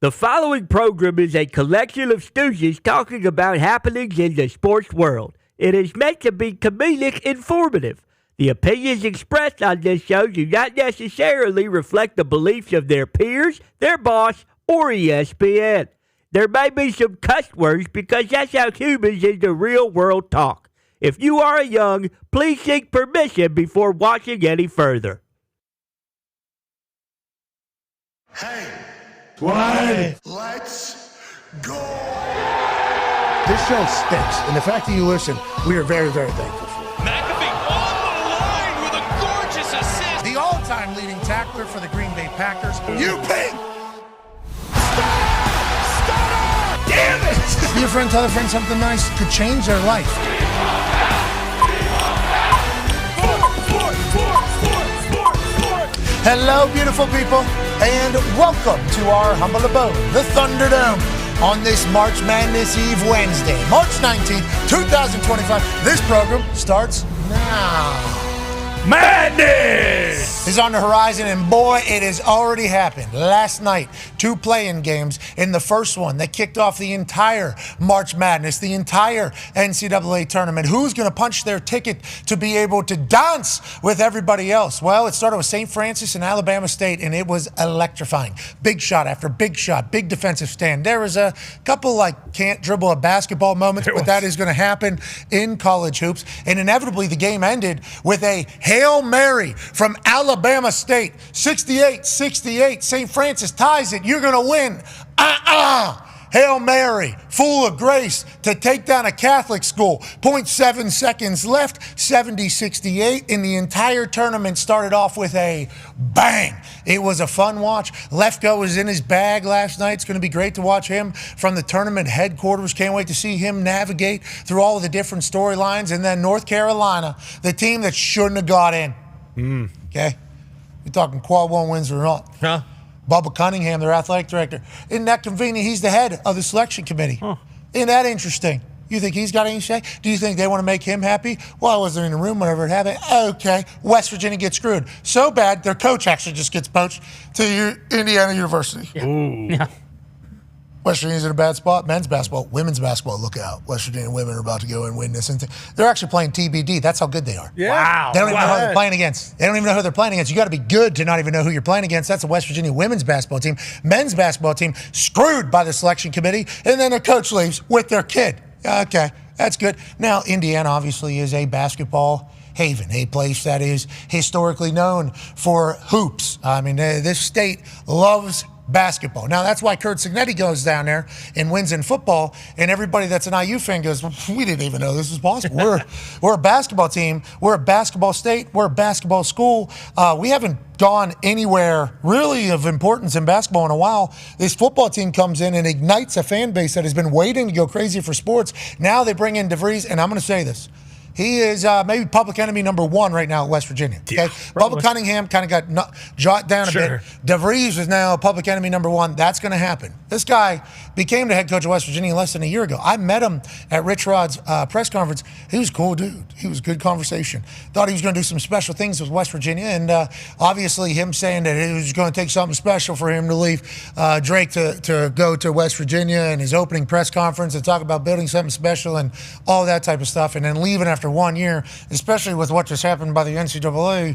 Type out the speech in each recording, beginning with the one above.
The following program is a collection of stooges talking about happenings in the sports world. It is meant to be comedic informative. The opinions expressed on this show do not necessarily reflect the beliefs of their peers, their boss, or ESPN. There may be some cuss words because that's how humans in the real world talk. If you are young, please seek permission before watching any further. Hey, Why? let's go. This show stinks, and the fact that you listen, we are very, very thankful for. McAfee on the line with a gorgeous assist. The all-time leading tackler for the Green Bay Packers. UP. Damn it! Be a friend, tell a friend something nice could change their life. Hello, beautiful people, and welcome to our humble abode, the Thunderdome, on this March Madness Eve Wednesday, March 19th, 2025. This program starts now. Madness is on the horizon, and boy, it has already happened. Last night, 2 play-in games. In the first one, that kicked off the entire March Madness, the entire NCAA tournament. Who's going to punch their ticket to be able to dance with everybody else? Well, it started with St. Francis and Alabama State, and it was electrifying. Big shot after big shot, big defensive stand. There was a couple, can't dribble a basketball moments, but that is going to happen in college hoops. And inevitably, the game ended with a Hail Mary from Alabama State. 68-68. St. Francis ties it. You're going to win. Hail Mary, full of grace to take down a Catholic school. 0.7 seconds left, 70-68. And the entire tournament started off with a bang. It was a fun watch. Lefko was in his bag last night. It's going to be great to watch him from the tournament headquarters. Can't wait to see him navigate through all of the different storylines. And then North Carolina, the team that shouldn't have got in. Okay? We're talking quad 1 wins or not. Huh? Bubba Cunningham, their athletic director. Isn't that convenient? He's the head of the selection committee. Isn't that interesting? You think he's got any say? Do you think they want to make him happy? Well, I wasn't in the room whenever it happened. Okay. West Virginia gets screwed. So bad, their coach actually just gets poached to Indiana University. Yeah. West Virginia's in a bad spot. Men's basketball, women's basketball, look out. West Virginia women are about to go and win this. And they're actually playing TBD. That's how good they are. Yeah. Wow. They don't even know who they're playing against. They don't even know who they're playing against. You got to be good to not even know who you're playing against. That's the West Virginia women's basketball team. Men's basketball team screwed by the selection committee, and then their coach leaves with their kid. Okay, that's good. Now, Indiana obviously is a basketball haven, a place that is historically known for hoops. I mean, this state loves basketball. Now, that's why Kurt Signetti goes down there and wins in football, and everybody that's an IU fan goes, well, we didn't even know this was possible. We're a basketball team. We're a basketball state. We're a basketball school. We haven't gone anywhere really of importance in basketball in a while. This football team comes in and ignites a fan base that has been waiting to go crazy for sports. Now they bring in DeVries, and I'm going to say this. He is maybe public enemy number 1 right now at West Virginia. Okay? Yeah, Bubba Cunningham kind of got jot down a bit. DeVries is now public enemy number 1. That's going to happen. This guy became the head coach of West Virginia less than a year ago. I met him at Rich Rod's press conference. He was a cool dude. He was good conversation. Thought he was going to do some special things with West Virginia, and obviously him saying that it was going to take something special for him to leave Drake to go to West Virginia and his opening press conference and talk about building something special and all that type of stuff, and then leaving after 1 year, especially with what just happened by the NCAA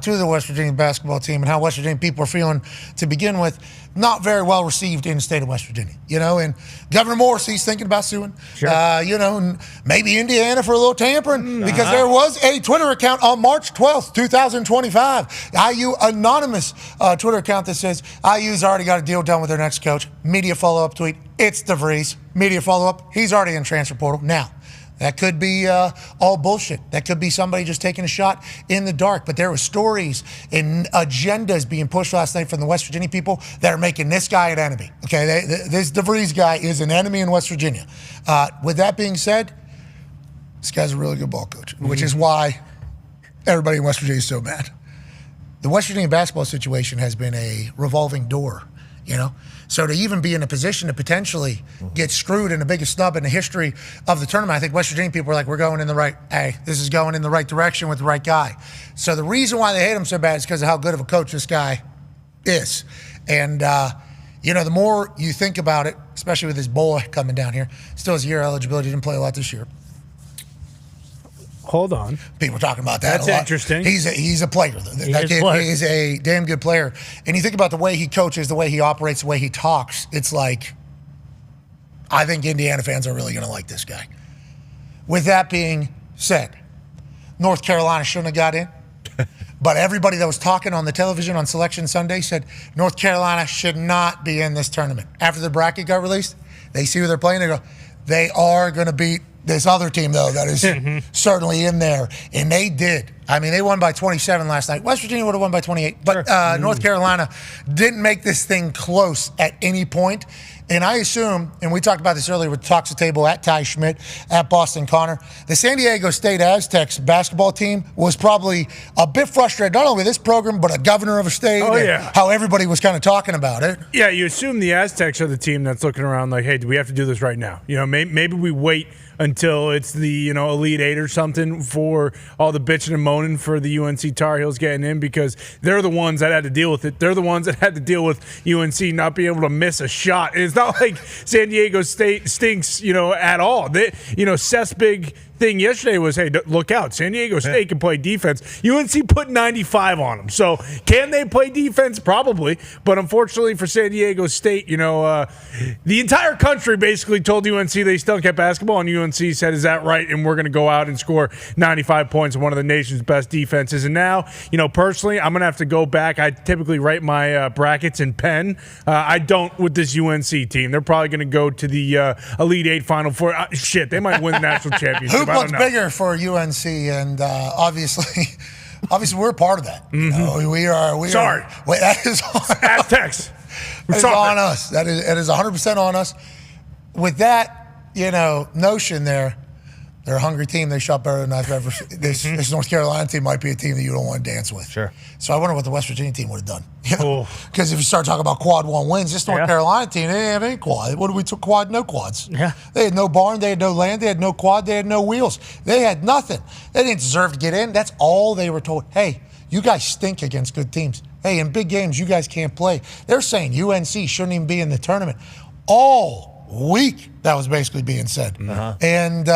to the West Virginia basketball team and how West Virginia people are feeling to begin with. Not very well received in the state of West Virginia, and Governor Morrissey's thinking about suing, and maybe Indiana for a little tampering because there was a Twitter account on March 12th, 2025, IU anonymous Twitter account that says IU's already got a deal done with their next coach. Media follow-up tweet, it's DeVries. Media follow-up, he's already in transfer portal. Now, that could be all bullshit. That could be somebody just taking a shot in the dark. But there were stories and agendas being pushed last night from the West Virginia people that are making this guy an enemy. Okay, this DeVries guy is an enemy in West Virginia. With that being said, this guy's a really good ball coach, which is why everybody in West Virginia is so mad. The West Virginia basketball situation has been a revolving door, So to even be in a position to potentially get screwed in the biggest snub in the history of the tournament, I think West Virginia people are like, this is going in the right direction with the right guy. So the reason why they hate him so bad is because of how good of a coach this guy is. And the more you think about it, especially with his boy coming down here, still has year eligibility, didn't play a lot this year. Hold on. People are talking about that That's a lot. interesting. He's a player. That kid is a damn good player. And you think about the way he coaches, the way he operates, the way he talks, it's like, I think Indiana fans are really going to like this guy. With that being said, North Carolina shouldn't have got in. But everybody that was talking on the television on Selection Sunday said North Carolina should not be in this tournament. After the bracket got released, they see who they're playing. They go, they are going to beat this other team, though, that is certainly in there. And they did. I mean, they won by 27 last night. West Virginia would have won by 28. But North Carolina didn't make this thing close at any point. And I assume, and we talked about this earlier with Talks the Table at Ty Schmidt, at Boston Connor, the San Diego State Aztecs basketball team was probably a bit frustrated, not only with this program, but a governor of a state, how everybody was kind of talking about it. Yeah, you assume the Aztecs are the team that's looking around like, hey, do we have to do this right now? Maybe we wait until it's the Elite Eight or something for all the bitching and moaning for the UNC Tar Heels getting in, because they're the ones that had to deal with it. They're the ones that had to deal with UNC not being able to miss a shot. And it's not like San Diego State stinks, at all. Seth's big thing yesterday was, hey, look out. San Diego State can play defense. UNC put 95 on them. So can they play defense? Probably. But unfortunately for San Diego State, the entire country basically told UNC they stunk at basketball, and UNC said, is that right? And we're going to go out and score 95 points in one of the nation's best defenses. And now, personally, I'm going to have to go back. I typically write my brackets in pen. I don't with this UNC team. They're probably going to go to the Elite Eight Final Four. They might win the national championship. What's bigger for UNC, and obviously we're part of that. We are. Sorry. That is Aztecs. That is on us. It is 100% on us. With that, notion there, they're a hungry team. They shot better than I've ever seen. This North Carolina team might be a team that you don't want to dance with. Sure. So I wonder what the West Virginia team would have done. Because if you start talking about quad one wins, this North Carolina team, they didn't have any quad. What did we took quad? No quads. Yeah. They had no barn. They had no land. They had no quad. They had no wheels. They had nothing. They didn't deserve to get in. That's all they were told. Hey, you guys stink against good teams. Hey, in big games, you guys can't play. They're saying UNC shouldn't even be in the tournament. All week, that was basically being said. And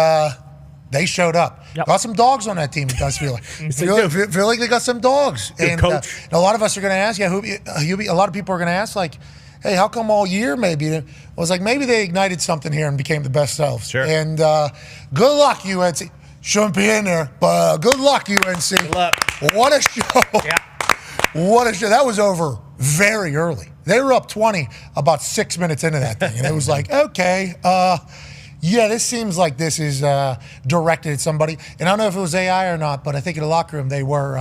they showed up. Got some dogs on that team, it does feel like. feel like they got some dogs. Good and coach. A lot of us are going to ask, a lot of people are going to ask, like, hey, how come all year maybe? It was like maybe they ignited something here and became the best selves. Sure. And good luck, UNC. Shouldn't be in there, but good luck, UNC. Good luck. What a show. Yeah. What a show. That was over very early. They were up 20 about 6 minutes into that thing. And it was like, okay, this seems like this is directed at somebody. And I don't know if it was AI or not, but I think in the locker room they were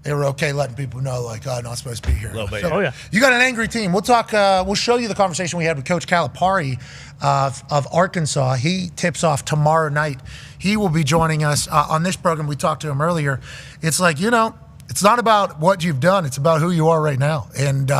okay letting people know, like, not supposed to be here. A little bit. So, you got an angry team. We'll talk. We'll show you the conversation we had with Coach Calipari of Arkansas. He tips off tomorrow night. He will be joining us on this program. We talked to him earlier. It's like, it's not about what you've done. It's about who you are right now. And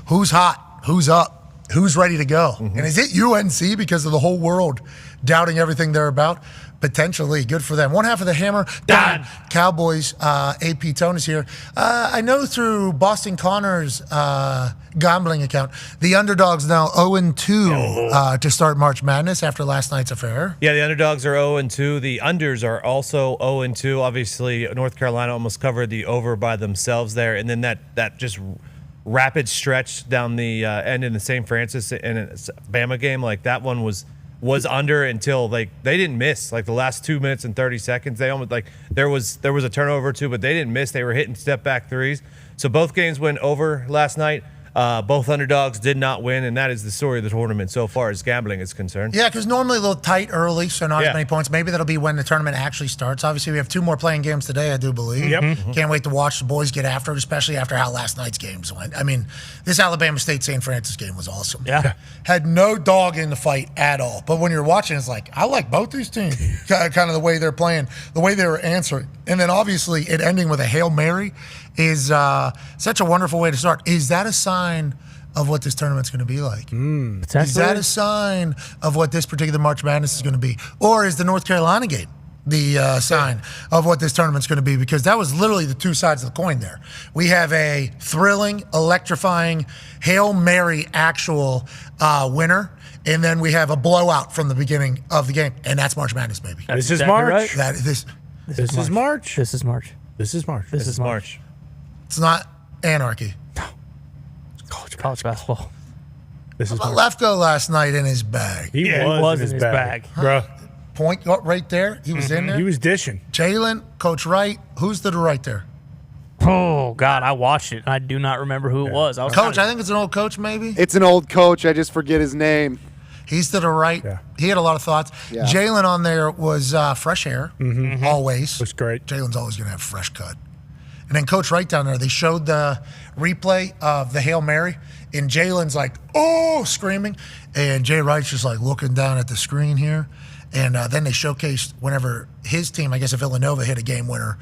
who's hot, who's up, who's ready to go. And is it UNC because of the whole world doubting everything they're about? Potentially. Good for them. One half of the Hammer, Dahn. Cowboys, AP Tone is here. I know through Boston Connor's gambling account, the underdogs now 0-2 to start March Madness after last night's affair. Yeah, the underdogs are 0-2. The unders are also 0-2. Obviously, North Carolina almost covered the over by themselves there. And then that just rapid stretch down the end in the St. Francis and Bama game, like that one was under until they didn't miss, like the last 2 minutes and 30 seconds. They almost, like, there was a turnover or two, but they didn't miss. They were hitting step back threes. So both games went over last night. Both underdogs did not win, and that is the story of the tournament so far as gambling is concerned. Yeah, because normally a little tight early, so not as many points. Maybe that'll be when the tournament actually starts. Obviously, we have 2 more playing games today, I do believe. Can't wait to watch the boys get after it, especially after how last night's games went. I mean, this Alabama State-St. Francis game was awesome. Yeah. Had no dog in the fight at all. But when you're watching, it's like, I like both these teams. Kind of the way they're playing, the way they were answering. And then obviously it ending with a Hail Mary is such a wonderful way to start. Is that a sign of what this tournament's going to be like? Is that a sign of what this particular March Madness is going to be? Or is the North Carolina game the sign of what this tournament's going to be, because that was literally the two sides of the coin there. We have a thrilling, electrifying Hail Mary actual winner, and then we have a blowout from the beginning of the game, and that's March Madness, baby. This is March. Right. This is March. This is March. This is March. This is March. It's not anarchy. College basketball. This is How March. about Lefko last night in his bag? He was in his bag. Bro. Point guard right there. He was in there. He was dishing. Jalen, Coach Wright. Who's to the right there? Oh, God, I watched it. I do not remember who it was. Coach, I think it's an old coach, maybe. It's an old coach. I just forget his name. He's to the right. Yeah. He had a lot of thoughts. Yeah. Jalen on there was fresh hair, always. Looks great. Jalen's always going to have fresh cut. And then Coach Wright down there, they showed the replay of the Hail Mary, and Jalen's like, oh, screaming. And Jay Wright's just like looking down at the screen here. And then they showcased whenever his team, I guess if Villanova hit a game winner,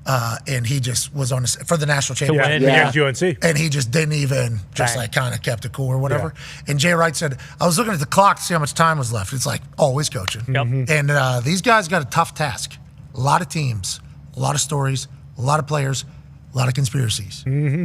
and he just was on for the national championship. Against UNC. And he just didn't even, just like kind of kept it cool or whatever. And Jay Wright said, I was looking at the clock to see how much time was left. It's like always coaching. Yep. And these guys got a tough task. A lot of teams, a lot of stories, a lot of players, a lot of conspiracies.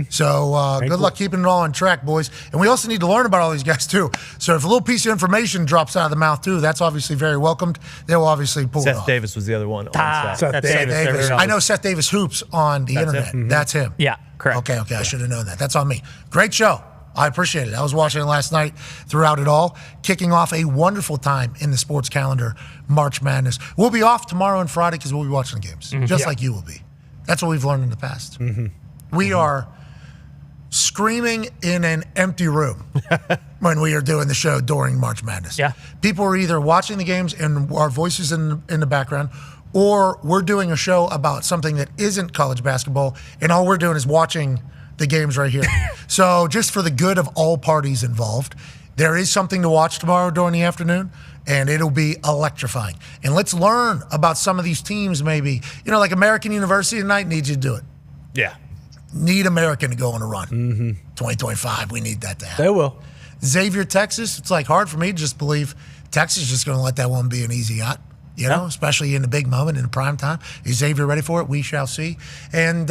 So good luck keeping it all on track, boys. And we also need to learn about all these guys, too. So if a little piece of information drops out of the mouth, too, that's obviously very welcomed. They will obviously pull it Seth off. Davis was the other one. Seth Davis. I know Seth Davis hoops on the internet. That's him. Yeah, correct. Okay. I should have known that. That's on me. Great show. I appreciate it. I was watching it last night throughout it all, kicking off a wonderful time in the sports calendar, March Madness. We'll be off tomorrow and Friday because we'll be watching the games, just like you will be. That's what we've learned in the past. We are screaming in an empty room when we are doing the show during March Madness. Yeah. People are either watching the games and our voices in the background, or we're doing a show about something that isn't college basketball, and all we're doing is watching the games right here. So just for the good of all parties involved, there is something to watch tomorrow during the afternoon, and it'll be electrifying. And let's learn about some of these teams maybe. You know, like American University tonight needs you to do it. Yeah. Need American to go on a run. 2025, we need that to happen. They will. Xavier, Texas, it's like hard for me to just believe Texas is just going to let that one be an easy yacht. You know, especially in the big moment, in the prime time. Is Xavier ready for it? We shall see. And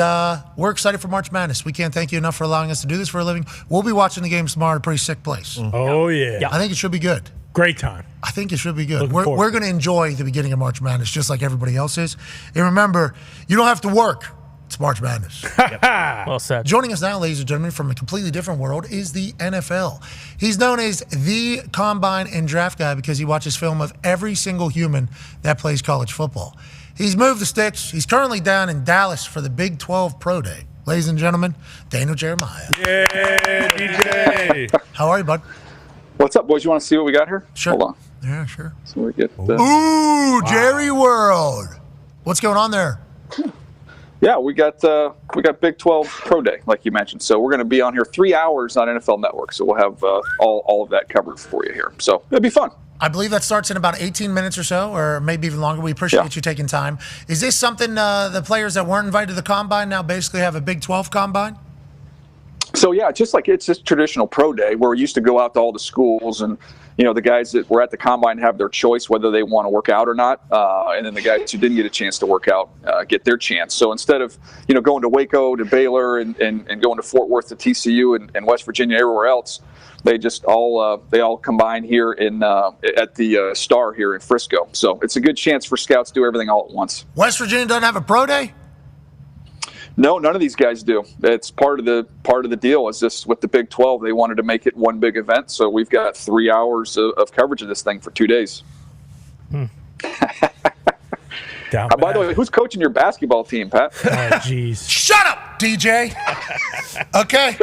we're excited for March Madness. We can't thank you enough for allowing us to do this for a living. We'll be watching the games tomorrow at a pretty sick place. Oh, yeah. I think it should be good. Great time. I think it should be good. Looking We're forward. going to enjoy the beginning of March Madness just like everybody else is. And remember, you don't have to work. It's March Madness. Well said. Joining us now, ladies and gentlemen, from a completely different world is the NFL. He's known as the combine and draft guy because he watches film of every single human that plays college football. He's moved the sticks. He's currently down in Dallas for the Big 12 Pro Day. Ladies and gentlemen, Daniel Jeremiah. Yeah, DJ. How are you, bud? What's up, boys? You want to see what we got here? Sure. Hold on. Yeah, sure. So we get. Ooh, Jerry World. What's going on there? Yeah, we got Big 12 Pro Day, like you mentioned. So we're going to be on here 3 hours on NFL Network. So we'll have all of that covered for you here. So it'll be fun. I believe that starts in about 18 minutes or so, or maybe even longer. We appreciate you taking time. Is this something the players that weren't invited to the Combine now basically have a Big 12 Combine? So, yeah, it's just traditional pro day where we used to go out to all the schools and, you know, the guys that were at the combine have their choice whether they want to work out or not. And then the guys who didn't get a chance to work out get their chance. So instead of, you know, going to Waco to Baylor and going to Fort Worth to TCU and West Virginia, everywhere else, they just all combine here at the Star here in Frisco. So it's a good chance for scouts to do everything all at once. West Virginia doesn't have a pro day? No, none of these guys do. It's part of the deal. Is this with the Big 12? They wanted to make it one big event, so we've got 3 hours of coverage of this thing for 2 days. Down By the way, who's coaching your basketball team, Pat? Oh, jeez. Shut up, DJ. Okay?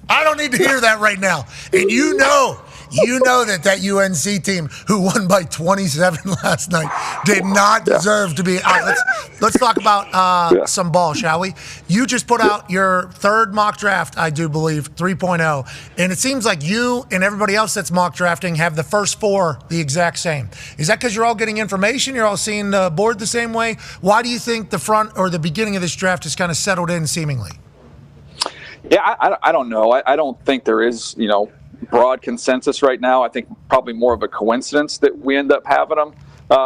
I don't need to hear that right now. And you know that UNC team who won by 27 last night did not deserve to be. All right, let's talk about some ball, shall we? You just put out your third mock draft, I do believe, 3.0. And it seems like you and everybody else that's mock drafting have the first four the exact same. Is that because you're all getting information? You're all seeing the board the same way? Why do you think the front or the beginning of this draft is kind of settled in seemingly? Yeah, I don't know. I don't think there is, broad consensus right now. I think probably more of a coincidence that we end up having them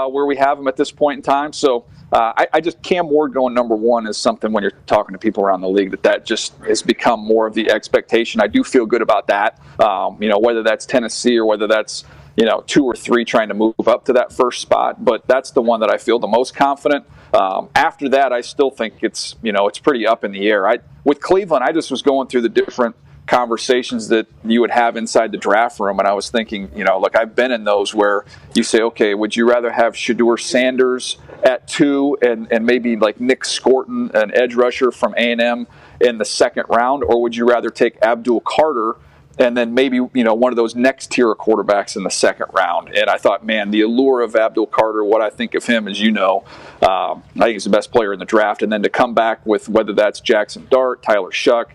where we have him at this point in time. So I just Cam Ward going number 1 is something when you're talking to people around the league that just has become more of the expectation. I do feel good about that. Whether that's Tennessee or whether that's 2 or 3 trying to move up to that first spot, but that's the one that I feel the most confident. After that, I still think it's pretty up in the air. With Cleveland, I just was going through the different conversations that you would have inside the draft room, and I was thinking, look, I've been in those where you say, okay, would you rather have Shedeur Sanders at 2 and maybe like Nick Scorton, an edge rusher from A&M, in the second round, or would you rather take Abdul Carter and then maybe one of those next tier of quarterbacks in the second round? And I thought, man, the allure of Abdul Carter, what I think of him, as I think he's the best player in the draft. And then to come back with whether that's Jackson Dart, Tyler Shuck,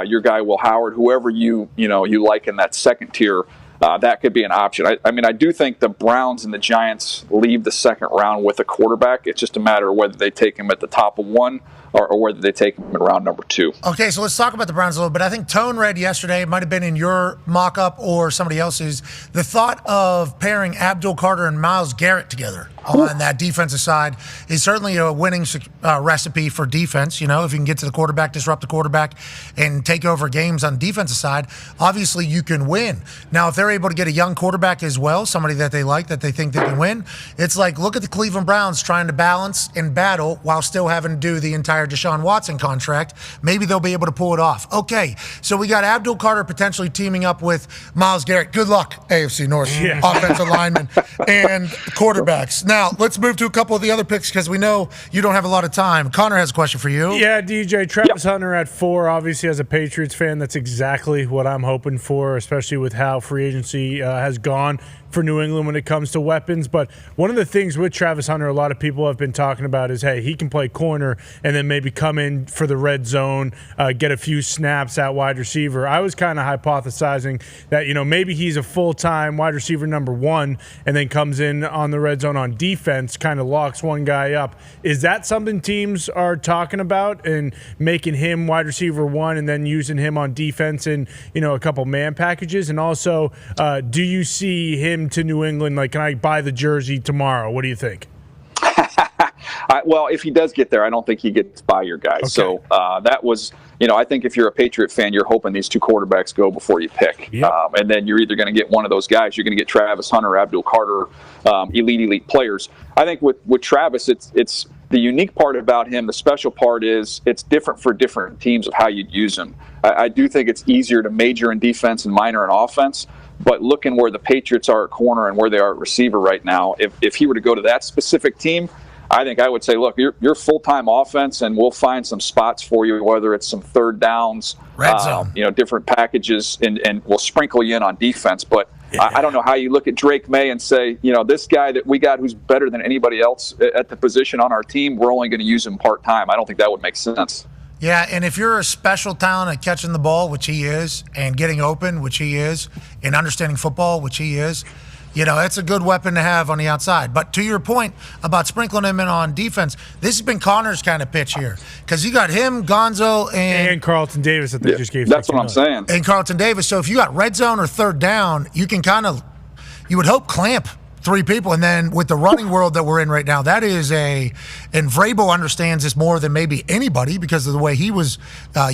your guy Will Howard, whoever you like in that second tier, that could be an option. I do think the Browns and the Giants leave the second round with a quarterback. It's just a matter of whether they take him at the top of 1 or whether they take him in round number 2. Okay, so let's talk about the Browns a little bit. I think Tone read yesterday, it might have been in your mock-up or somebody else's, the thought of pairing Abdul Carter and Myles Garrett together on that defensive side is certainly a winning recipe for defense. If you can get to the quarterback, disrupt the quarterback, and take over games on the defensive side, obviously you can win. Now, if they're able to get a young quarterback as well, somebody that they like, that they think they can win, it's like, look at the Cleveland Browns trying to balance and battle while still having to do the entire Deshaun Watson contract. Maybe they'll be able to pull it off. Okay, so we got Abdul Carter potentially teaming up with Myles Garrett. Good luck, AFC North offensive linemen and quarterbacks. Now, let's move to a couple of the other picks because we know you don't have a lot of time. Connor has a question for you. Yeah, DJ. Travis Hunter at 4. Obviously, as a Patriots fan, that's exactly what I'm hoping for, especially with how free agency has gone for New England when it comes to weapons. But one of the things with Travis Hunter, a lot of people have been talking about is, hey, he can play corner and then maybe come in for the red zone, get a few snaps at wide receiver. I was kind of hypothesizing that, maybe he's a full-time wide receiver number 1 and then comes in on the red zone on defense, kind of locks one guy up. Is that something teams are talking about and making him wide receiver 1 and then using him on defense in, a couple man packages? And also, do you see him to New England? Like, can I buy the jersey tomorrow? What do you think? Well, if he does get there, I don't think he gets by your guys. Okay. So that was, I think if you're a Patriot fan, you're hoping these 2 quarterbacks go before you pick. Yep. And then you're either going to get one of those guys. You're going to get Travis Hunter, Abdul Carter, elite players. I think with Travis, it's the unique part about him. The special part is it's different for different teams of how you'd use him. I do think it's easier to major in defense and minor in offense. But looking where the Patriots are at corner and where they are at receiver right now, if he were to go to that specific team, I think I would say, look, you're full-time offense, and we'll find some spots for you, whether it's some third downs, red zone, different packages, and we'll sprinkle you in on defense. But I don't know how you look at Drake May and say, this guy that we got who's better than anybody else at the position on our team, we're only going to use him part-time. I don't think that would make sense. Yeah, and if you're a special talent at catching the ball, which he is, and getting open, which he is, and understanding football, which he is, it's a good weapon to have on the outside. But to your point about sprinkling him in on defense, this has been Connor's kind of pitch here. Because you got him, Gonzo, and Carlton Davis that they just gave. That's what I'm saying. And Carlton Davis. So if you got red zone or third down, you can you would hope clamp 3 people. And then with the running world that we're in right now, that is and Vrabel understands this more than maybe anybody because of the way he was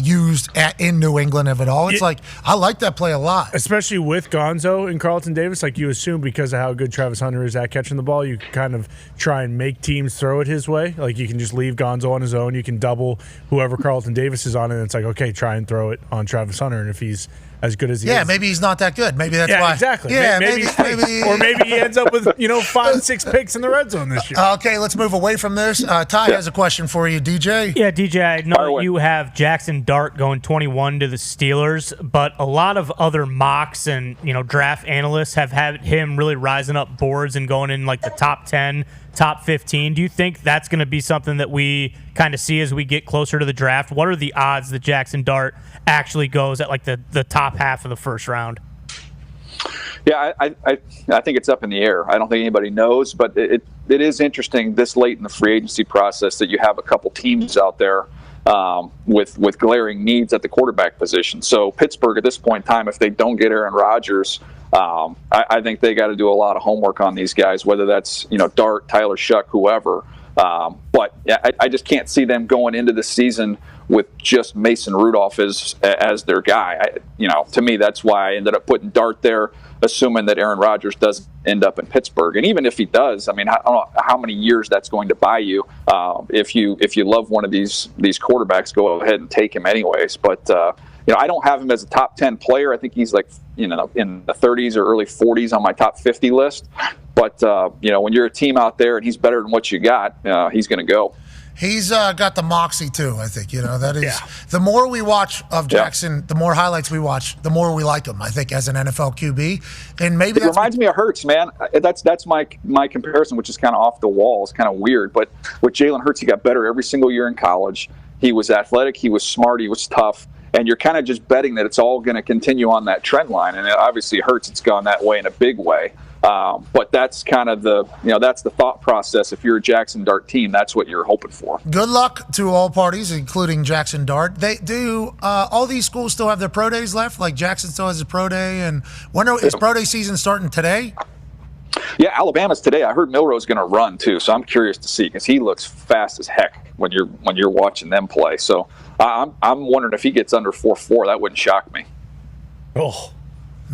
used in New England of it all. It's I like that play a lot. Especially with Gonzo and Carlton Davis, like you assume because of how good Travis Hunter is at catching the ball, you can kind of try and make teams throw it his way. Like you can just leave Gonzo on his own. You can double whoever Carlton Davis is on, and it's like, okay, try and throw it on Travis Hunter. And if he's as good as he is. Yeah, maybe he's not that good. Maybe that's why. Exactly. Yeah, maybe. Or maybe he ends up with 5, 6 picks in the red zone this year. Okay, let's move away from this. Ty has a question for you, DJ. Yeah, DJ, I know you have Jackson Dart going 21 to the Steelers, but a lot of other mocks and draft analysts have had him really rising up boards and going in like the top 10, top 15. Do you think that's going to be something that we kind of see as we get closer to the draft? What are the odds that Jackson Dart actually goes at like the top half of the first round? Yeah, I think it's up in the air. I don't think anybody knows, but it is interesting this late in the free agency process that you have a couple teams out there with glaring needs at the quarterback position. So Pittsburgh at this point in time, if they don't get Aaron Rodgers, I think they got to do a lot of homework on these guys, whether that's Dart, Tyler Shuck, whoever. But I just can't see them going into the season with just Mason Rudolph as their guy. To me, that's why I ended up putting Dart there, assuming that Aaron Rodgers doesn't end up in Pittsburgh. And even if he does, I don't know how many years that's going to buy you. If you love one of these quarterbacks, go ahead and take him anyways. But I don't have him as a top 10 player. I think he's like in the 30s or early 40s on my top 50 list. But when you're a team out there and he's better than what you got, he's going to go. He's got the moxie too, I think. That is the more we watch of Jackson, the more highlights we watch, the more we like him, I think, as an NFL QB. And maybe it reminds me of Hurts, man. That's my comparison, which is kind of off the wall. It's kind of weird. But with Jalen Hurts, he got better every single year in college. He was athletic, he was smart, he was tough. And you're kind of just betting that it's all going to continue on that trend line. And it obviously Hurts, it's gone that way in a big way. But that's kind of that's the thought process. If you're a Jackson Dart team, that's what you're hoping for. Good luck to all parties, including Jackson Dart. They do all these schools still have their pro days left? Like Jackson still has a pro day, and is pro day season starting today? Yeah, Alabama's today. I heard Milroe's going to run too, so I'm curious to see because he looks fast as heck when you're watching them play. So I'm wondering if he gets under 4.4. That wouldn't shock me. Oh.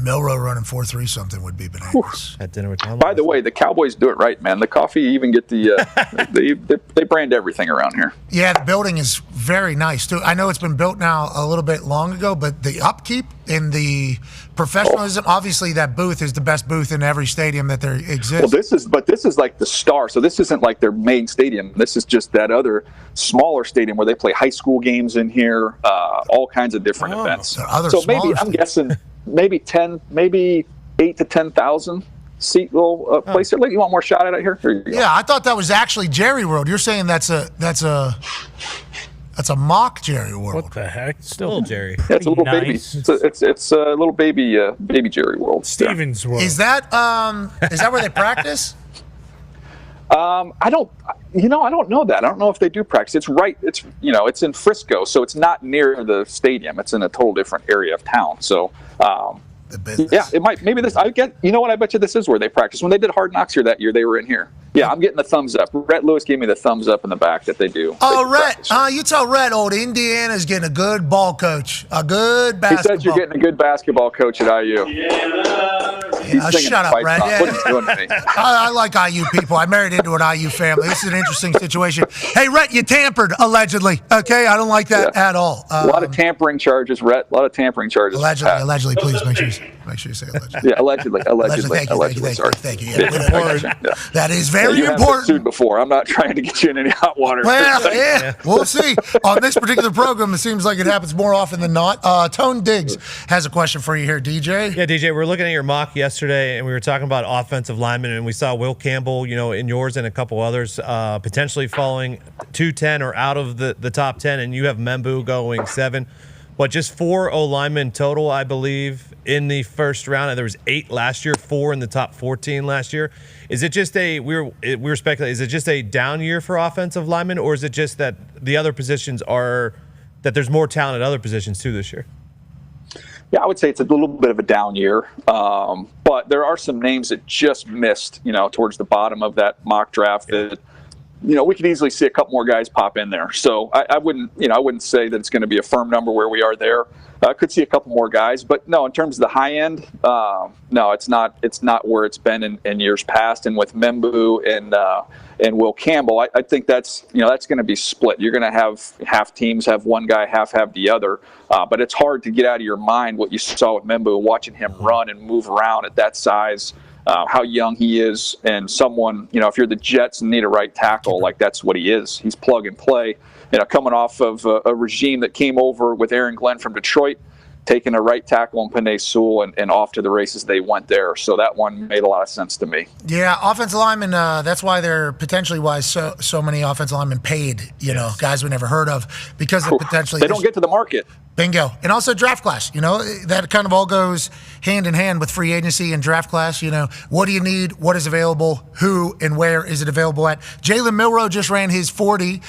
Milroe running 4.3 something would be bananas. At dinner with Tom. By the way, the Cowboys do it right, man. The coffee even get the they brand everything around here. Yeah, the building is very nice too. I know it's been built now a little bit long ago, but the upkeep and the professionalism, obviously that booth is the best booth in every stadium that there exists. Well, this is like the Star. So this isn't like their main stadium. This is just that other smaller stadium where they play high school games in here, all kinds of different events. So maybe I'm guessing maybe 8 to 10,000 seat little place. You want more shot at it here? Yeah, I thought that was actually Jerry World. You're saying that's a mock Jerry World. What the heck? Still Jerry. Yeah, it's a little nice. baby. It's a little baby Jerry World. Stevens World. Is that where they practice? I don't know that. I don't know if they do practice. It's in Frisco, so it's not near the stadium. It's in a total different area of town. So, it might. Maybe this. I bet you this is where they practice. When they did Hard Knocks here that year, they were in here. Yeah, I'm getting the thumbs up. Rhett Lewis gave me the thumbs up in the back that they do. Oh, Rhett, you tell Rhett, old Indiana's getting a good ball coach, a good basketball. He said you're getting a good basketball coach at IU. Shut up, Rhett. Yeah. What are you doing to me? I like IU people. I married into an IU family. This is an interesting situation. Hey, Rhett, you tampered, allegedly. Okay, I don't like that at all. A lot of tampering charges, Rhett. A lot of tampering charges. Allegedly, please make sure you say allegedly. Yeah, allegedly. Thank you. That is very important. Been sued before. I'm not trying to get you in any hot water. Well, yeah, we'll see. On this particular program, it seems like it happens more often than not. Tone Diggs has a question for you here, DJ. Yeah, DJ, we're looking at your mock yesterday, and we were talking about offensive linemen, and we saw Will Campbell, in yours and a couple others, potentially falling 2-10 or out of the top 10, and you have Membu going 7. But just 4 O-linemen total, I believe, in the first round. And there was 8 last year, 4 in the top 14 last year. Is it just we were speculating, is it just a down year for offensive linemen, or is it just that the other positions that there's more talent at other positions too this year? Yeah, I would say it's a little bit of a down year. But there are some names that just missed, towards the bottom of that mock draft that, we could easily see a couple more guys pop in there. So I wouldn't say that it's going to be a firm number where we are there. I could see a couple more guys, but no, in terms of the high end, no, it's not where it's been in years past. And with Membu and Will Campbell, I think that's going to be split. You're going to have half teams have one guy, half have the other. But it's hard to get out of your mind what you saw with Membu, watching him run and move around at that size. How young he is, and someone, if you're the Jets and need a right tackle, like that's what he is. He's plug and play. Coming off of a regime that came over with Aaron Glenn from Detroit, taking a right tackle in Penei Sewell and off to the races they went there. So that one made a lot of sense to me. Yeah, offensive linemen, that's why they're potentially why so many offensive linemen paid, guys we never heard of, because of potentially. They don't get to the market. Bingo. And also draft class. That kind of all goes hand in hand with free agency and draft class. What do you need? What is available? Who and where is it available at? Jalen Milroe just ran his 40.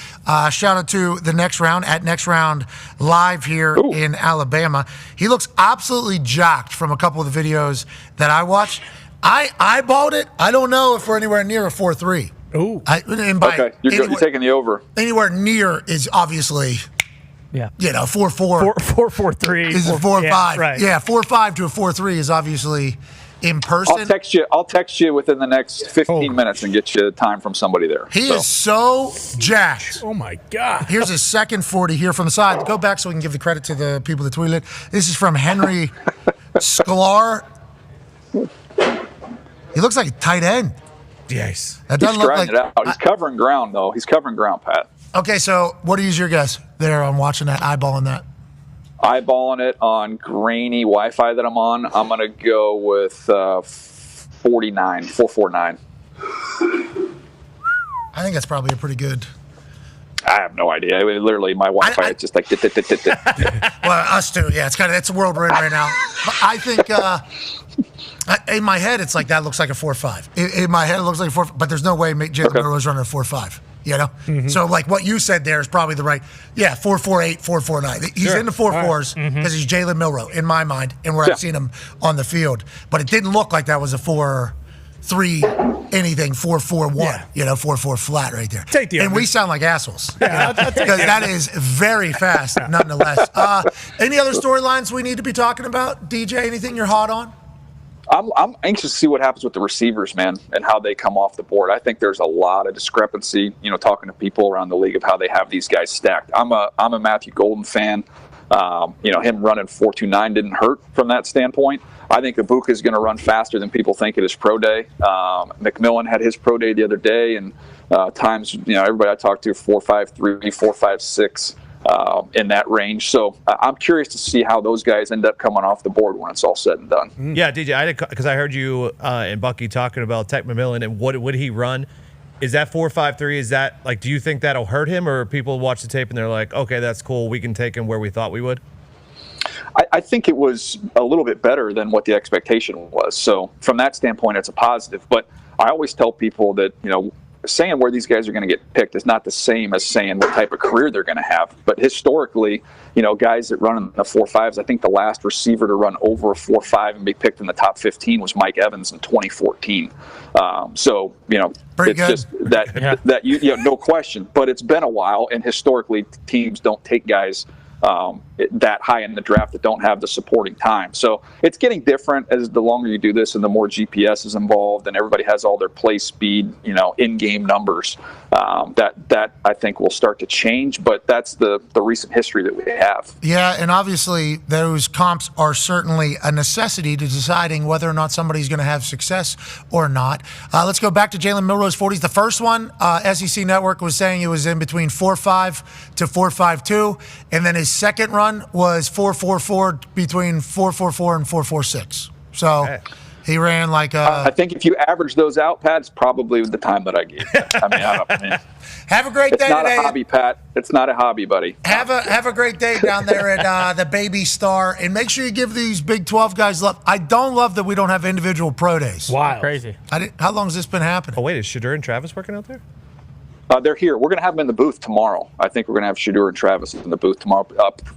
Shout out to the Next Round at Next Round Live here in Alabama. He looks absolutely jacked from a couple of the videos that I watched. I eyeballed it. I don't know if we're anywhere near a 4.3. Ooh. Okay, you're taking the over. Anywhere near is obviously... Yeah. 4.4. 4.43 is a 4.5. Yeah, right. Yeah, 4.5 to a 4.3 is obviously in person. I'll text you within the next 15 minutes and get you time from somebody there. He is so jacked. Oh my God. Here's his second 40 here from the side. Go back so we can give the credit to the people that tweeted it. This is from Henry Sklar. He looks like a tight end. Yes. That doesn't He's look like it out. He's covering ground though. He's covering ground, Pat. Okay, so what is your guess there on watching that, eyeballing that? Eyeballing it on grainy Wi-Fi that I'm on. I'm going to go with 449. I think that's probably a pretty good. I have no idea. Literally, my Wi-Fi is just like. Well, us too. Yeah, it's a world we're in right now. But I think in my head, it's like that looks like a 4.5. In my head, it looks like a 4.5, but there's no way Jalen Milroe's running a 4.5. So like what you said there is probably the right. Yeah, 4.48, 4.49. He's in the 4.4s because he's Jalen Milroe in my mind, and where I've seen him on the field. But it didn't look like that was a 4.3 anything, 4.41. 4.4 flat right there. Take the and over. we sound like assholes. Yeah, because that is very fast, nonetheless. Any other storylines we need to be talking about, DJ? Anything you're hot on? I'm anxious to see what happens with the receivers, man, and how they come off the board. I think there's a lot of discrepancy, talking to people around the league of how they have these guys stacked. I'm a Matthew Golden fan. Him running 4.29 didn't hurt from that standpoint. I think Ibuka is going to run faster than people think at his pro day. McMillan had his pro day the other day, and times, everybody I talked to, 4.53, 4.56. In that range. So I'm curious to see how those guys end up coming off the board when it's all said and done. Yeah, DJ, because I heard you and Bucky talking about Tech McMillan and what would he run. Is that 4.53? Is that do you think that'll hurt him, or people watch the tape and they're like, okay, that's cool, we can take him where we thought we would? I think it was a little bit better than what the expectation was. So from that standpoint, it's a positive. But I always tell people that, saying where these guys are going to get picked is not the same as saying what type of career they're going to have. But historically, guys that run in the 4.5s, I think the last receiver to run over a 4.5 and be picked in the top 15 was Mike Evans in 2014. Pretty it's good. just that no question. But it's been a while, and historically, teams don't take guys that high in the draft that don't have the supporting time. So it's getting different as the longer you do this and the more GPS is involved and everybody has all their play speed, in-game numbers. That I think will start to change, but that's the recent history that we have. Yeah, and obviously those comps are certainly a necessity to deciding whether or not somebody's going to have success or not. Let's go back to Jalen Milroe's 40s. The first one, SEC Network was saying it was in between 4.5 to 4.52, and then his second run was 4.44 between 4.44 and 4.46. So he ran like a... I think if you average those out, Pat, it's probably the time that I gave. Have a great day today. It's not a hobby, Pat. It's not a hobby, buddy. Have a great day down there at the Baby Star, and make sure you give these Big 12 guys love. I don't love that we don't have individual pro days. Wow. Crazy. How long has this been happening? Oh, wait, is Shadur and Travis working out there? They're here. We're going to have them in the booth tomorrow. I think we're going to have Shadur and Travis in the booth tomorrow.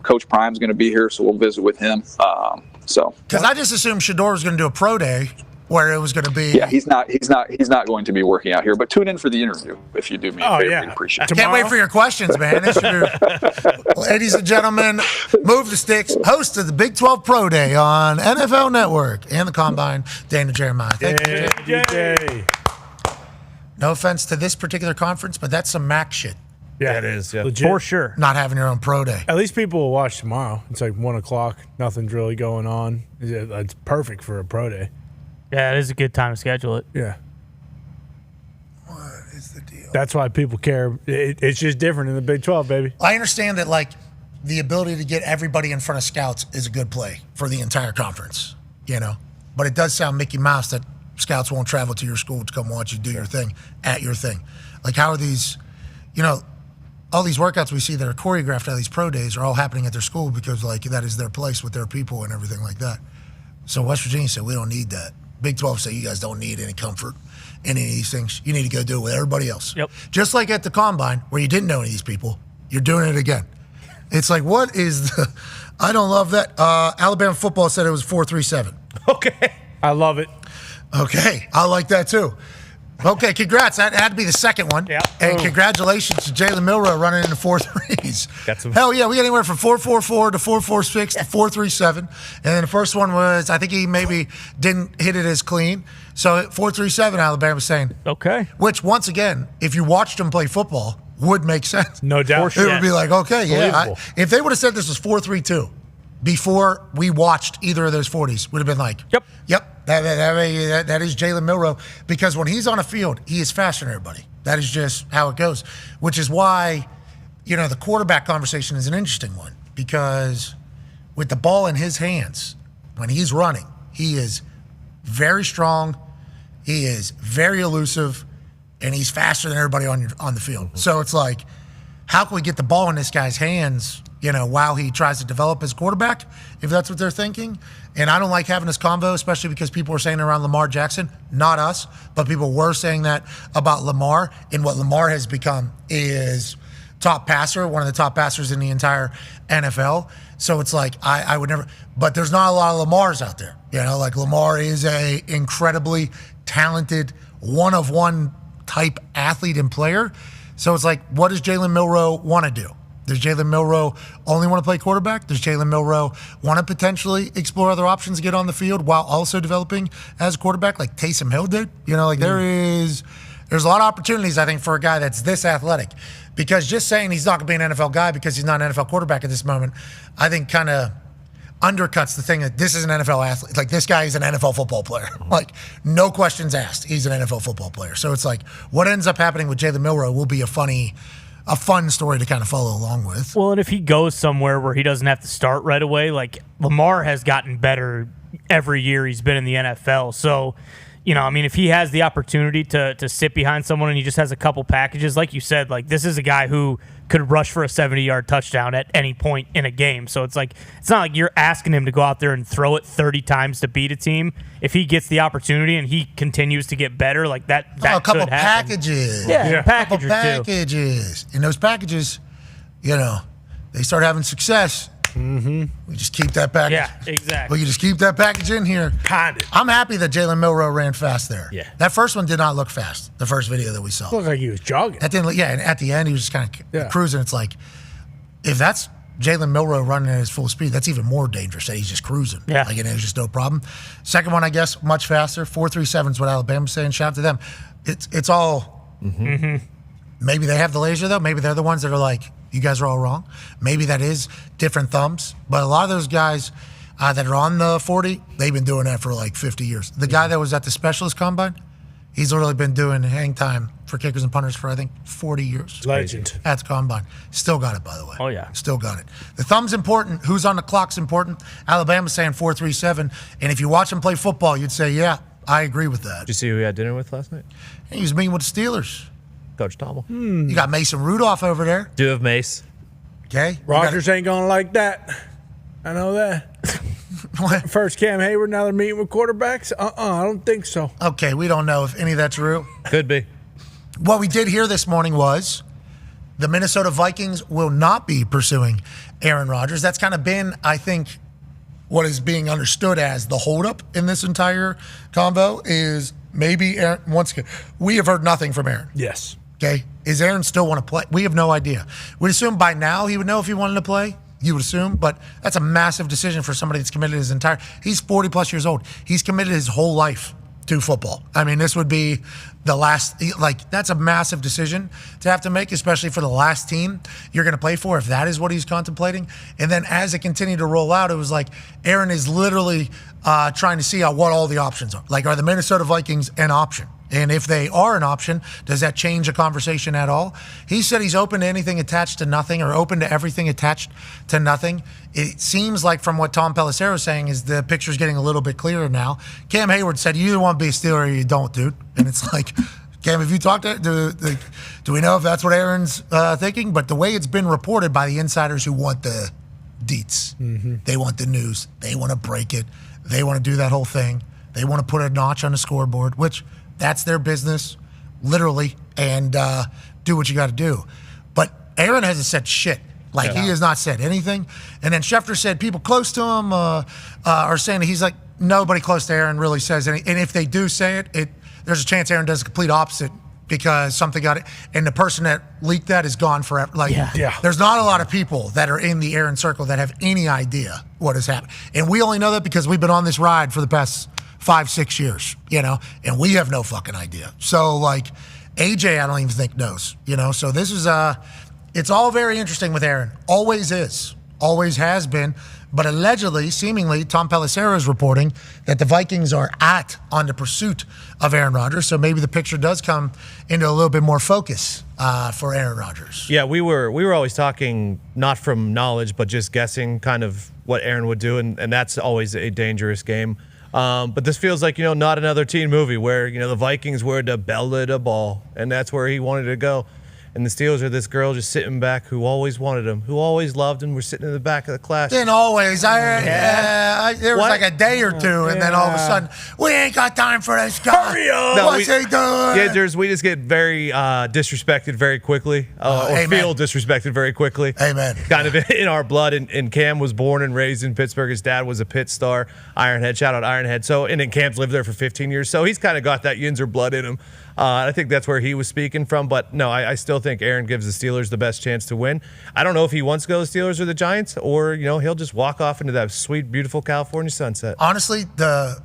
Coach Prime's going to be here, so we'll visit with him. Because I just assumed Shadur was going to do a pro day where it was going to be. Yeah, he's not going to be working out here. But tune in for the interview if you do me a favor. Yeah. We'd appreciate it. Can't wait for your questions, man. Ladies and gentlemen, Move the Sticks, host of the Big 12 Pro Day on NFL Network and the Combine, Dana Jeremiah. Thank you, DJ. No offense to this particular conference, but that's some Mac shit. Yeah, it is. Yeah. Legit. For sure. Not having your own pro day. At least people will watch tomorrow. It's like 1 o'clock. Nothing's really going on. It's perfect for a pro day. Yeah, it is a good time to schedule it. Yeah. What is the deal? That's why people care. It's just different in the Big 12, baby. I understand that, the ability to get everybody in front of scouts is a good play for the entire conference, But it does sound Mickey Mouse that scouts won't travel to your school to come watch you do your thing at your thing. How are these, all these workouts we see that are choreographed at these pro days are all happening at their school because, like, that is their place with their people and everything like that. So West Virginia said, we don't need that. Big 12 said, you guys don't need any comfort in any of these things. You need to go do it with everybody else. Yep. Just like at the Combine, where you didn't know any of these people, you're doing it again. It's like, what is the – I don't love that. Alabama football said it was 4.37. Okay. I love it. Okay. I like that, too. Okay, congrats. That had to be the second one. Yeah. And congratulations to Jalen Milroe running into 4.3s. Got some. Hell yeah, we got anywhere from 4.44 to 4.46 to 4.37. And then the first one was, I think he maybe didn't hit it as clean. So 4.37, Alabama's saying. Okay. Which, once again, if you watched him play football, would make sense. No doubt. It would be like, okay, yeah. Believable. If they would have said this was 4.32 before we watched either of those 40s, would have been like, Yep. That is Jalen Milroe, because when he's on a field, he is faster than everybody. That is just how it goes, which is why, the quarterback conversation is an interesting one, because with the ball in his hands, when he's running, he is very strong, he is very elusive, and he's faster than everybody on the field. So it's like, how can we get the ball in this guy's hands, while he tries to develop as quarterback, if that's what they're thinking? And I don't like having this convo, especially because people are saying around Lamar Jackson, not us, but people were saying that about Lamar. And what Lamar has become is top passer, one of the top passers in the entire NFL. So it's like, I would never, but there's not a lot of Lamars out there. Like Lamar is a incredibly talented, one-of-one type athlete and player. So it's like, what does Jalen Milroe want to do? Does Jalen Milroe only want to play quarterback? Does Jalen Milroe want to potentially explore other options to get on the field while also developing as a quarterback like Taysom Hill did? There's a lot of opportunities, I think, for a guy that's this athletic. Because just saying he's not going to be an NFL guy because he's not an NFL quarterback at this moment, I think kind of undercuts the thing that this is an NFL athlete. Like, this guy is an NFL football player. Like, no questions asked. He's an NFL football player. So it's like, what ends up happening with Jalen Milroe will be a fun story to kind of follow along with. Well, and if he goes somewhere where he doesn't have to start right away, like Lamar has gotten better every year he's been in the NFL. So, if he has the opportunity to sit behind someone and he just has a couple packages, like you said, like this is a guy who could rush for a 70-yard touchdown at any point in a game. So it's like, it's not like you're asking him to go out there and throw it 30 times to beat a team. If he gets the opportunity and he continues to get better, like that a couple could happen. packages. Yeah, a couple packages. And those packages, they start having success. Mm-hmm. We just keep that package. Yeah, exactly. We just keep that package in here. I'm happy that Jalen Milroe ran fast there. Yeah. That first one did not look fast, the first video that we saw. It looked like he was jogging. That didn't. And at the end, he was just kind of cruising. It's like, if that's Jalen Milroe running at his full speed, that's even more dangerous that he's just cruising. Yeah. Like, there's just no problem. Second one, I guess, much faster. 4.37 is what Alabama's saying. Shout out to them. It's all. Mm-hmm. Maybe they have the laser, though. Maybe they're the ones that are like, you guys are all wrong. Maybe that is different thumbs. But a lot of those guys that are on the 40, they've been doing that for like 50 years. The guy that was at the specialist combine, he's literally been doing hang time for kickers and punters for, I think, 40 years. Legend. At the combine. Still got it, by the way. Oh, yeah. Still got it. The thumb's important. Who's on the clock's important. Alabama's saying 4.37. And if you watch him play football, you'd say, yeah, I agree with that. Did you see who he had dinner with last night? He was meeting with the Steelers. Coach Tommel. You got Mason Rudolph over there. Do have Mace. Okay. Rodgers ain't going to like that. I know that. First Cam Hayward, now they're meeting with quarterbacks? I don't think so. Okay, we don't know if any of that's true. Could be. What we did hear this morning was the Minnesota Vikings will not be pursuing Aaron Rodgers. That's kind of been, I think, what is being understood as the holdup in this entire convo is maybe Aaron, once again, we have heard nothing from Aaron. Yes. Okay. Is Aaron still want to play? We have no idea. We'd assume by now he would know if he wanted to play. You would assume, but that's a massive decision for somebody that's committed his entire. He's 40 plus years old. He's committed his whole life to football. I mean, this would be the last. Like, that's a massive decision to have to make, especially for the last team you're going to play for. If that is what he's contemplating, and then as it continued to roll out, it was like Aaron is literally trying to see what all the options are. Like, are the Minnesota Vikings an option? And if they are an option, does that change a conversation at all? He said he's open to anything attached to nothing, or open to everything attached to nothing. It seems like from what Tom Pelissero is saying is the picture's getting a little bit clearer now. Cam Hayward said, you either want to be a Steeler or you don't, dude. And it's like, Cam, have you talked to do we know if that's what Aaron's thinking? But the way it's been reported by the insiders who want the deets, they want the news, they want to break it, they want to do that whole thing, they want to put a notch on the scoreboard, which that's their business, literally, and do what you got to do. But Aaron hasn't said shit. Like, he has not said anything. And then Schefter said people close to him are saying that he's like, nobody close to Aaron really says anything. And if they do say it, there's a chance Aaron does the complete opposite because something got it. And the person that leaked that is gone forever. Like, there's not a lot of people that are in the Aaron circle that have any idea what has happened. And we only know that because we've been on this ride for the past 5-6 years, and we have no fucking idea. So, like, AJ, I don't even think knows, So this is, it's all very interesting with Aaron. Always is. Always has been. But allegedly, seemingly, Tom Pelissero is reporting that the Vikings are on the pursuit of Aaron Rodgers. So maybe the picture does come into a little bit more focus for Aaron Rodgers. Yeah, we were always talking not from knowledge, but just guessing kind of what Aaron would do, and that's always a dangerous game. But this feels like, not another teen movie where, the Vikings were the belle of the ball, and that's where he wanted to go. And the Steelers are this girl just sitting back who always wanted him, who always loved him. We're sitting in the back of the class. Didn't always. There was like a day or two, and then all of a sudden, we ain't got time for this guy. Hurry up. No, What's he doing? We just get very disrespected very quickly, or feel disrespected very quickly. Amen. Kind of in our blood. And Cam was born and raised in Pittsburgh. His dad was a Pitt star, Ironhead. Shout out Ironhead. So, and then Cam's lived there for 15 years. So he's kind of got that Yinzer blood in him. I think that's where he was speaking from. But no, I still think Aaron gives the Steelers the best chance to win. I don't know if he wants to go to the Steelers or the Giants, or he'll just walk off into that sweet, beautiful California sunset. Honestly, the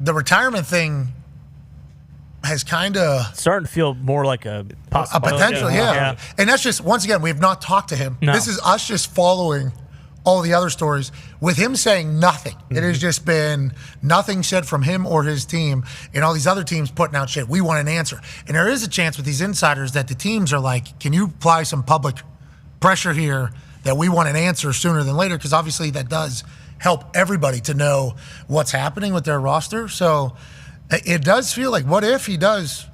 retirement thing has kind of starting to feel more like a possibility. potential, yeah. And that's just, once again, we have not talked to him. No. This is us just following all the other stories with him saying nothing. It has just been nothing said from him or his team, and all these other teams putting out shit. We want an answer. And there is a chance with these insiders that the teams are like, can you apply some public pressure here that we want an answer sooner than later? Because obviously that does help everybody to know what's happening with their roster. So it does feel like, what if he does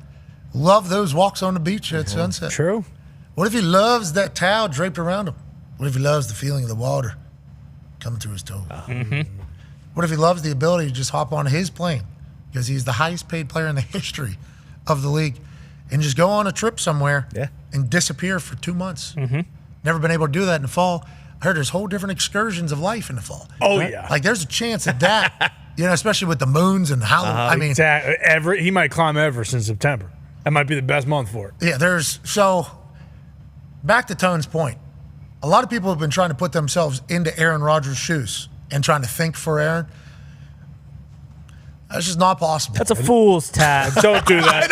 love those walks on the beach at sunset? True. What if he loves that towel draped around him? What if he loves the feeling of the water coming through his toes? What if he loves the ability to just hop on his plane because he's the highest paid player in the history of the league and just go on a trip somewhere and disappear for 2 months? Never been able to do that in the fall. I heard there's whole different excursions of life in the fall. Oh, yeah. Like there's a chance of that, especially with the moons and how, I mean. Exactly. He might climb Everest in September. That might be the best month for it. Yeah, so back to Tone's point. A lot of people have been trying to put themselves into Aaron Rodgers' shoes and trying to think for Aaron. That's just not possible. That's a fool's tag. Don't do that.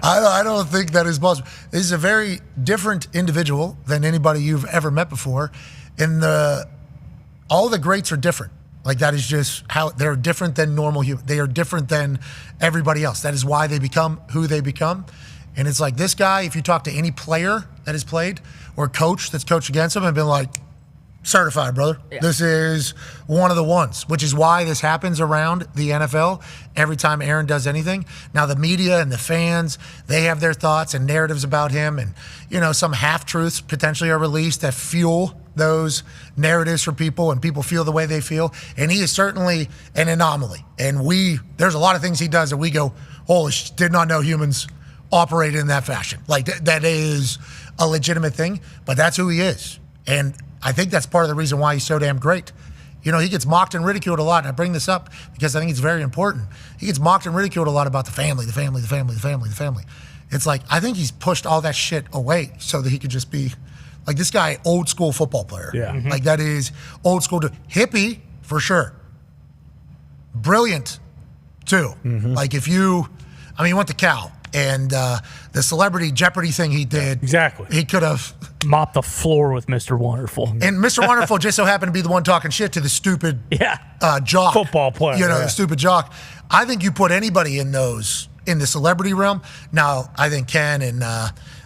I don't think that is possible. This is a very different individual than anybody you've ever met before. And all the greats are different. Like that is just how they're different than normal humans. They are different than everybody else. That is why they become who they become. And it's like this guy, if you talk to any player that has played or coach that's coached against him and been like, certified, brother. Yeah. This is one of the ones, which is why this happens around the NFL every time Aaron does anything. Now, the media and the fans, they have their thoughts and narratives about him. And, some half-truths potentially are released that fuel those narratives for people, and people feel the way they feel. And he is certainly an anomaly. And there's a lot of things he does that we go, holy shit, did not know humans operate in that fashion. Like that is a legitimate thing, but that's who he is. And I think that's part of the reason why he's so damn great. He gets mocked and ridiculed a lot, and I bring this up because I think it's very important. He gets mocked and ridiculed a lot about the family. It's like, I think he's pushed all that shit away so that he could just be like this guy, old school football player. Yeah. Like that is old school. Hippie, for sure. Brilliant, too. Like he went to Cal. And the celebrity Jeopardy thing he did. Exactly. He could have mopped the floor with Mr. Wonderful. And Mr. Wonderful just so happened to be the one talking shit to the stupid jock. Football player. The stupid jock. I think you put anybody in the celebrity realm. Now, I think Ken and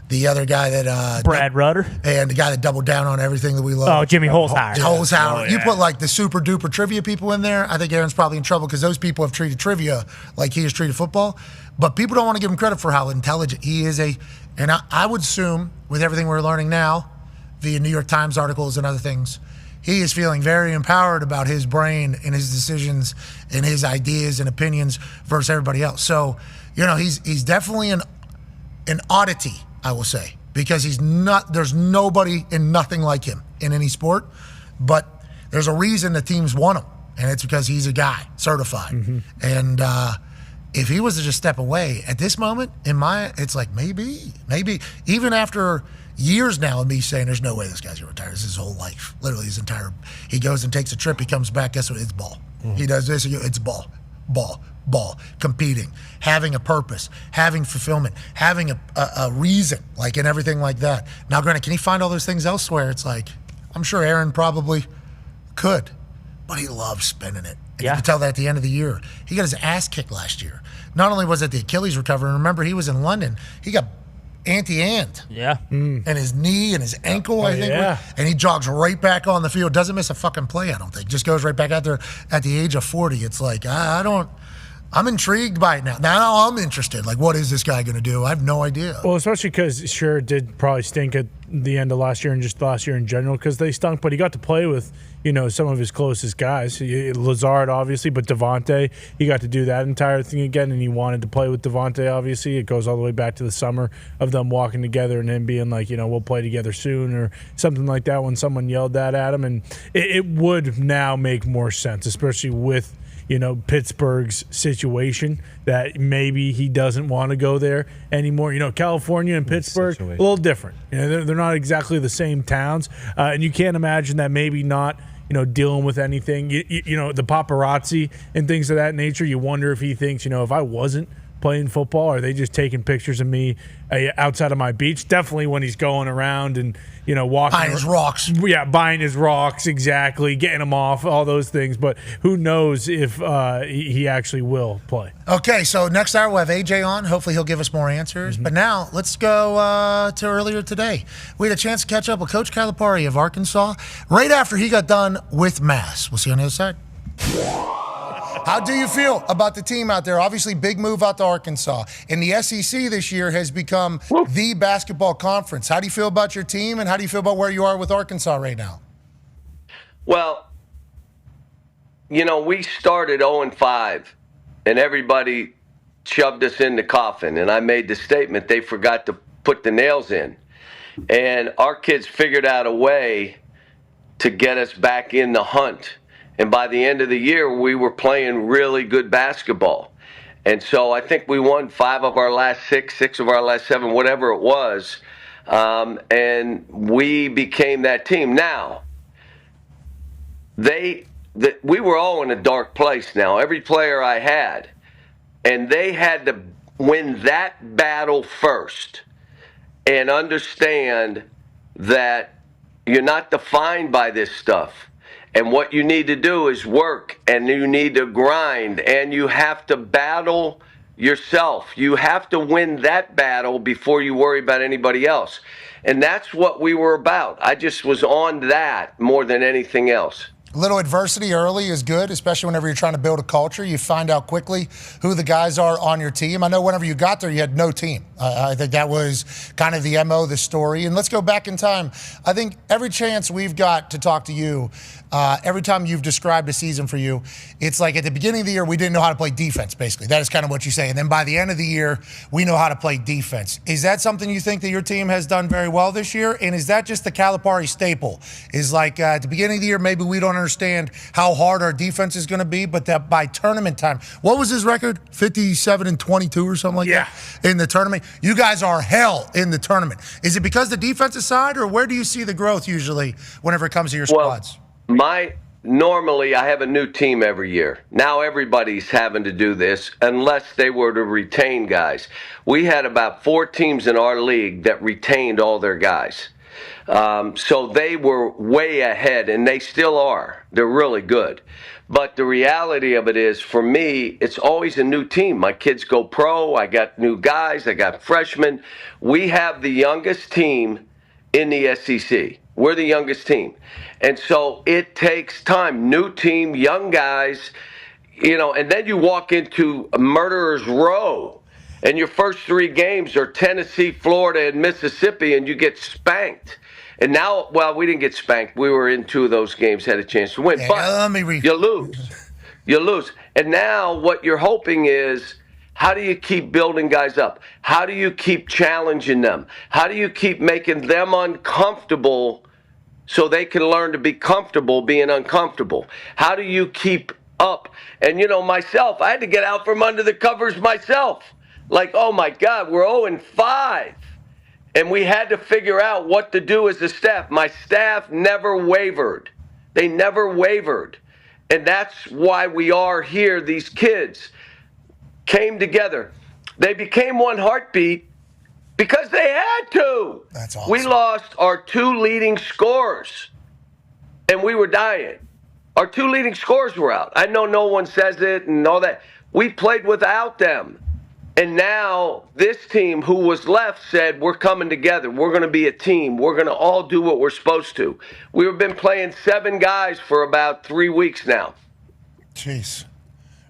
the other guy that Brad Rutter, and the guy that doubled down on everything that we love. Oh, Jimmy Holzhauer. Holzhauer. Oh, yeah. You put like the super duper trivia people in there, I think Aaron's probably in trouble because those people have treated trivia like he has treated football. But people don't want to give him credit for how intelligent he is. And I would assume, with everything we're learning now, via New York Times articles and other things, he is feeling very empowered about his brain and his decisions and his ideas and opinions versus everybody else. So, he's definitely an oddity, I will say, because there's nobody and nothing like him in any sport. But there's a reason the teams want him, and it's because he's a guy, certified. Mm-hmm. And if he was to just step away at this moment, it's like maybe, even after years now of me saying there's no way this guy's going to retire. This is his whole life. Literally his entire, he goes and takes a trip, he comes back, guess what? It's ball. Mm-hmm. He does this, it's ball. Competing, having a purpose, having fulfillment, having a reason, like, and everything like that. Now, granted, can he find all those things elsewhere? It's like, I'm sure Aaron probably could, but he loves spending it. And you can tell that at the end of the year. He got his ass kicked last year. Not only was it the Achilles recovery, remember he was in London, he got anti-ant. Yeah. And his knee and his ankle, I think. Yeah. And he jogs right back on the field. Doesn't miss a fucking play, I don't think. Just goes right back out there at the age of 40. It's like, I'm intrigued by it now. Now I'm interested. Like, what is this guy going to do? I have no idea. Well, especially because sure, it did probably stink at the end of last year and just last year in general because they stunk. But he got to play with, some of his closest guys. Lazard, obviously, but Devontae, he got to do that entire thing again, and he wanted to play with Devontae, obviously. It goes all the way back to the summer of them walking together and him being like, we'll play together soon or something like that when someone yelled that at him. And it would now make more sense, especially with Pittsburgh's situation that maybe he doesn't want to go there anymore. California and Pittsburgh, a little different. They're not exactly the same towns. And you can't imagine that maybe not, dealing with anything. The paparazzi and things of that nature, you wonder if he thinks, if I wasn't playing football, are they just taking pictures of me outside of my beach? Definitely when he's going around and, walking. Buying his rocks. Yeah, buying his rocks, exactly, getting them off, all those things. But who knows if he actually will play. Okay, so next hour we'll have AJ on. Hopefully he'll give us more answers. Mm-hmm. But now let's go to earlier today. We had a chance to catch up with Coach Calipari of Arkansas right after he got done with Mass. We'll see you on the other side. How do you feel about the team out there? Obviously, big move out to Arkansas. And the SEC this year has become the basketball conference. How do you feel about your team, and how do you feel about where you are with Arkansas right now? Well, we started 0-5, and everybody shoved us in the coffin. And I made the statement they forgot to put the nails in. And our kids figured out a way to get us back in the hunt. And by the end of the year, we were playing really good basketball. And so I think we won 5 of our last 6 of our last 7, whatever it was. And we became that team. Now, we were all in a dark place now, every player I had. And they had to win that battle first and understand that you're not defined by this stuff. And what you need to do is work, and you need to grind, and you have to battle yourself. You have to win that battle before you worry about anybody else. And that's what we were about. I just was on that more than anything else. A little adversity early is good, especially whenever you're trying to build a culture. You find out quickly who the guys are on your team. I know whenever you got there, you had no team. I think that was kind of the MO, the story. And let's go back in time. I think every chance we've got to talk to you, every time you've described a season for you, it's like at the beginning of the year, we didn't know how to play defense, basically. That is kind of what you say. And then by the end of the year, we know how to play defense. Is that something you think that your team has done very well this year? And is that just the Calipari staple? Is like at the beginning of the year, maybe we don't understand how hard our defense is going to be, but that by tournament time, what was his record? 57-22 or something like that in the tournament? You guys are hell in the tournament. Is it because the defensive side, or where do you see the growth usually whenever it comes to your squads? Normally, I have a new team every year. Now everybody's having to do this unless they were to retain guys. We had about 4 teams in our league that retained all their guys. So they were way ahead, and they still are. They're really good. But the reality of it is, for me, it's always a new team. My kids go pro. I got new guys. I got freshmen. We have the youngest team in the SEC. We're the youngest team. And so it takes time. New team, young guys, and then you walk into a murderer's row, and your first 3 games are Tennessee, Florida, and Mississippi, and you get spanked. And now, well, we didn't get spanked. We were in 2 of those games, had a chance to win. But you lose. You lose. And now what you're hoping is, how do you keep building guys up? How do you keep challenging them? How do you keep making them uncomfortable so they can learn to be comfortable being uncomfortable? How do you keep up? And, myself, I had to get out from under the covers myself. Like, oh, my God, we're 0-5. And we had to figure out what to do as a staff. My staff never wavered. They never wavered. And that's why we are here. These kids came together. They became one heartbeat because they had to. That's awesome. We lost our 2 leading scorers, and we were dying. Our 2 leading scorers were out. I know no one says it and all that. We played without them. And now this team who was left said, we're coming together. We're going to be a team. We're going to all do what we're supposed to. We've been playing 7 guys for about 3 weeks now. Jeez.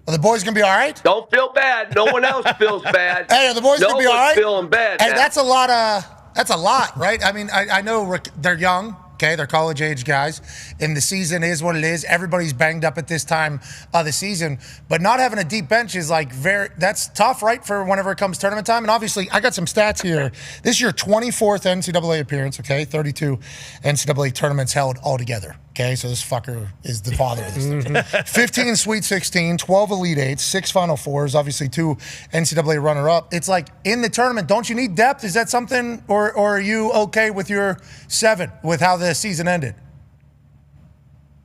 Are the boys going to be all right? Don't feel bad. No one else feels bad. Hey, are the boys going to be all right? No one's feeling bad. Hey, now. that's a lot, right? I mean, I know they're young. Okay, they're college-age guys, and the season is what it is. Everybody's banged up at this time of the season, but not having a deep bench is that's tough, right, for whenever it comes tournament time. And obviously, I got some stats here. This is your 24th NCAA appearance, okay, 32 NCAA tournaments held altogether, okay? So this fucker is the father of this thing. 15 Sweet 16, 12 Elite 8s, 6 Final Fours, obviously 2 NCAA runner-up. It's like, in the tournament, don't you need depth? Is that something, or are you okay with your 7, with how the season ended?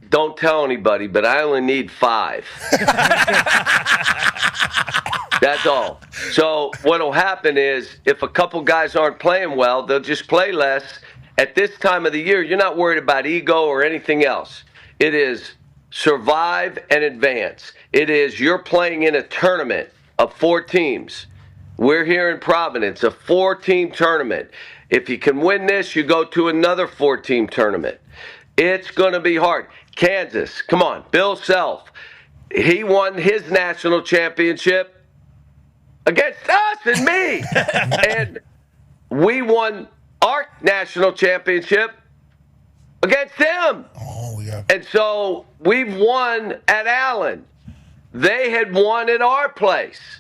Don't tell anybody, but I only need 5. That's all. So what'll happen is, if a couple guys aren't playing well, they'll just play less. At this time of the year, you're not worried about ego or anything else. It is survive and advance. It is you're playing in a tournament of 4 teams. We're here in Providence, a 4-team tournament. If you can win this, you go to another 4-team tournament. It's going to be hard. Kansas, come on, Bill Self. He won his national championship against us and me. And we won our national championship against them. Oh, yeah. And so we've won at Allen. They had won at our place.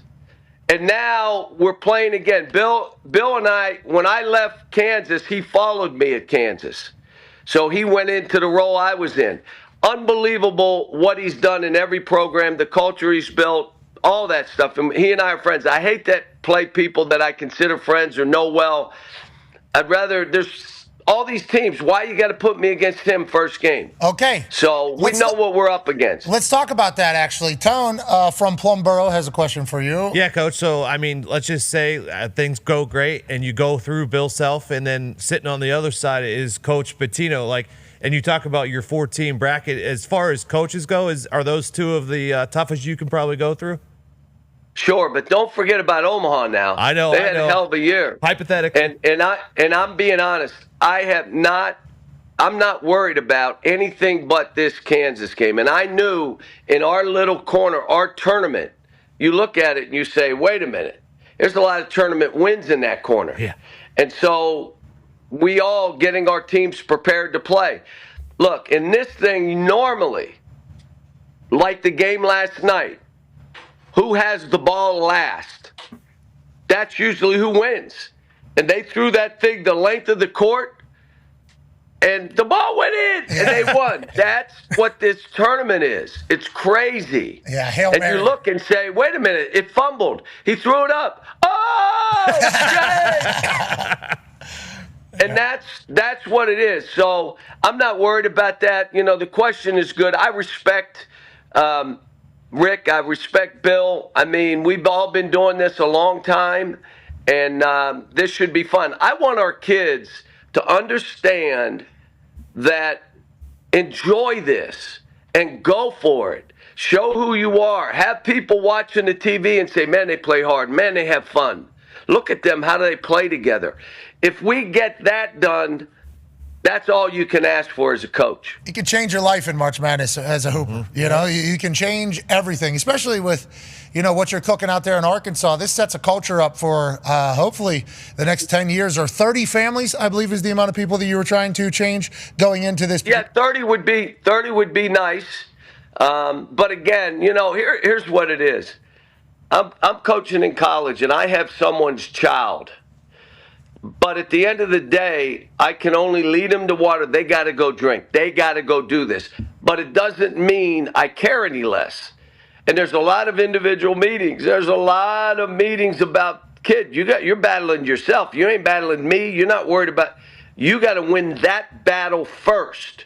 And now we're playing again. Bill and I, when I left Kansas, he followed me at Kansas. So he went into the role I was in. Unbelievable what he's done in every program, the culture he's built, all that stuff. And he and I are friends. I hate that play people that I consider friends or know well. I'd rather, there's all these teams. Why you got to put me against him first game? Okay. So we know what we're up against. Let's talk about that, actually. Tone from Plumboro has a question for you. Yeah, Coach. So, I mean, let's just say things go great and you go through Bill Self, and then sitting on the other side is Coach Pitino. And you talk about your 4-team bracket. As far as coaches go, are those 2 of the toughest you can probably go through? Sure, but don't forget about Omaha now. I know. They had a hell of a year. Hypothetically. And I'm being honest. I'm not worried about anything but this Kansas game. And I knew in our little corner, our tournament, you look at it and you say, wait a minute, there's a lot of tournament wins in that corner. Yeah. And so we all getting our teams prepared to play. Look, in this thing, normally, like the game last night, who has the ball last? That's usually who wins. And they threw that thing the length of the court, and the ball went in, and they won. That's what this tournament is. It's crazy. Yeah, Hail and Mary. You look and say, wait a minute, it fumbled. He threw it up. Oh, shit! And that's what it is. So I'm not worried about that. The question is good. I respect Rick. I respect Bill. I mean, we've all been doing this a long time, and this should be fun. I want our kids to understand that enjoy this and go for it. Show who you are. Have people watching the TV and say, man, they play hard. Man, they have fun. Look at them. How do they play together? If we get that done, that's all you can ask for as a coach. You can change your life in March Madness as a hooper. You know, you can change everything, especially with, what you're cooking out there in Arkansas. This sets a culture up for hopefully the next 10 years, or 30 families, I believe is the amount of people that you were trying to change going into this. Yeah, 30 would be nice. But again, here's what it is. I'm coaching in college, and I have someone's child. But at the end of the day, I can only lead them to water. They got to go drink. They got to go do this. But it doesn't mean I care any less. And there's a lot of individual meetings. There's a lot of meetings about, kid, you're battling yourself. You ain't battling me. You're not worried about. You got to win that battle first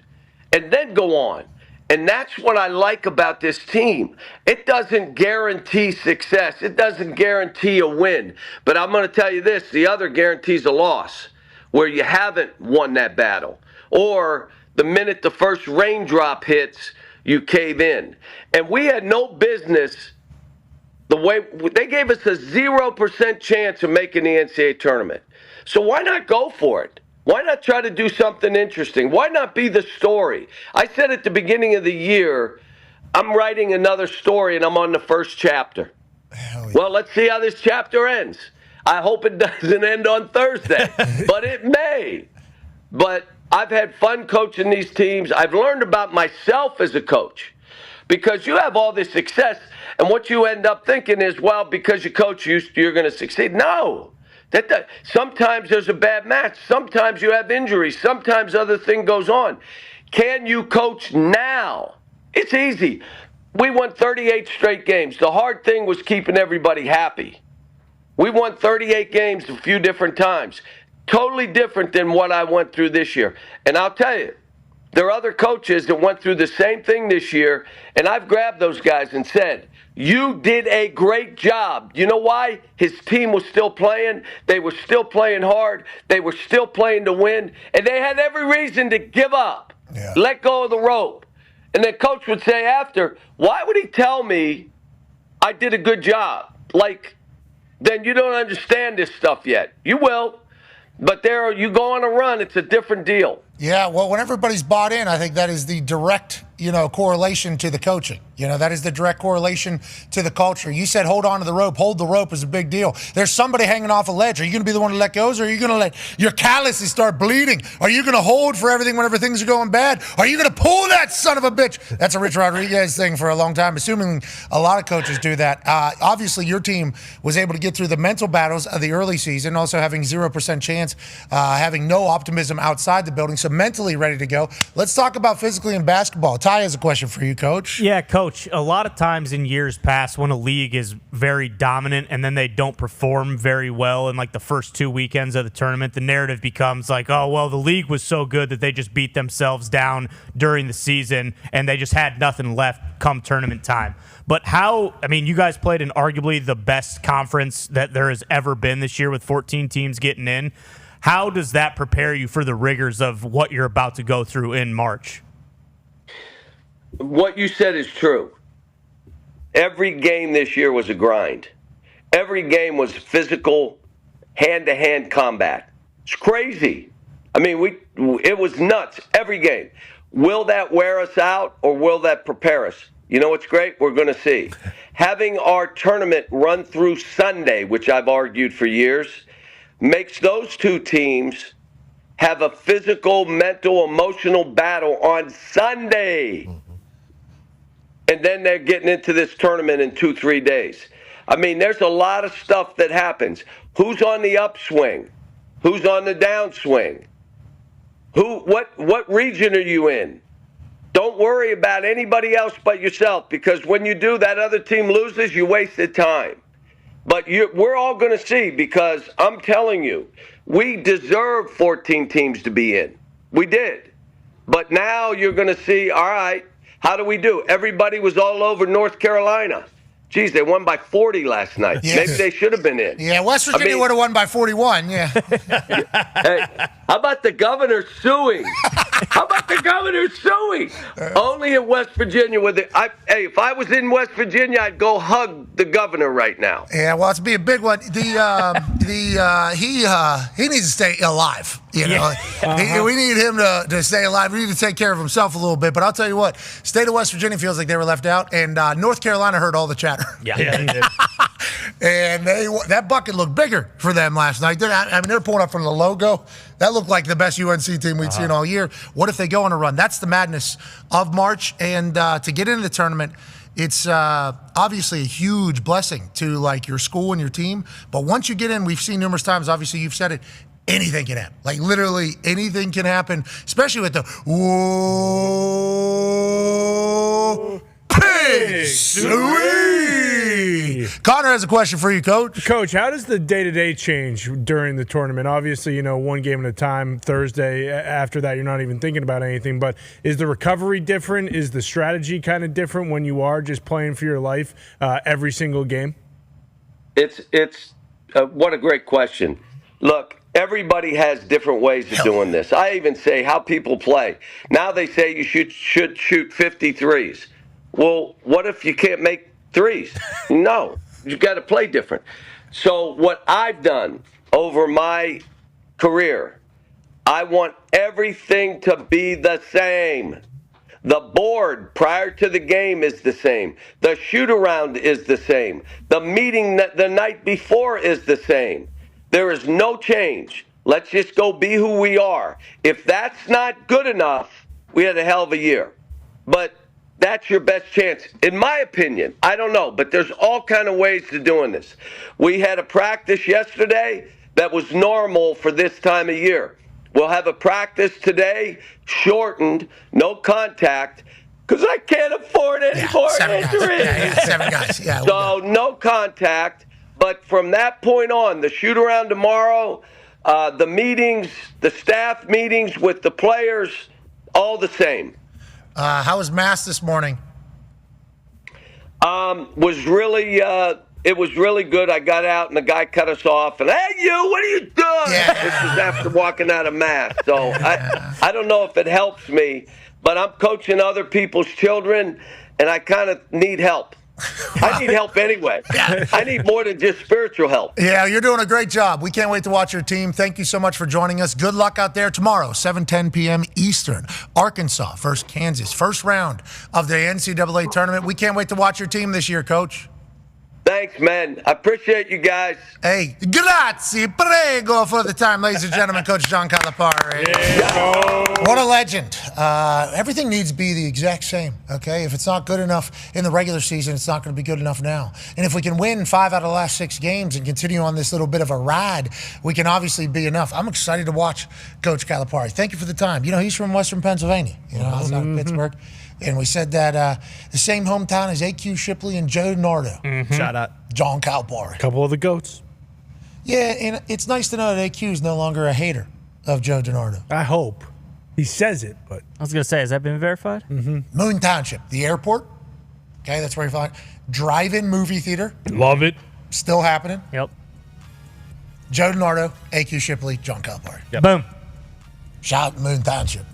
and then go on. And that's what I like about this team. It doesn't guarantee success. It doesn't guarantee a win. But I'm going to tell you this, the other guarantees a loss, where you haven't won that battle. Or the minute the first raindrop hits, you cave in. And we had no business, the way they gave us a 0% chance of making the NCAA tournament. So why not go for it? Why not try to do something interesting? Why not be the story? I said at the beginning of the year, I'm writing another story and I'm on the first chapter. Yeah. Well, let's see how this chapter ends. I hope it doesn't end on Thursday, but it may. But I've had fun coaching these teams. I've learned about myself as a coach, because you have all this success, and what you end up thinking is, well, because you coach, you're going to succeed. No. Sometimes there's a bad match. Sometimes you have injuries. Sometimes other thing goes on. Can you coach now? It's easy. We won 38 straight games. The hard thing was keeping everybody happy. We won 38 games a few different times. Totally different than what I went through this year. And I'll tell you, there are other coaches that went through the same thing this year, and I've grabbed those guys and said, you did a great job. You know why? His team was still playing. They were still playing hard. They were still playing to win. And they had every reason to give up, let go of the rope. And the coach would say after, why would he tell me I did a good job? Then you don't understand this stuff yet. You will. But you go on a run, it's a different deal. Yeah, well, when everybody's bought in, I think that is the direct, correlation to the coaching. That is the direct correlation to the culture. You said hold on to the rope. Hold the rope is a big deal. There's somebody hanging off a ledge. Are you going to be the one to let go, or are you going to let your calluses start bleeding? Are you going to hold for everything whenever things are going bad? Are you going to pull that son of a bitch? That's a Rich Rodriguez thing for a long time, assuming a lot of coaches do that. Obviously, your team was able to get through the mental battles of the early season, also having 0% chance, having no optimism outside the building, so mentally ready to go. Let's talk about physically in basketball. Ty has a question for you, Coach. Yeah, Coach. A lot of times in years past, when a league is very dominant and then they don't perform very well in the first 2 weekends of the tournament, the narrative becomes oh, well, the league was so good that they just beat themselves down during the season and they just had nothing left come tournament time. But you guys played in arguably the best conference that there has ever been this year with 14 teams getting in. How does that prepare you for the rigors of what you're about to go through in March? What you said is true. Every game this year was a grind. Every game was physical, hand-to-hand combat. It's crazy. It was nuts every game. Will that wear us out or will that prepare us? You know what's great? We're going to see. Having our tournament run through Sunday, which I've argued for years, makes those two teams have a physical, mental, emotional battle on Sunday. And then they're getting into this tournament in 2-3 days. There's a lot of stuff that happens. Who's on the upswing? Who's on the downswing? What region are you in? Don't worry about anybody else but yourself, because when you do, that other team loses, you wasted time. But we're all going to see, because I'm telling you, we deserve 14 teams to be in. We did. But now you're going to see, all right, how do we do? Everybody was all over North Carolina. Geez, they won by 40 last night. Yes. Maybe they should have been in. Yeah, West Virginia would have won by 41. Yeah. Hey, how about the governor suing? How about the governor suing? Only in West Virginia hey, if I was in West Virginia, I'd go hug the governor right now. Yeah, well, it's be a big one. He needs to stay alive. You know, we need him to stay alive. We need to take care of himself a little bit. But I'll tell you what, state of West Virginia feels like they were left out, and North Carolina heard all the chatter. Yeah, he did. And that bucket looked bigger for them last night. I mean, they're pulling up from the logo. That looked like the best UNC team we'd seen all year. What if they go on a run? That's the madness of March. And to get into the tournament, it's obviously a huge blessing to like your school and your team. But once you get in, we've seen numerous times, obviously you've said it, anything can happen. Like literally anything can happen, especially with the whoa. Connor has a question for you, Coach. Coach, how does the day-to-day change during the tournament? Obviously, one game at a time. Thursday, after that, you're not even thinking about anything. But is the recovery different? Is the strategy kind of different when you are just playing for your life every single game? It's what a great question. Look, everybody has different ways of doing this. I even say how people play. Now they say you should shoot 53s. Well, what if you can't make threes? No, you got to play different. So what I've done over my career, I want everything to be the same. The board prior to the game is the same. The shoot-around is the same. The meeting the night before is the same. There is no change. Let's just go be who we are. If that's not good enough, we had a hell of a year. But that's your best chance. In my opinion, I don't know, but there's all kind of ways to doing this. We had a practice yesterday that was normal for this time of year. We'll have a practice today, shortened, no contact, because I can't afford any more injuries. 7 guys. Yeah. So no contact. But from that point on, the shoot-around tomorrow, the meetings, the staff meetings with the players, all the same. How was Mass this morning? It was really good. I got out and the guy cut us off and, hey, you, what are you doing? Yeah. This was after walking out of Mass. So I don't know if it helps me, but I'm coaching other people's children and I kind of need help. I need help anyway. I need more than just spiritual help. Yeah, you're doing a great job. We can't wait to watch your team. Thank you so much for joining us. Good luck out there tomorrow, 7:10 p.m. Eastern. Arkansas versus Kansas. First round of the NCAA tournament. We can't wait to watch your team this year, Coach. Thanks, man. I appreciate you guys. Hey, grazie, prego for the time, ladies and gentlemen. Coach John Calipari. What a legend. Everything needs to be the exact same, okay? If it's not good enough in the regular season, it's not going to be good enough now. And if we can win 5 out of the last 6 games and continue on this little bit of a ride, we can obviously be enough. I'm excited to watch Coach Calipari. Thank you for the time. He's from Western Pennsylvania, outside of Pittsburgh. And we said that the same hometown as A.Q. Shipley and Joe Nardo. Mm-hmm. Shout out. John Calipari. A couple of the GOATs. Yeah, and it's nice to know that A.Q. is no longer a hater of Joe DiNardo. I hope. He says it, but... I was going to say, has that been verified? Mm-hmm. Moon Township, the airport. Okay, that's where you find it. Drive-in movie theater. Love it. Still happening. Yep. Joe DiNardo, A.Q. Shipley, John Calipari. Yep. Boom. Shout out Moon Township.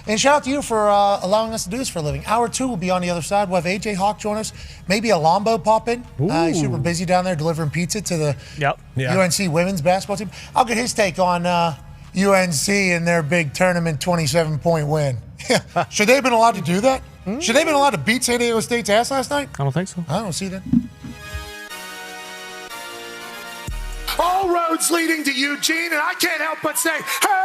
And shout out to you for allowing us to do this for a living. Hour 2 will be on the other side. We'll have A.J. Hawk join us. Maybe a Lombo pop in. He's super busy down there delivering pizza to the UNC women's basketball team. I'll get his take on UNC and their big tournament 27-point win. Should they have been allowed to do that? Should they have been allowed to beat San Diego State's ass last night? I don't think so. I don't see that. All roads leading to Eugene, and I can't help but say, hey!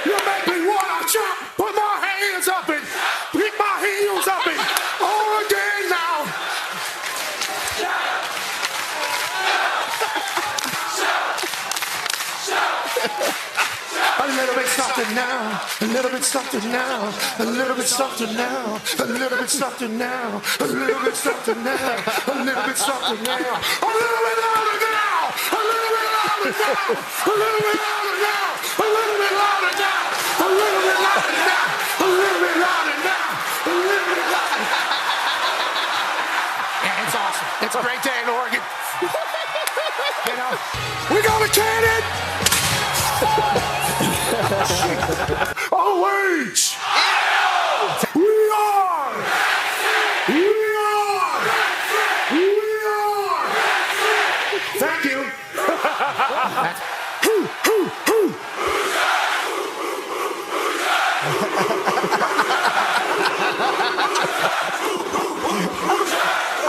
You make me wanna jump, put my hands up and pick my heels up and all again now. A little bit something now, a little bit something now, a little bit something now, a little bit something now, a little bit something now, a little bit something now, a little bit louder now, a little bit louder. louder now. A little bit louder now. A little bit louder now. A little bit louder now. A little bit louder now. A little bit louder. Yeah, it's awesome. It's a great day in Oregon. You know, we go to Cannon. OH. We are. Thank you.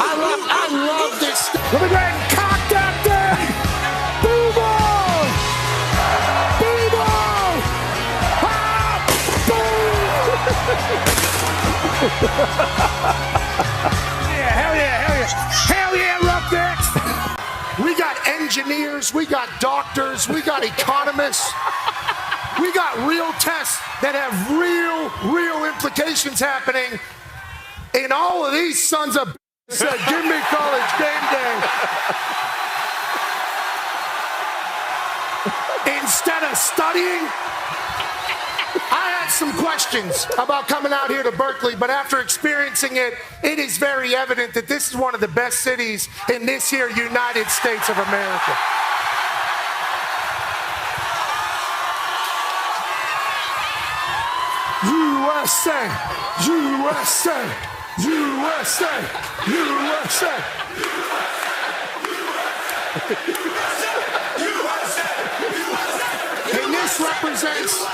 I love this. Let me go ahead and cock that thing. Boom on. Boom on. Ah, boom. Yeah, hell yeah, hell yeah. Hell yeah, Roughnecks. We got engineers, we got doctors, we got economists. We got real tests that have real implications happening. And all of these sons of said, give me college game day. Instead of studying, I had some questions about coming out here to Berkeley, but after experiencing it, it is very evident that this is one of the best cities in this here United States of America. USA, USA, USA, USA. And this represents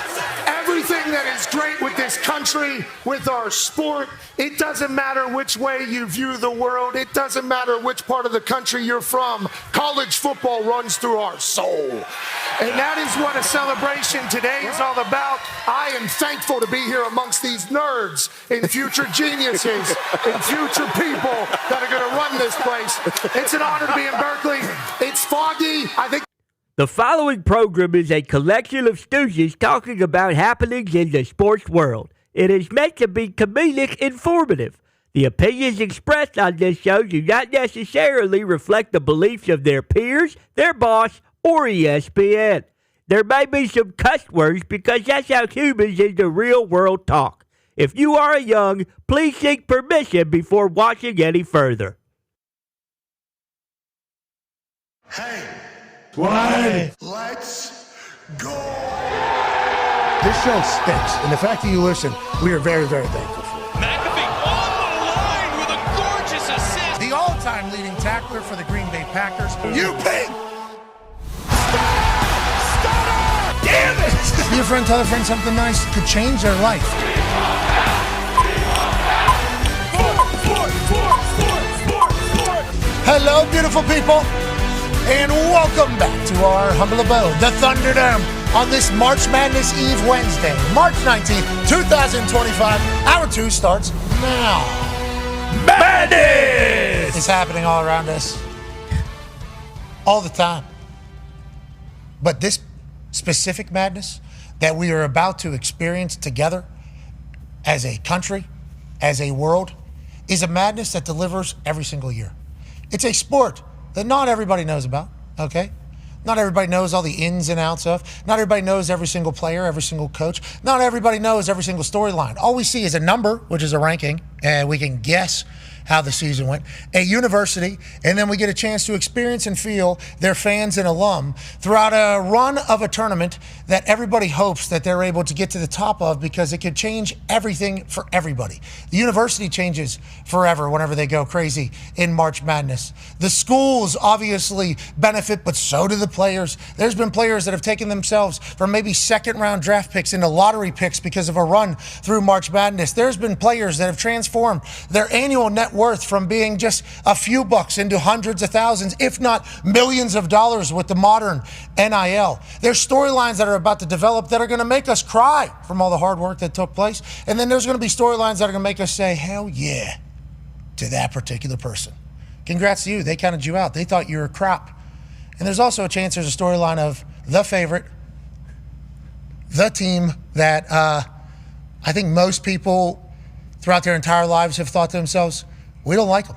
everything that is great with this country, with our sport. It doesn't matter which way you view the world. It doesn't matter which part of the country you're from. College football runs through our soul. And that is what a celebration today is all about. I am thankful to be here amongst these nerds and future geniuses and future people that are going to run this place. It's an honor to be in Berkeley. It's foggy. I think. The following program is a collection of stooges talking about happenings in the sports world. It is meant to be comedic informative. The opinions expressed on this show do not necessarily reflect the beliefs of their peers, their boss, or ESPN. There may be some cuss words because that's how humans in the real world talk. If you are young, please seek permission before watching any further. Hey. Why? Let's go. This show stinks, and the fact that you listen, we are very, very thankful for. McAfee on the line with a gorgeous assist. The all-time leading tackler for the Green Bay Packers. You pig! Damn it! Be a friend, tell a friend something nice could change their life. Hello, beautiful people. And welcome back to our humble abode, the Thunderdome, on this March Madness Eve Wednesday, March 19th, 2025. Hour 2 starts now. Madness! It's happening all around us. All the time. But this specific madness that we are about to experience together as a country, as a world, is a madness that delivers every single year. It's a sport that not everybody knows about, okay? Not everybody knows all the ins and outs of. Not everybody knows every single player, every single coach. Not everybody knows every single storyline. All we see is a number, which is a ranking, and we can guess how the season went, a university, and then we get a chance to experience and feel their fans and alum throughout a run of a tournament that everybody hopes that they're able to get to the top of because it could change everything for everybody. The university changes forever whenever they go crazy in March Madness. The schools obviously benefit, but so do the players. There's been players that have taken themselves from maybe second-round draft picks into lottery picks because of a run through March Madness. There's been players that have transformed their annual net worth from being just a few bucks into hundreds of thousands, if not millions of dollars with the modern NIL. There's storylines that are about to develop that are going to make us cry from all the hard work that took place. And then there's going to be storylines that are going to make us say, hell yeah, to that particular person. Congrats to you. They counted you out. They thought you were crap. And there's also a chance there's a storyline of the favorite, the team that I think most people throughout their entire lives have thought to themselves, we don't like them.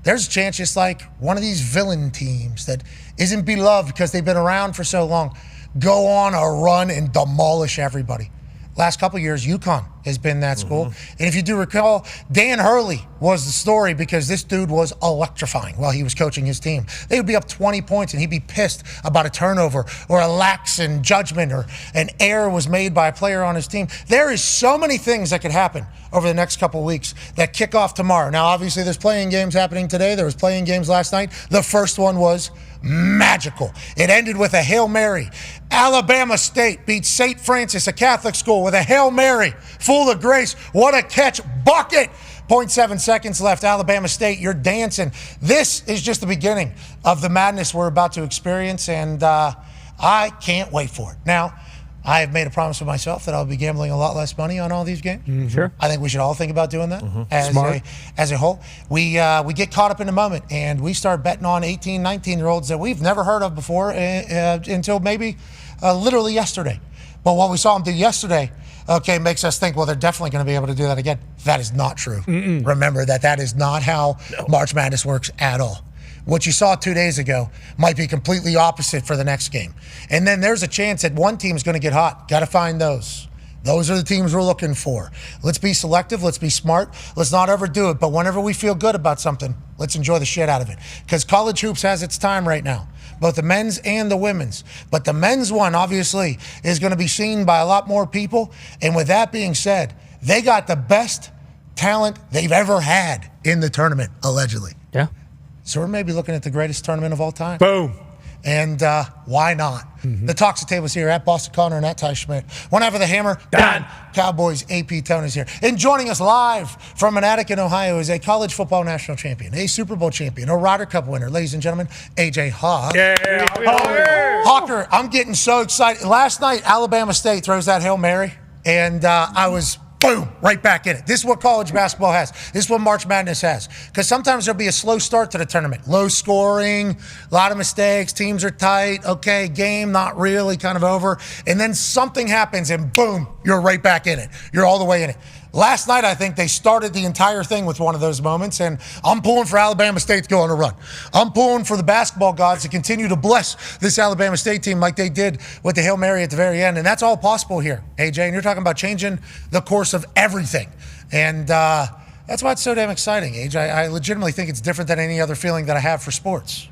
there's a chance just like one of these villain teams that isn't beloved because they've been around for so long, go on a run and demolish everybody. Last couple of years, UConn has been that school. And if you do recall, Dan Hurley was the story because this dude was electrifying while he was coaching his team. They would be up 20 points and he'd be pissed about a turnover or a lax in judgment or an error was made by a player on his team. There is so many things that could happen over the next couple of weeks that kick off tomorrow. Now, obviously, there's playing games happening today. There was playing games last night. The first one was magical. It ended with a Hail Mary. Alabama State beat St. Francis, a Catholic school, with a Hail Mary full of grace. What a catch. Bucket. 0.7 seconds left. Alabama State, you're dancing. This is just the beginning of the madness we're about to experience, and I can't wait for it. Now, I have made a promise with myself that I'll be gambling a lot less money on all these games. Sure. I think we should all think about doing that as a whole. We get caught up in the moment, and we start betting on 18, 19-year-olds that we've never heard of before until maybe literally yesterday. But what we saw them do yesterday, makes us think, well, they're definitely going to be able to do that again. That is not true. Remember that is not how March Madness works at all. What you saw 2 days ago might be completely opposite for the next game. And then there's a chance that one team's going to get hot. Got to find those. Those are the teams we're looking for. Let's be selective. Let's be smart. Let's not overdo it. But whenever we feel good about something, let's enjoy the shit out of it. Because college hoops has its time right now, both the men's and the women's. But the men's one, obviously, is going to be seen by a lot more people. And with that being said, they got the best talent they've ever had in the tournament, allegedly. Yeah. So we're maybe looking at the greatest tournament of all time. Boom. And why not? The Toxic Table's here at Boston Connor and at Ty Schmidt. One half of the Hammer, Dahn. Cowboys, AP Tone is here. And joining us live from an attic in Ohio is a college football national champion, a Super Bowl champion, a Ryder Cup winner. Ladies and gentlemen, AJ Hawk. Yeah. Hawker, I'm getting so excited. Last night, Alabama State throws that Hail Mary, and I was boom, right back in it. This is what college basketball has. This is what March Madness has. Because sometimes there'll be a slow start to the tournament. Low scoring, a lot of mistakes, teams are tight, okay, game not really, kind of over. And then something happens and boom, you're right back in it. You're all the way in it. Last night, I think they started the entire thing with one of those moments, and I'm pulling for Alabama State to go on a run. I'm pulling for the basketball gods to continue to bless this Alabama State team like they did with the Hail Mary at the very end, and that's all possible here, AJ, and you're talking about changing the course of everything, and that's why it's so damn exciting, AJ. I legitimately think it's different than any other feeling that I have for sports.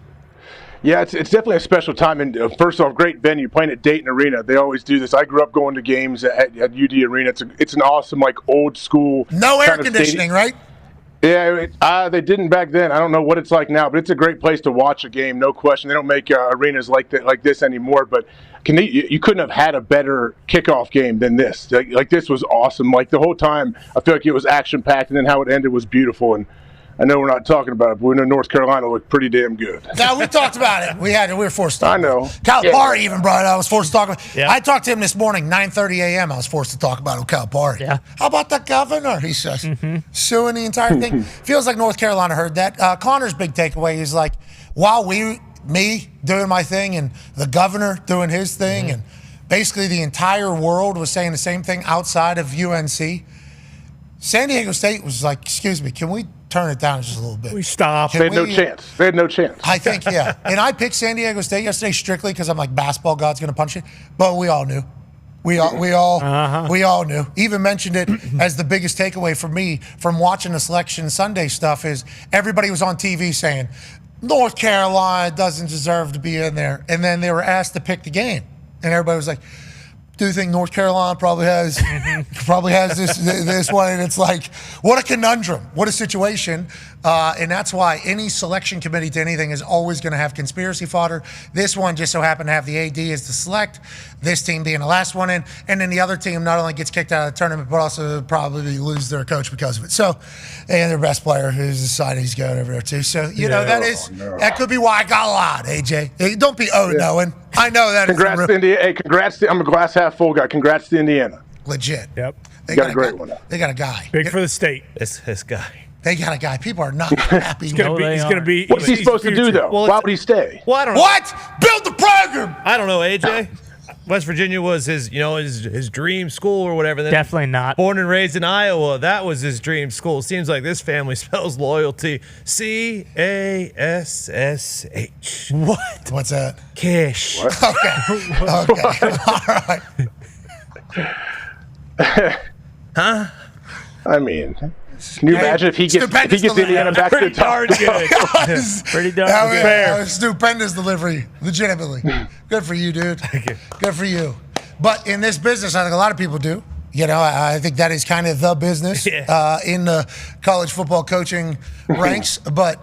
Yeah, it's definitely a special time. And first off, great venue, playing at Dayton Arena. They always do this. I grew up going to games at UD Arena. It's an awesome, like, old school. No air conditioning, right? Yeah, they didn't back then. I don't know what it's like now, but it's a great place to watch a game, no question. They don't make arenas like this anymore, but you couldn't have had a better kickoff game than this. Like this was awesome. Like the whole time, I feel like it was action-packed, and then how it ended was beautiful. And I know we're not talking about it, but we know North Carolina looked pretty damn good. Now, we talked about it. We were forced to talk about it. I know. Calipari even brought it up. I was forced to talk about it. Yeah. I talked to him this morning, 9:30 a.m. I was forced to talk about it with Calipari. Yeah. How about the governor, he says. Suing the entire thing. Feels like North Carolina heard that. Connor's big takeaway is like, while me doing my thing and the governor doing his thing and basically the entire world was saying the same thing outside of UNC, San Diego State was like, excuse me, can we turn it down just a little bit? We stopped. They had no chance. They had no chance. I think, yeah. And I picked San Diego State yesterday strictly because I'm like, basketball god's going to punch it. But we all knew. We all knew. Even mentioned it as the biggest takeaway for me from watching the Selection Sunday stuff is everybody was on TV saying, North Carolina doesn't deserve to be in there. And then they were asked to pick the game. And everybody was like, do you think North Carolina probably has this one? And it's like, what a conundrum, what a situation. And that's why any selection committee to anything is always going to have conspiracy fodder. This one just so happened to have the AD as the select, this team being the last one in, and then the other team not only gets kicked out of the tournament, but also probably lose their coach because of it. So, and their best player who's decided he's going over there too. So, that could be why I got a lot, AJ. Hey, don't be knowing. I know that. Congrats to Indiana. Hey, congrats I'm a glass half full guy. Congrats to Indiana. Legit. Yep. They got a great one. They got a guy. Big for the state. It's his guy. They got a guy. People are not happy. He's going to be. What's he supposed to do, though? Well, why would he stay? Well, I don't know. What? Build the program. I don't know, AJ. West Virginia was his dream school or whatever. Then Definitely not. Born and raised in Iowa, that was his dream school. Seems like this family spells loyalty CASSH. What? What's that? Cash. Okay. All right. Huh? I mean, can you imagine if he gets Indiana back to the top? Pretty darn good. That was stupendous delivery. Legitimately. Good for you, dude. Good for you. But in this business, I think a lot of people do. You know, I think that is kind of the business in the college football coaching ranks. But,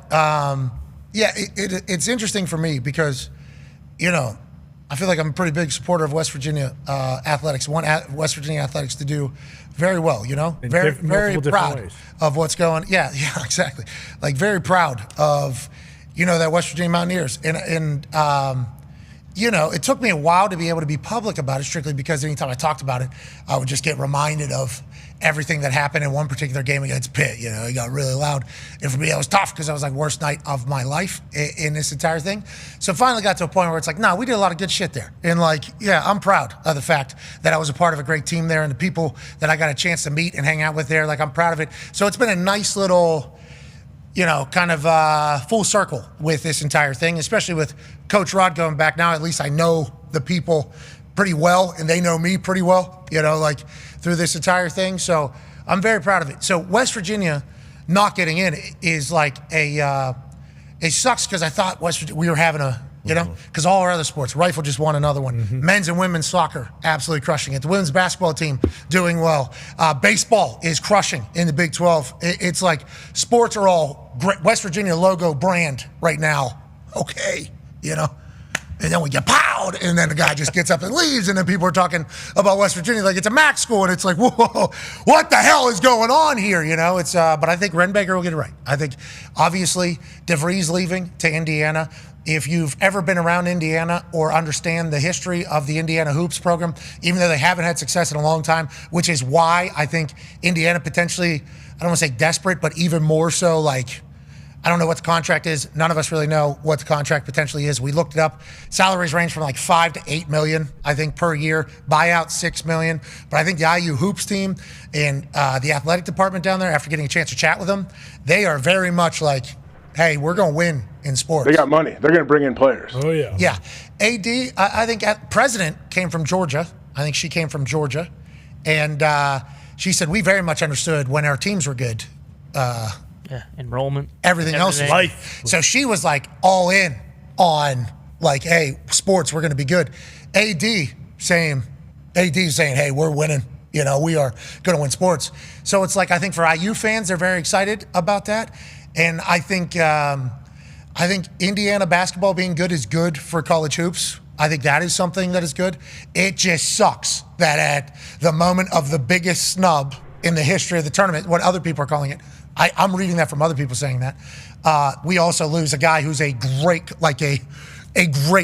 it's interesting for me because, you know, I feel like I'm a pretty big supporter of West Virginia athletics. Want West Virginia athletics to do very well, you know? Very proud of what's going. Yeah, exactly. Like very proud of, you know, that West Virginia Mountaineers. And you know, it took me a while to be able to be public about it, strictly because anytime I talked about it, I would just get reminded of everything that happened in one particular game against Pitt. You know, it got really loud. And for me, it was tough because I was like, worst night of my life in this entire thing. So finally got to a point where it's like, no, we did a lot of good shit there. And like, yeah, I'm proud of the fact that I was a part of a great team there and the people that I got a chance to meet and hang out with there. Like, I'm proud of it. So it's been a nice little, you know, kind of full circle with this entire thing, especially with Coach Rod going back now. At least I know the people pretty well and they know me pretty well, you know, like through this entire thing. So I'm very proud of it. So West Virginia not getting in is like it sucks because I thought we were having a, you know, because all our other sports, rifle just won another one. Men's and women's soccer, absolutely crushing it. The women's basketball team doing well. Baseball is crushing in the Big 12. It's like sports are all great. West Virginia logo brand right now. Okay, you know. And then we get powed, and then the guy just gets up and leaves, and then people are talking about West Virginia like it's a MAC school, and it's like, whoa, what the hell is going on here? You know, it's. But I think Renbaker will get it right. I think, obviously, DeVries leaving to Indiana. If you've ever been around Indiana or understand the history of the Indiana Hoops program, even though they haven't had success in a long time, which is why I think Indiana potentially, I don't want to say desperate, but even more so like, I don't know what the contract is. None of us really know what the contract potentially is. We looked it up. Salaries range from like $5 to $8 million, I think, per year. Buyout $6 million. But I think the IU Hoops team and the athletic department down there, after getting a chance to chat with them, they are very much like, hey, we're going to win in sports. They got money. They're going to bring in players. Oh, yeah. Yeah. AD, I think president came from Georgia. I think she came from Georgia. And she said, we very much understood when our teams were good. Enrollment. Everything else is life. So she was like all in on like, hey, sports, we're going to be good. AD saying, hey, we're winning. You know, we are going to win sports. So it's like, I think for IU fans, they're very excited about that. And I think Indiana basketball being good is good for college hoops. I think that is something that is good. It just sucks that at the moment of the biggest snub in the history of the tournament, what other people are calling it, I'm reading that from other people saying that, we also lose a guy who's a great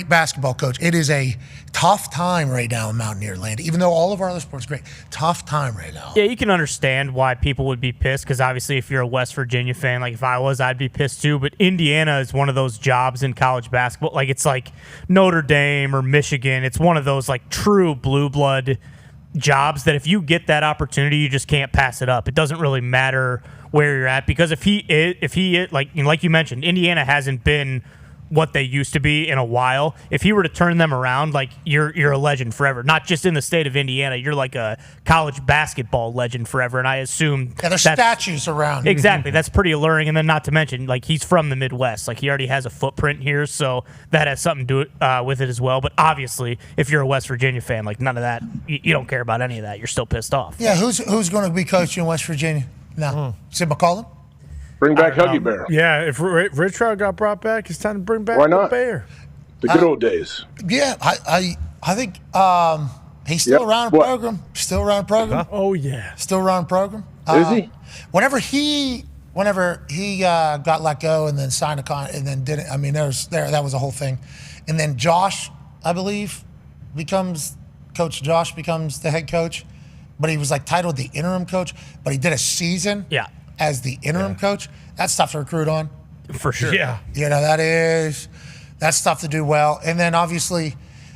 basketball coach. It is a tough time right now in Mountaineer land, even though all of our other sports are great. Tough time right now. Yeah, you can understand why people would be pissed because obviously if you're a West Virginia fan, like if I was, I'd be pissed too. But Indiana is one of those jobs in college basketball. Like it's like Notre Dame or Michigan. It's one of those like true blue blood jobs that if you get that opportunity, you just can't pass it up. It doesn't really matter where you're at because if he like you mentioned, Indiana hasn't been what they used to be in a while. If he were to turn them around, like you're a legend forever. Not just in the state of Indiana, you're like a college basketball legend forever. And I assume there's statues around. Exactly, that's pretty alluring. And then not to mention, like he's from the Midwest, like he already has a footprint here, so that has something to do with it as well. But obviously, if you're a West Virginia fan, like none of that, you don't care about any of that. You're still pissed off. Yeah, who's going to be coaching West Virginia now? Is it McCollum? Bring back Huggy Bear. Yeah, if Rich Rod got brought back, it's time to bring back Why not? the Bear. The good old days. Yeah, I think he's still around the program. Still around the program. Oh yeah, still around the program. Is he? Whenever he got let go and then signed a contract and then didn't. I mean, that was a whole thing. And then Josh, I believe, Coach Josh becomes the head coach, but he was like titled the interim coach. But he did a season. Yeah. As the interim coach, that's tough to recruit on. For sure. Yeah. You know, that's tough to do well. And then obviously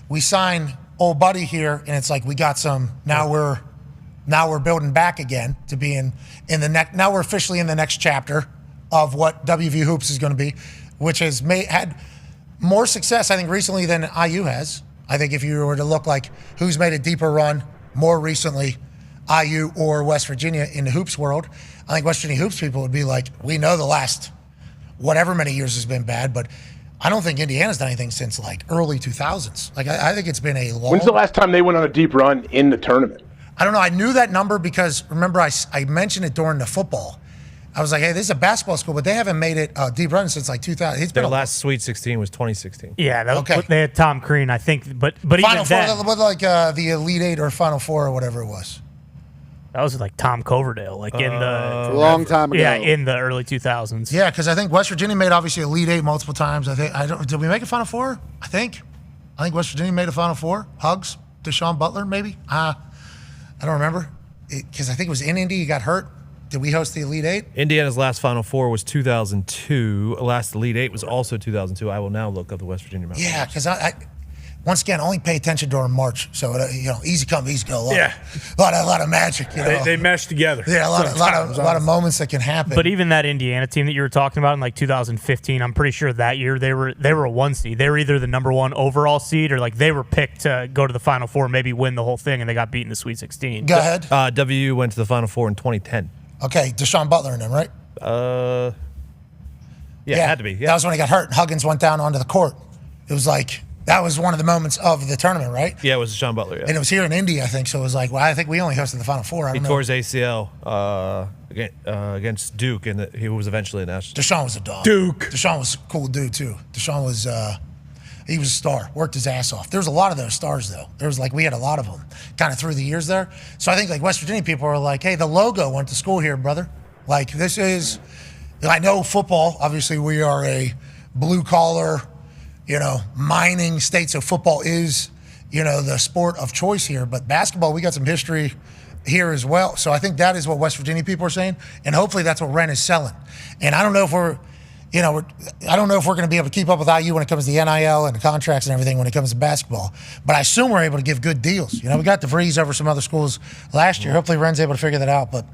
we sign old buddy here, and it's like we got some. Now we're building back again to be in the next. Now we're officially in the next chapter of what WVU Hoops is going to be, which has had more success, I think, recently than IU has. I think if you were to look like who's made a deeper run more recently, IU or West Virginia in the hoops world, I think West Virginia hoops people would be like, we know the last whatever many years has been bad, but I don't think Indiana's done anything since like early 2000s. Like I think it's been a long. When's the last time they went on a deep run in the tournament? I don't know. I knew that number because remember I mentioned it during the football. I was like, hey, this is a basketball school, but they haven't made it a deep run since like 2000. Their last Sweet 16 was 2016. Yeah, they had Tom Crean, I think, but Final even Four, then, like the Elite Eight or Final Four or whatever it was. that was like Tom Coverdale, like in the a long time ago. Yeah, in the early 2000s. Yeah, because I think West Virginia made obviously Elite Eight multiple times. Did we make a Final Four? I think West Virginia made a Final Four. Hugs, Deshaun Butler, maybe. I don't remember because I think it was in Indy. He got hurt. Did we host the Elite Eight? Indiana's last Final Four was 2002. Last Elite Eight was also 2002. I will now look up the West Virginia Mountain. Yeah, because I once again only pay attention during March, so easy come, easy go. A lot of magic. They mesh together. Yeah, a lot of moments that can happen. But even that Indiana team that you were talking about in like 2015, I'm pretty sure that year they were a 1 seed. They were either the number 1 overall seed or like they were picked to go to the Final Four, maybe win the whole thing, and they got beat in the Sweet 16. Go ahead. WVU went to the Final Four in 2010. Okay, Deshaun Butler and them, right? Yeah, it had to be. Yeah. That was when he got hurt and Huggins went down onto the court. It was like, that was one of the moments of the tournament, right? Yeah, it was Deshaun Butler, yeah. And it was here in Indy, I think, so it was like, well, I think we only hosted the Final Four. He tore his ACL against Duke, and he was eventually a national. Deshaun was a dog. Deshaun was a cool dude, too. Deshaun was, he was a star, worked his ass off. There was a lot of those stars, though. We had a lot of them kind of through the years there. So I think like West Virginia people are like, hey, the logo went to school here, brother. Like this is, I know football, obviously we are a blue collar, mining state. So football is, the sport of choice here. But basketball, we got some history here as well. So I think that is what West Virginia people are saying. And hopefully that's what Ren is selling. And I don't know if we're going to be able to keep up with IU when it comes to the NIL and the contracts and everything when it comes to basketball. But I assume we're able to give good deals. We got DeVries over some other schools last year. Hopefully Ren's able to figure that out. But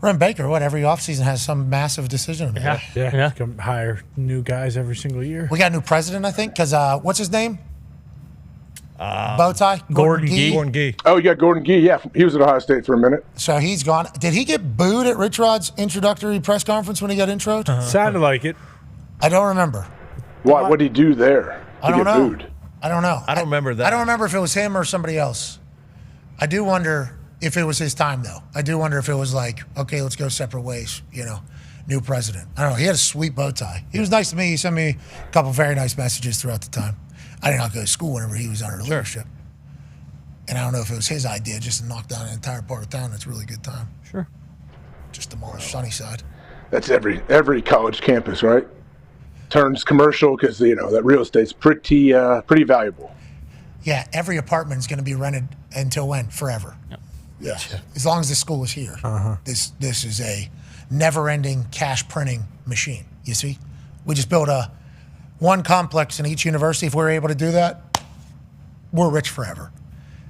Ren Baker, every offseason has some massive decision. Yeah. Come hire new guys every single year. We got a new president, I think, because what's his name? Bow tie? Gordon Gee. Gordon Gee. Oh, you got Gordon Gee. Yeah, he was at Ohio State for a minute. So he's gone. Did he get booed at Rich Rod's introductory press conference when he got introed? Sounded like it. I don't remember. What did he do there? I don't know. I don't know. I don't remember that. I don't remember if it was him or somebody else. I do wonder if it was his time, though. I do wonder if it was like, okay, let's go separate ways, new president. I don't know. He had a sweet bow tie. He was nice to me. He sent me a couple very nice messages throughout the time. I did not go to school whenever he was under the leadership. And I don't know if it was his idea just to knock down an entire part of town. That's a really good time. Sure. Just demolish Sunnyside. That's every college campus, right? Turns commercial because that real estate's pretty valuable. Yeah, every apartment is going to be rented until when? Forever. Yep. Yeah. As long as the school is here. This is a never-ending cash printing machine. You see, we just built one complex in each university. If we're able to do that, we're rich forever.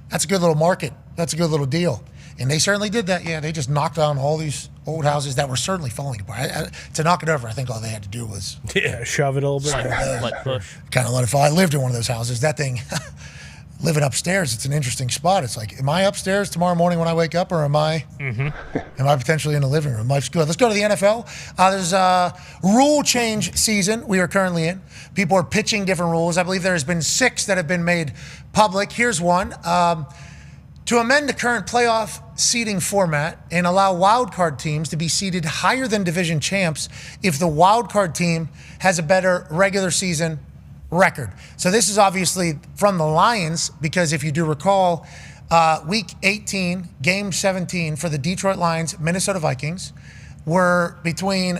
That's a good little market. That's a good little deal. And they certainly did that. Yeah, they just knocked down all these old houses that were certainly falling apart. To knock it over, I think all they had to do was shove it a little bit. Let push. Kind of let it fall. I lived in one of those houses. That thing, living upstairs, it's an interesting spot. It's like, am I upstairs tomorrow morning when I wake up, or am I potentially in the living room? Life's good. Let's go to the NFL. There's a rule change season we are currently in. People are pitching different rules. I believe there has been 6 that have been made public. Here's one. To amend the current playoff seeding format and allow wildcard teams to be seeded higher than division champs if the wildcard team has a better regular season record. So this is obviously from the Lions, because if you do recall, week 18, game 17 for the Detroit Lions, Minnesota Vikings, were between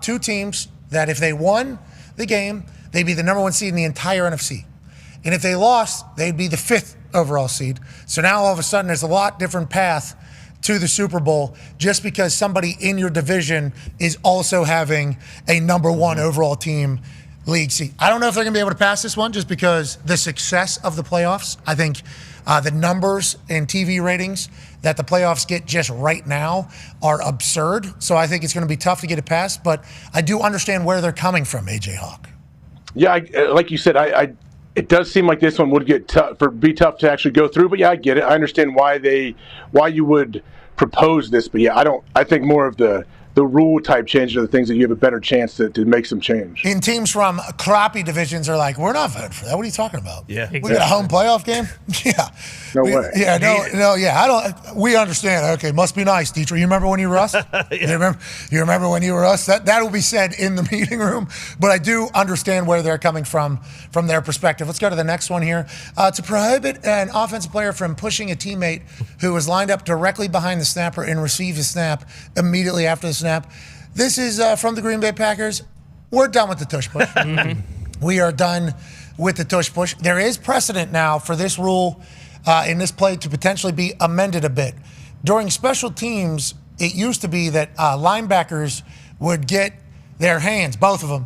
2 teams that if they won the game, they'd be the number 1 seed in the entire NFC. And if they lost, they'd be the 5th overall seed. So now all of a sudden there's a lot different path to the Super Bowl just because somebody in your division is also having a number 1 overall team league seat. I don't know if they're going to be able to pass this one just because the success of the playoffs. I think the numbers and TV ratings that the playoffs get just right now are absurd. So I think it's going to be tough to get it passed. But I do understand where they're coming from, AJ Hawk. Yeah, like you said, it does seem like this one would be tough to actually go through. But yeah, I get it. I understand why you would propose this. But yeah, I think more of the rule type changes are the things that you have a better chance to make some change. And teams from crappy divisions are like, we're not voting for that. What are you talking about? Yeah, exactly. We got a home playoff game. Yeah, no way. Yeah, no. Yeah, I don't. We understand. Okay, must be nice, Dietrich. You remember when you were us? Yeah. You remember when you were us? That will be said in the meeting room. But I do understand where they're coming from their perspective. Let's go to the next one here. To prohibit an offensive player from pushing a teammate who was lined up directly behind the snapper and receives a snap immediately after the snap. This is from the Green Bay Packers. We're done with the tush push. We are done with the tush push. There is precedent now for this rule in this play to potentially be amended a bit. During special teams, it used to be that linebackers would get their hands, both of them,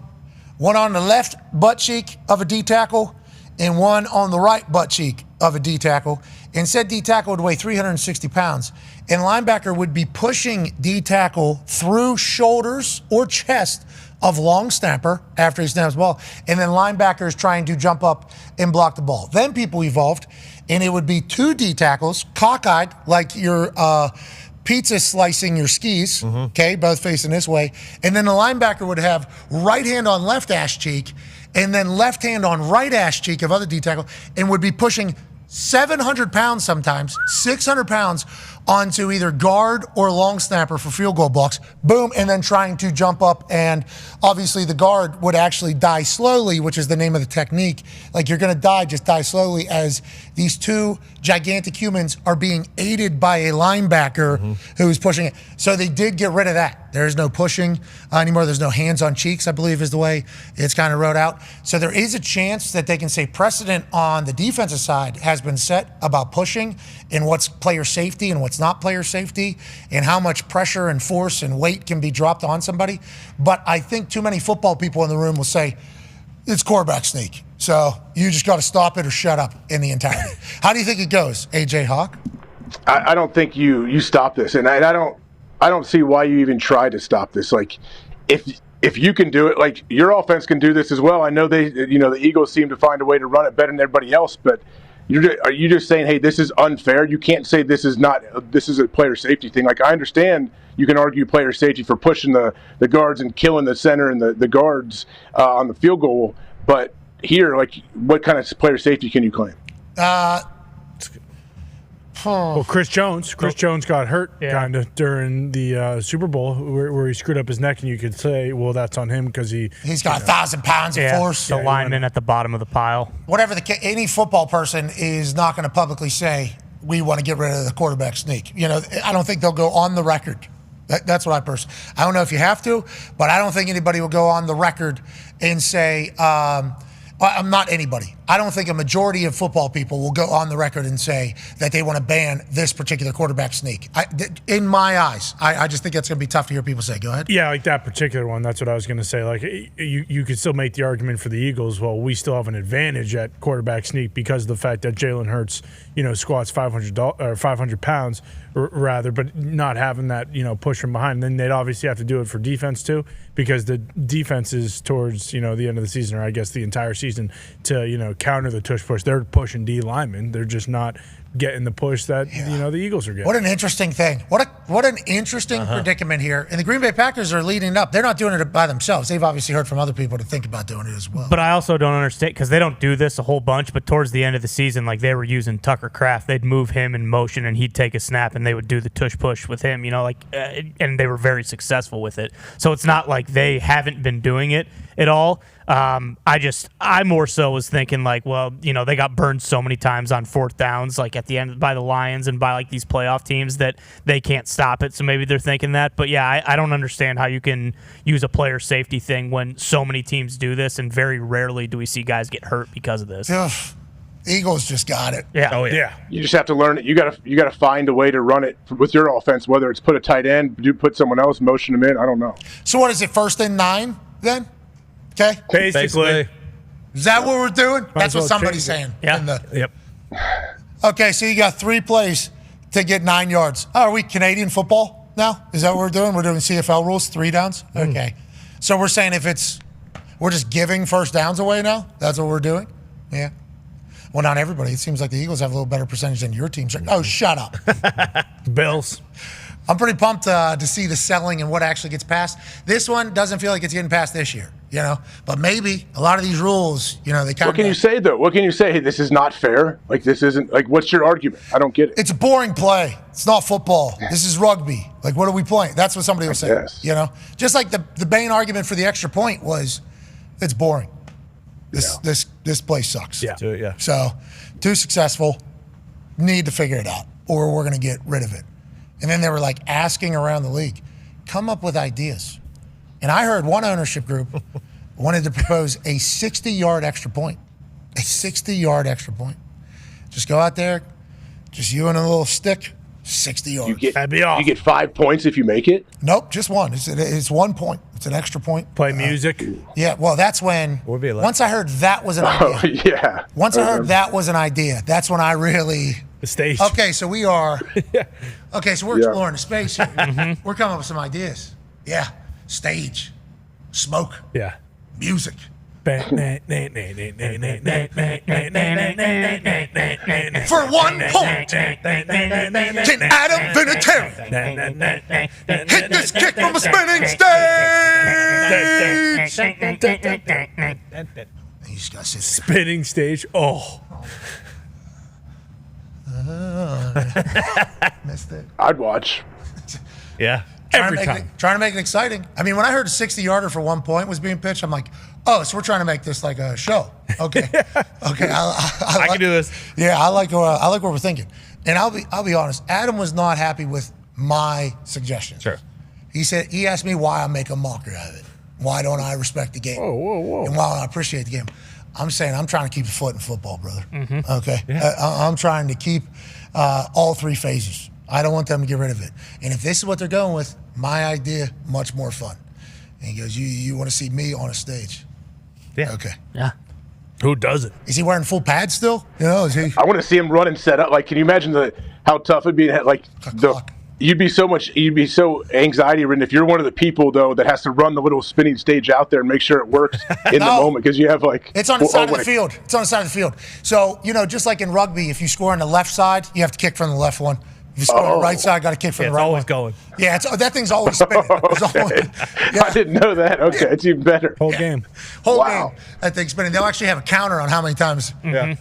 one on the left butt cheek of a D tackle and one on the right butt cheek of a D tackle. And said D tackle would weigh 360 pounds. And linebacker would be pushing D tackle through shoulders or chest of long snapper after he snaps the ball. And then linebackers trying to jump up and block the ball. Then people evolved, and it would be 2 D tackles, cockeyed like you're pizza slicing your skis, okay, both facing this way. And then the linebacker would have right hand on left ass cheek and then left hand on right ass cheek of other D tackle and would be pushing 700 pounds sometimes, 600 pounds onto either guard or long snapper for field goal blocks. Boom, and then trying to jump up, and obviously the guard would actually die slowly, which is the name of the technique. Like, you're going to die, just die slowly, as these 2 gigantic humans are being aided by a linebacker who's pushing it. So they did get rid of that. There's no pushing anymore. There's no hands on cheeks, I believe is the way it's kind of wrote out. So there is a chance that they can say precedent on the defensive side has been set about pushing and what's player safety and what's not player safety and how much pressure and force and weight can be dropped on somebody. But I think too many football people in the room will say, it's quarterback sneak. So you just got to stop it or shut up in the entirety. How do you think it goes, AJ Hawk? I don't think you stop this, and I don't see why you even try to stop this. Like, if you can do it, like, your offense can do this as well. I know the Eagles seem to find a way to run it better than everybody else, but are you just saying, hey, this is unfair? You can't say this is a player safety thing. Like, I understand you can argue player safety for pushing the guards and killing the center and the guards on the field goal, but here, like, what kind of player safety can you claim? Well, Chris Jones got hurt kind of during the Super Bowl where he screwed up his neck, and you could say, well, that's on him because he's got 1,000 pounds of force. The lineman at the bottom of the pile. Whatever any football person is not going to publicly say, we want to get rid of the quarterback sneak. I don't think they'll go on the record. That's what I don't know if you have to, but I don't think anybody will go on the record and say, I'm not anybody. I don't think a majority of football people will go on the record and say that they want to ban this particular quarterback sneak. In my eyes, I just think that's going to be tough to hear people say. Go ahead. Yeah, like that particular one. That's what I was going to say. Like, you could still make the argument for the Eagles. Well, we still have an advantage at quarterback sneak because of the fact that Jalen Hurts, squats 500 pounds rather, but not having that, push from behind. And then they'd obviously have to do it for defense too, because the defense is towards, the end of the season, or I guess the entire season, to, counter the tush push. They're pushing D linemen. They're just not getting the push that the Eagles are getting. What an interesting thing. What an interesting predicament here. And the Green Bay Packers are leading up. They're not doing it by themselves. They've obviously heard from other people to think about doing it as well. But I also don't understand, because they don't do this a whole bunch, but towards the end of the season, like, they were using Tucker Kraft. They'd move him in motion and he'd take a snap and they would do the tush push with him, and they were very successful with it. So it's not like they haven't been doing it at all. I more so was thinking, like, well, they got burned so many times on 4th downs, like at the end by the Lions and by like these playoff teams, that they can't stop it. So maybe they're thinking that. But yeah, I don't understand how you can use a player safety thing when so many teams do this, and very rarely do we see guys get hurt because of this. Eagles just got it. Yeah. Oh yeah. You just have to learn it. You got to find a way to run it with your offense, whether it's put a tight end, put someone else, motion them in. I don't know. So what is it? 1st and 9 then? Okay? Basically. Is that what we're doing? That's what well somebody's change saying. Yeah. Yep. Okay, so you got 3 plays to get 9 yards. Oh, are we Canadian football now? Is that what we're doing? We're doing CFL rules, 3 downs? Okay. So we're saying we're just giving first downs away now? That's what we're doing? Yeah. Well, not everybody. It seems like the Eagles have a little better percentage than your team. Oh, shut up. Bills. I'm pretty pumped to see the selling and what actually gets passed. This one doesn't feel like it's getting passed this year, But maybe a lot of these rules, they kind of. What can you say, though? What can you say? Hey, this is not fair. Like, this isn't, like, what's your argument? I don't get it. It's a boring play. It's not football. This is rugby. Like, what are we playing? That's what somebody will say, Just like the main argument for the extra point was, it's boring. This play sucks. Yeah. So, too successful. Need to figure it out, or we're going to get rid of it. And then they were like asking around the league, come up with ideas. And I heard one ownership group wanted to propose a 60-yard extra point. A 60-yard extra point. Just go out there, just you and a little stick, 60 yards. That'd be awesome. You get 5 points if you make it? Nope, just one. It's 1 point. It's an extra point. Play music. Yeah, well, that's when, Would be once I heard that was an idea. Oh, yeah. Once I heard that was an idea, that's when I really... The stage. Okay, so we are... Okay, so we're exploring the space here. We're coming up with some ideas. Yeah, stage, smoke, music. For 1 point, can Adam Vinatieri hit this kick from a spinning stage? He's got spinning stage. Oh. Missed it. I'd watch. Yeah. Trying to make it exciting. I mean, when I heard a 60-yarder for 1 point was being pitched, I'm like, oh, so we're trying to make this like a show. Okay. Okay. I can do this. Yeah, I like what we're thinking. And I'll be honest, Adam was not happy with my suggestions. Sure. He asked me why I make a mockery out of it. Why don't I respect the game? Whoa. And why don't I appreciate the game? I'm saying I'm trying to keep the foot in football, brother. Okay? Yeah. I'm trying to keep all 3 phases. I don't want them to get rid of it. And if this is what they're going with, my idea, much more fun. And he goes, you want to see me on a stage? Yeah. Okay. Yeah. Who doesn't? Is he wearing full pads still? Is he? I want to see him run and set up. Like, can you imagine how tough it'd be? You'd be so anxiety ridden if you're one of the people though that has to run the little spinning stage out there and make sure it works in the moment because you have it's on the side of the field. It's on the side of the field. So just like in rugby, if you score on the left side, you have to kick from the left one. If you score on the right side, got to kick from the right one. It's always going. Yeah, that thing's always spinning. I didn't know that. Okay, it's even better. Whole game. Whole game. That thing's spinning. They'll actually have a counter on how many times. Yeah.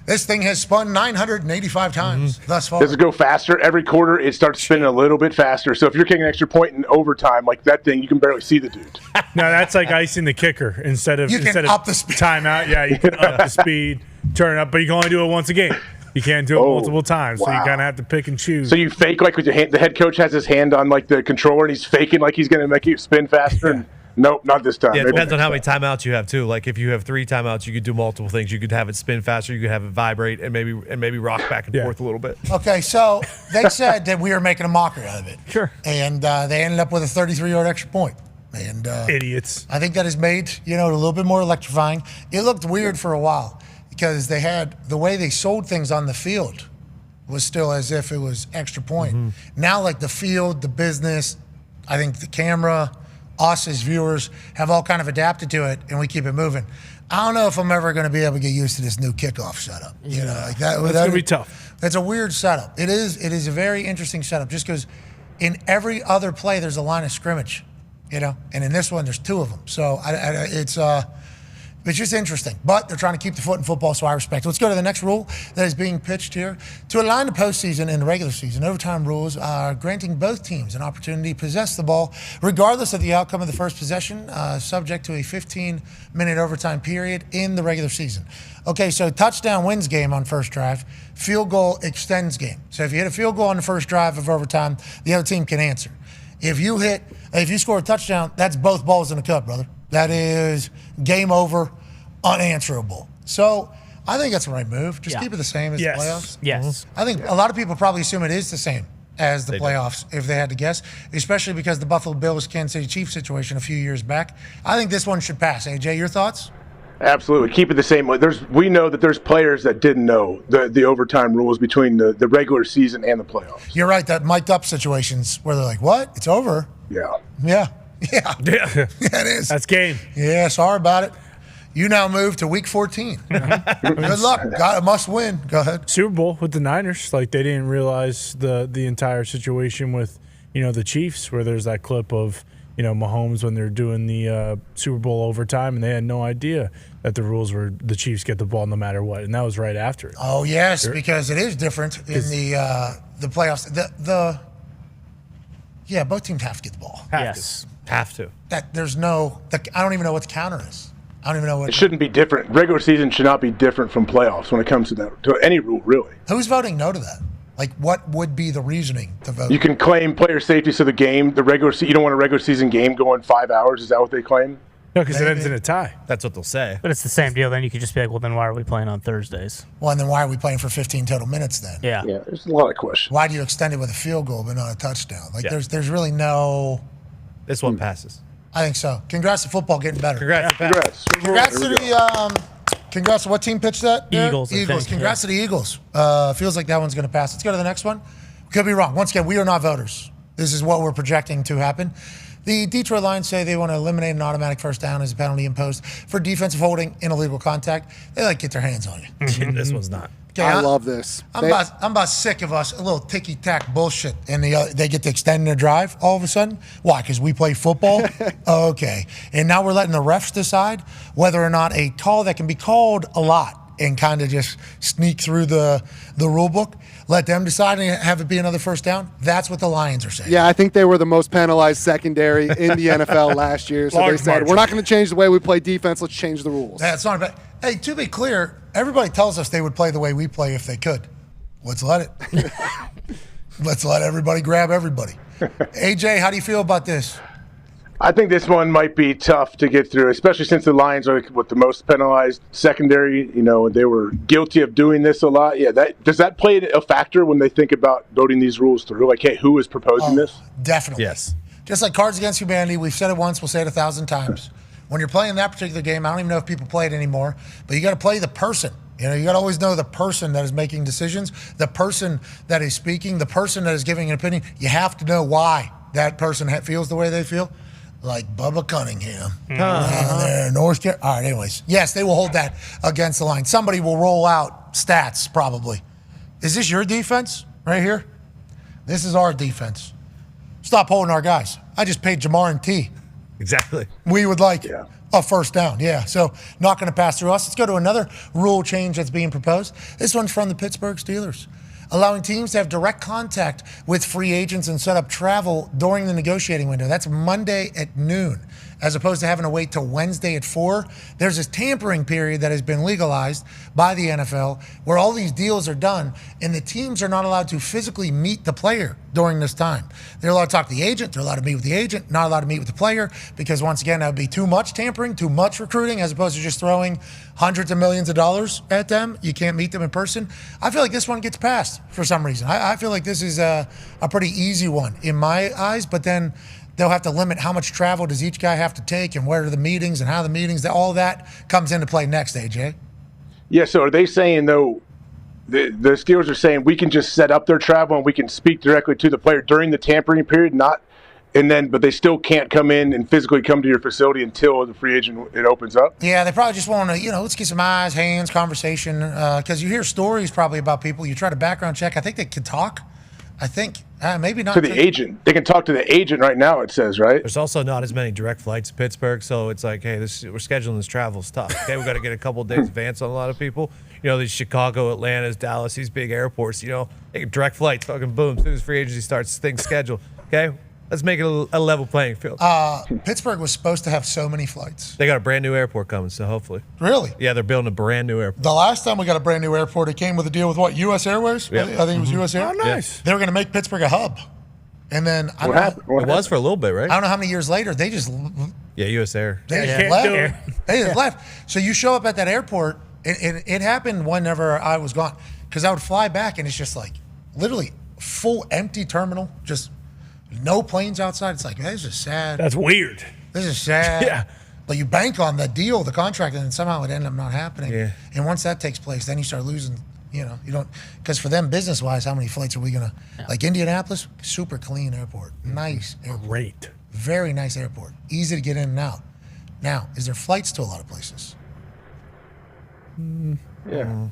This thing has spun 985 times thus far. Does it go faster? Every quarter, it starts spinning a little bit faster. So if you're kicking an extra point in overtime, like that thing, you can barely see the dude. No, that's like icing the kicker instead of up the speed. Timeout. Yeah, you can up the speed, turn it up, but you can only do it once a game. You can't do it multiple times, so you kind of have to pick and choose. So you fake like with your hand, the head coach has his hand on like the controller, and he's faking like he's going to make you spin faster. And nope, not this time. Yeah, it depends on how many timeouts you have too. Like if you have 3 timeouts, you could do multiple things. You could have it spin faster. You could have it vibrate and maybe rock back and forth a little bit. Okay, so they said that we were making a mockery out of it. Sure. And they ended up with a 33-yard extra point. And idiots. I think that has made a little bit more electrifying. It looked weird for a while because they had the way they sold things on the field was still as if it was extra point. Now, like the field, the business, I think the camera, us as viewers have all kind of adapted to it, and we keep it moving. I don't know if I'm ever going to be able to get used to this new kickoff setup. Like that. That's going to be tough. It's a weird setup. It is a very interesting setup just because in every other play there's a line of scrimmage, and in this one there's 2 of them. So it's just interesting. But they're trying to keep the foot in football, so I respect it. Let's go to the next rule that is being pitched here. To align the postseason and the regular season, overtime rules are granting both teams an opportunity to possess the ball, regardless of the outcome of the first possession, subject to a 15-minute overtime period in the regular season. Okay, so touchdown wins game on first drive. Field goal extends game. So if you hit a field goal on the first drive of overtime, the other team can answer. If you score a touchdown, that's both balls in the cup, brother. That is game over, unanswerable. So I think that's the right move. Just keep it the same as the playoffs. Yes. I think a lot of people probably assume it is the same as the playoffs if they had to guess, especially because the Buffalo Bills Kansas City Chiefs situation a few years back. I think this one should pass. AJ, your thoughts? Absolutely. Keep it the same way. We know that there's players that didn't know the overtime rules between the regular season and the playoffs. You're right. That mic'd up situations where they're like, what? It's over? Yeah. Yeah. Yeah. Yeah, it is. That's game. Yeah, sorry about it. You now move to week 14. Good luck. Got a must win. Go ahead. Super Bowl with the Niners. Like, they didn't realize the entire situation with, the Chiefs, where there's that clip of, Mahomes when they're doing the Super Bowl overtime, and they had no idea that the rules were the Chiefs get the ball no matter what. And that was right after it. Oh, yes, because it is different in the playoffs. Yeah, both teams have to get the ball. Have to. There's no – I don't even know what the counter is. I don't even know what – It shouldn't be different. Regular season should not be different from playoffs when it comes to any rule, really. Who's voting no to that? Like, what would be the reasoning to vote? You can claim player safety so the game, you don't want a regular season game going 5 hours. Is that what they claim? No, because it ends in a tie. That's what they'll say. But it's the same deal. Then you could just be like, well, then why are we playing on Thursdays? Well, and then why are we playing for 15 total minutes then? Yeah. Yeah, there's a lot of questions. Why do you extend it with a field goal but not a touchdown? Like, there's really no... This one passes. I think so. Congrats to football getting better. Congrats. Congrats to the... Congrats to what team pitched that? Eagles. Eagles. Congrats to the Eagles. Feels like that one's going to pass. Let's go to the next one. Could be wrong. Once again, we are not voters. This is what we're projecting to happen. The Detroit Lions say they want to eliminate an automatic first down as a penalty imposed for defensive holding in illegal contact. They like get their hands on you. This one's not. Okay, I love this. I'm about sick of us, a little ticky-tack bullshit, and they get to extend their drive all of a sudden. Why? Because we play football? Okay. And now we're letting the refs decide whether or not a call that can be called a lot and kind of just sneak through the rule book, let them decide and have it be another first down. That's what the Lions are saying. Yeah, I think they were the most penalized secondary in the NFL last year. So they said, we're not going to change the way we play defense. Let's change the rules. That's not bad. Hey, to be clear, everybody tells us they would play the way we play if they could. Let's let it. Let's let everybody grab everybody. AJ, how do you feel about this? I think this one might be tough to get through, especially since the Lions are with the most penalized secondary. They were guilty of doing this a lot. Yeah, does that play a factor when they think about voting these rules through? Like, hey, who is proposing this? Definitely. Yes. Just like Cards Against Humanity, we've said it once, we'll say it 1,000 times. When you're playing that particular game, I don't even know if people play it anymore, but you got to play the person. You got to always know the person that is making decisions, the person that is speaking, the person that is giving an opinion. You have to know why that person feels the way they feel. Like Bubba Cunningham. There, North Carolina. All right, anyways. Yes, they will hold that against the line. Somebody will roll out stats, probably. Is this your defense right here? This is our defense. Stop holding our guys. I just paid Jamar and T. Exactly. We would like a first down. Yeah, so not going to pass through us. Let's go to another rule change that's being proposed. This one's from the Pittsburgh Steelers. Allowing teams to have direct contact with free agents and set up travel during the negotiating window. That's Monday at noon, as opposed to having to wait till Wednesday at 4. There's this tampering period that has been legalized by the NFL where all these deals are done and the teams are not allowed to physically meet the player during this time. They're allowed to talk to the agent. They're allowed to meet with the agent, not allowed to meet with the player because, once again, that would be too much tampering, too much recruiting, as opposed to just throwing hundreds of millions of dollars at them. You can't meet them in person. I feel like this one gets passed for some reason. I feel like this is a pretty easy one in my eyes, but then they'll have to limit how much travel does each guy have to take and where are the meetings and how the meetings, all that comes into play next, AJ. Yeah, so are they saying, though, the Steelers are saying we can just set up their travel and we can speak directly to the player during the tampering period, but they still can't come in and physically come to your facility until the free agent it opens up? Yeah, they probably just want to, let's get some eyes, hands, conversation, because you hear stories probably about people. You try to background check. I think they can talk. I think maybe not to the agent. They can talk to the agent right now, it says, right? There's also not as many direct flights to Pittsburgh, so it's like, hey, we're scheduling this travel stuff. Okay, we got to get a couple days advance on a lot of people. These Chicago, Atlanta's, Dallas, these big airports. Direct flights, fucking boom. As soon as free agency starts, things scheduled. Okay, let's make it a level playing field. Pittsburgh was supposed to have so many flights. They got a brand new airport coming, so hopefully. Really? Yeah, they're building a brand new airport. The last time we got a brand new airport, it came with a deal with what? U.S. Airways? Yep. I think it was U.S. Airways. Oh, nice. They were going to make Pittsburgh a hub. And then What happened? It was for a little bit, right? I don't know how many years later, they just U.S. Air. They just left. They just left. So you show up at that airport, and it happened whenever I was gone, because I would fly back, and it's just like literally full empty terminal, just no planes outside. It's like, this is sad. That's weird. This is sad. Yeah. But you bank on the deal, the contract, and then somehow it ended up not happening. Yeah. And once that takes place, then you start losing, you don't, because for them business-wise, how many flights are we going to, like Indianapolis, super clean airport, nice airport. Great. Very nice airport, easy to get in and out. Now, is there flights to a lot of places? Yeah.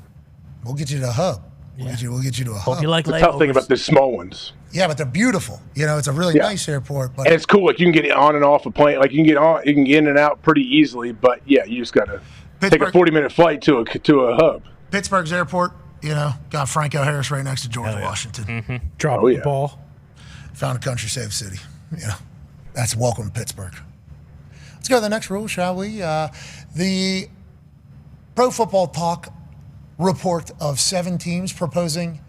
We'll get you to a hub. We'll get you to a hub. The tough thing about the small ones. Yeah, but they're beautiful. It's a really nice airport. But and it's cool. Like you can get on and off a plane. Like you can get in and out pretty easily. But yeah, you just gotta take a 40-minute flight to a hub. Pittsburgh's airport, got Franco Harris right next to George Washington. Mm-hmm. Dropping the ball. Found a country safe city. That's welcome to Pittsburgh. Let's go to the next rule, shall we? The Pro Football Talk report of 7 teams proposing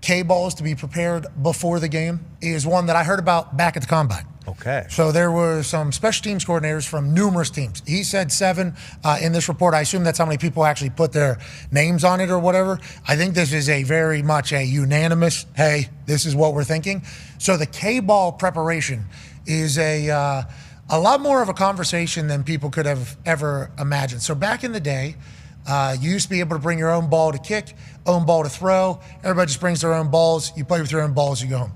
K-balls to be prepared before the game is one that I heard about back at the Combine. Okay. So there were some special teams coordinators from numerous teams. He said 7 in this report. I assume that's how many people actually put their names on it or whatever. I think this is a very much a unanimous, hey, this is what we're thinking. So the K-ball preparation is a lot more of a conversation than people could have ever imagined. So back in the day, you used to be able to bring your own ball to kick, own ball to throw. Everybody just brings their own balls. You play with your own balls, you go home.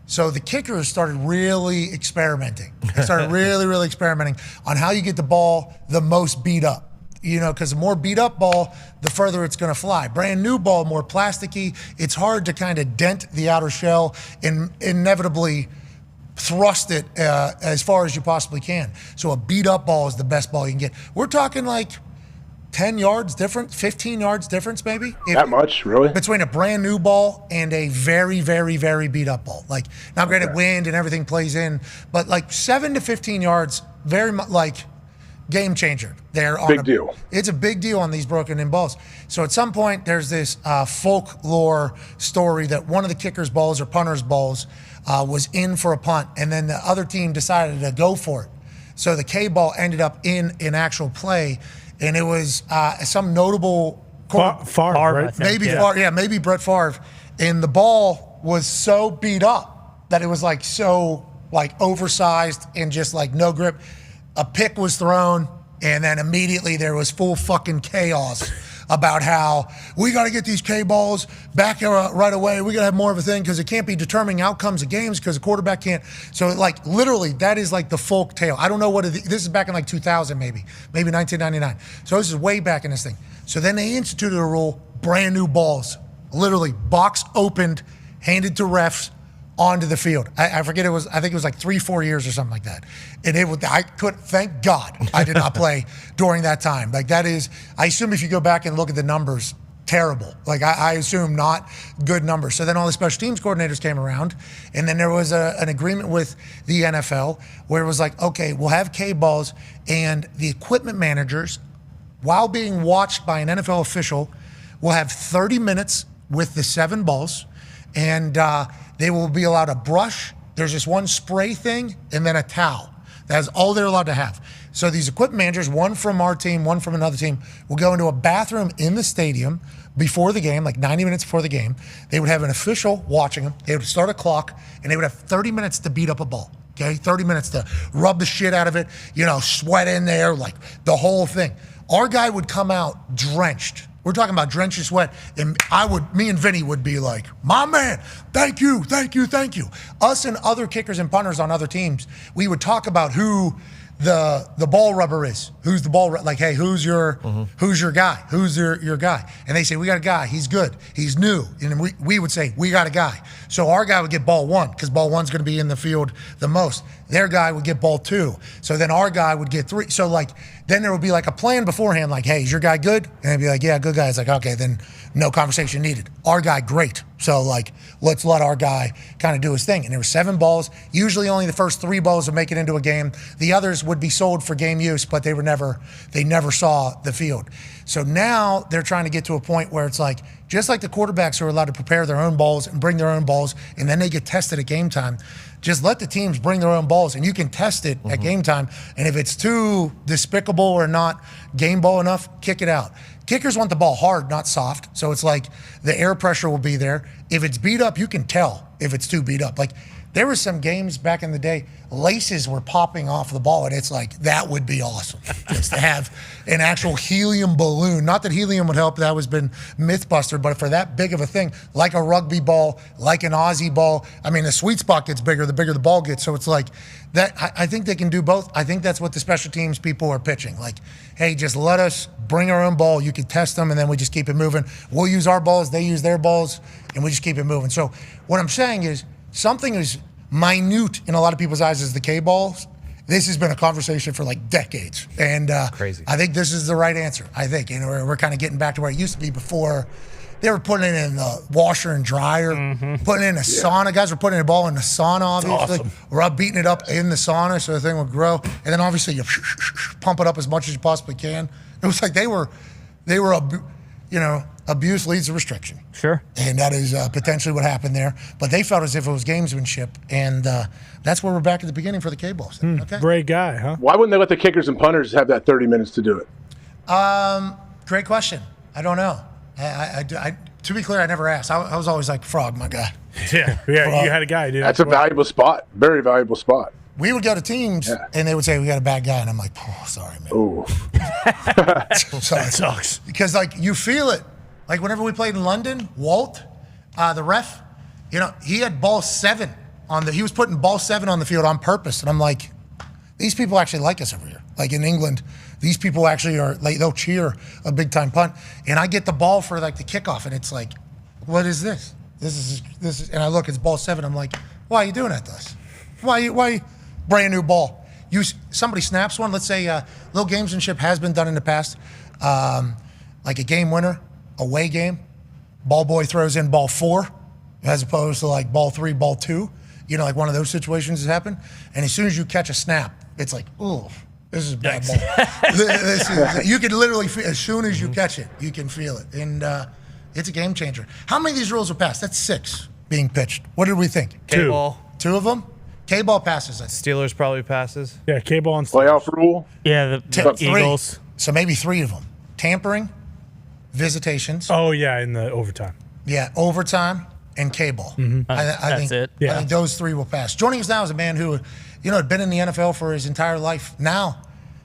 So the kickers started really experimenting. They started really experimenting on how you get the ball the most beat up. Because the more beat up ball, the further it's going to fly. Brand new ball, more plasticky. It's hard to kind of dent the outer shell and inevitably thrust it as far as you possibly can. So a beat up ball is the best ball you can get. We're talking like 10 yards difference, 15 yards difference maybe. That much, really? Between a brand new ball and a very beat up ball. Like, now granted, wind and everything plays in, but like 7 to 15 yards, very much like game changer. Big deal. It's a big deal on these broken in balls. So at some point, there's this folklore story that one of the kicker's balls or punter's balls was in for a punt, and then the other team decided to go for it. So the K ball ended up in an actual play. And it was some notable Favre, right? Maybe Brett Favre. And the ball was so beat up that it was oversized and just like no grip. A pick was thrown, and then immediately there was full fucking chaos about how we got to get these K balls back right away. We got to have more of a thing because it can't be determining outcomes of games because the quarterback can't. So literally that is like the folk tale. I don't know what this is back in like 2000 maybe 1999. So this is way back in this thing. So then they instituted a rule, brand new balls, literally box opened, handed to refs onto the field. I forget I think it was like 3-4 years or something like that. And thank God I did not play during that time. Like that is, I assume if you go back and look at the numbers, terrible. Like I assume not good numbers. So then all the special teams coordinators came around, and then there was an agreement with the NFL where it was like, okay, we'll have K balls, and the equipment managers, while being watched by an NFL official, will have 30 minutes with the 7 balls, and they will be allowed a brush. There's just one spray thing and then a towel. That's all they're allowed to have. So these equipment managers, one from our team, one from another team, will go into a bathroom in the stadium before the game, like 90 minutes before the game. They would have an official watching them. They would start a clock, and they would have 30 minutes to beat up a ball. Okay, 30 minutes to rub the shit out of it, sweat in there, like the whole thing. Our guy would come out drenched. We're talking about drenched in sweat, and me and Vinny would be like, my man, thank you. Us and other kickers and punters on other teams, we would talk about who the ball rubber is. Who's the ball, like, hey, who's your guy? Who's your guy? And they say, we got a guy, he's good, he's new. And we would say, we got a guy. So our guy would get ball 1, because ball 1's gonna be in the field the most. Their guy would get ball 2. So then our guy would get 3. So then there would be like a plan beforehand, like, hey, is your guy good? And they'd be like, yeah, good guy. It's like, okay, then no conversation needed. Our guy, great. So let's let our guy kind of do his thing. And there were 7 balls. Usually only the first 3 balls would make it into a game. The others would be sold for game use, but they never saw the field. So now they're trying to get to a point where it's like, just like the quarterbacks who are allowed to prepare their own balls and bring their own balls, and then they get tested at game time, just let the teams bring their own balls, and you can test it at game time. And if it's too despicable or not game ball enough, kick it out. Kickers want the ball hard, not soft. So it's like the air pressure will be there. If it's beat up, you can tell if it's too beat up. Like, there were some games back in the day, laces were popping off the ball, and it's like, that would be awesome, just to have an actual helium balloon. Not that helium would help, that has been Mythbuster, but for that big of a thing, like a rugby ball, like an Aussie ball, I mean, the sweet spot gets bigger the bigger the ball gets, so it's like, that. I think they can do both. I think that's what the special teams people are pitching. Like, hey, just let us bring our own ball, you can test them, and then we just keep it moving. We'll use our balls, they use their balls, and we just keep it moving. So what I'm saying is, something as minute in a lot of people's eyes as the K-balls, this has been a conversation for like decades. And crazy. I think this is the right answer. I think, and we're kind of getting back to where it used to be before. They were putting it in the washer and dryer, putting it in a sauna. Guys were putting the ball in the sauna, obviously. Awesome. We're beating it up in the sauna so the thing would grow. And then obviously you pump it up as much as you possibly can. It was like they were, abuse leads to restriction. Sure. And that is potentially what happened there. But they felt as if it was gamesmanship. And that's where we're back at the beginning for the K-balls. Okay. Great guy, huh? Why wouldn't they let the kickers and punters have that 30 minutes to do it? Great question. I don't know. I to be clear, I never asked. I was always like, Frog, my guy. Yeah, Frog. you had a guy, dude. That's a valuable spot. Very valuable spot. We would go to teams, and they would say, we got a bad guy. And I'm like, oh, sorry, man. Ooh. Sorry. That sucks. Because, like, you feel it. Like, whenever we played in London, Walt, the ref, he had ball 7 he was putting ball 7 on the field on purpose. And I'm like, these people actually like us over here. Like, in England, these people actually are, like, they'll cheer a big-time punt. And I get the ball for, like, the kickoff, and it's like, what is this? This is, and I look, it's ball 7. I'm like, why are you doing that to us? Why brand new ball? Somebody snaps one. Let's say little gamesmanship has been done in the past, like a game winner, away game. Ball boy throws in ball 4, as opposed to like ball 3, ball 2. Like one of those situations has happened. And as soon as you catch a snap, it's like, oh, this is a bad ball. You can literally feel, as soon as you catch it, you can feel it, and it's a game changer. How many of these rules are passed? That's 6 being pitched. What did we think? K-ball. 2 of them. K-ball passes. Steelers probably passes. Yeah, K-ball and Playoff rule. Yeah, the Eagles. So maybe 3 of them. Tampering, visitations. Oh, yeah, in the overtime. Yeah, overtime and K-ball. I think it. I think those 3 will pass. Joining us now is a man who, had been in the NFL for his entire life. Now,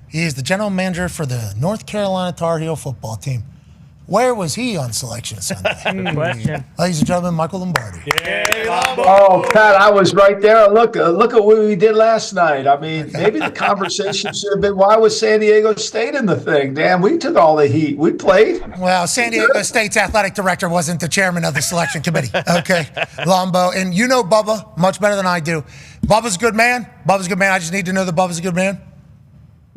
he is the general manager for the North Carolina Tar Heel football team. Where was he on Selection Sunday? Good question. Ladies and gentlemen, Michael Lombardi. Oh, Pat, I was right there. Look at what we did last night. I mean, maybe the conversation should have been, why was San Diego State in the thing? Damn, we took all the heat. We played. Well, San Diego State's athletic director wasn't the chairman of the selection committee. Okay, Lombo. And you know Bubba much better than I do. Bubba's a good man. I just need to know that Bubba's a good man.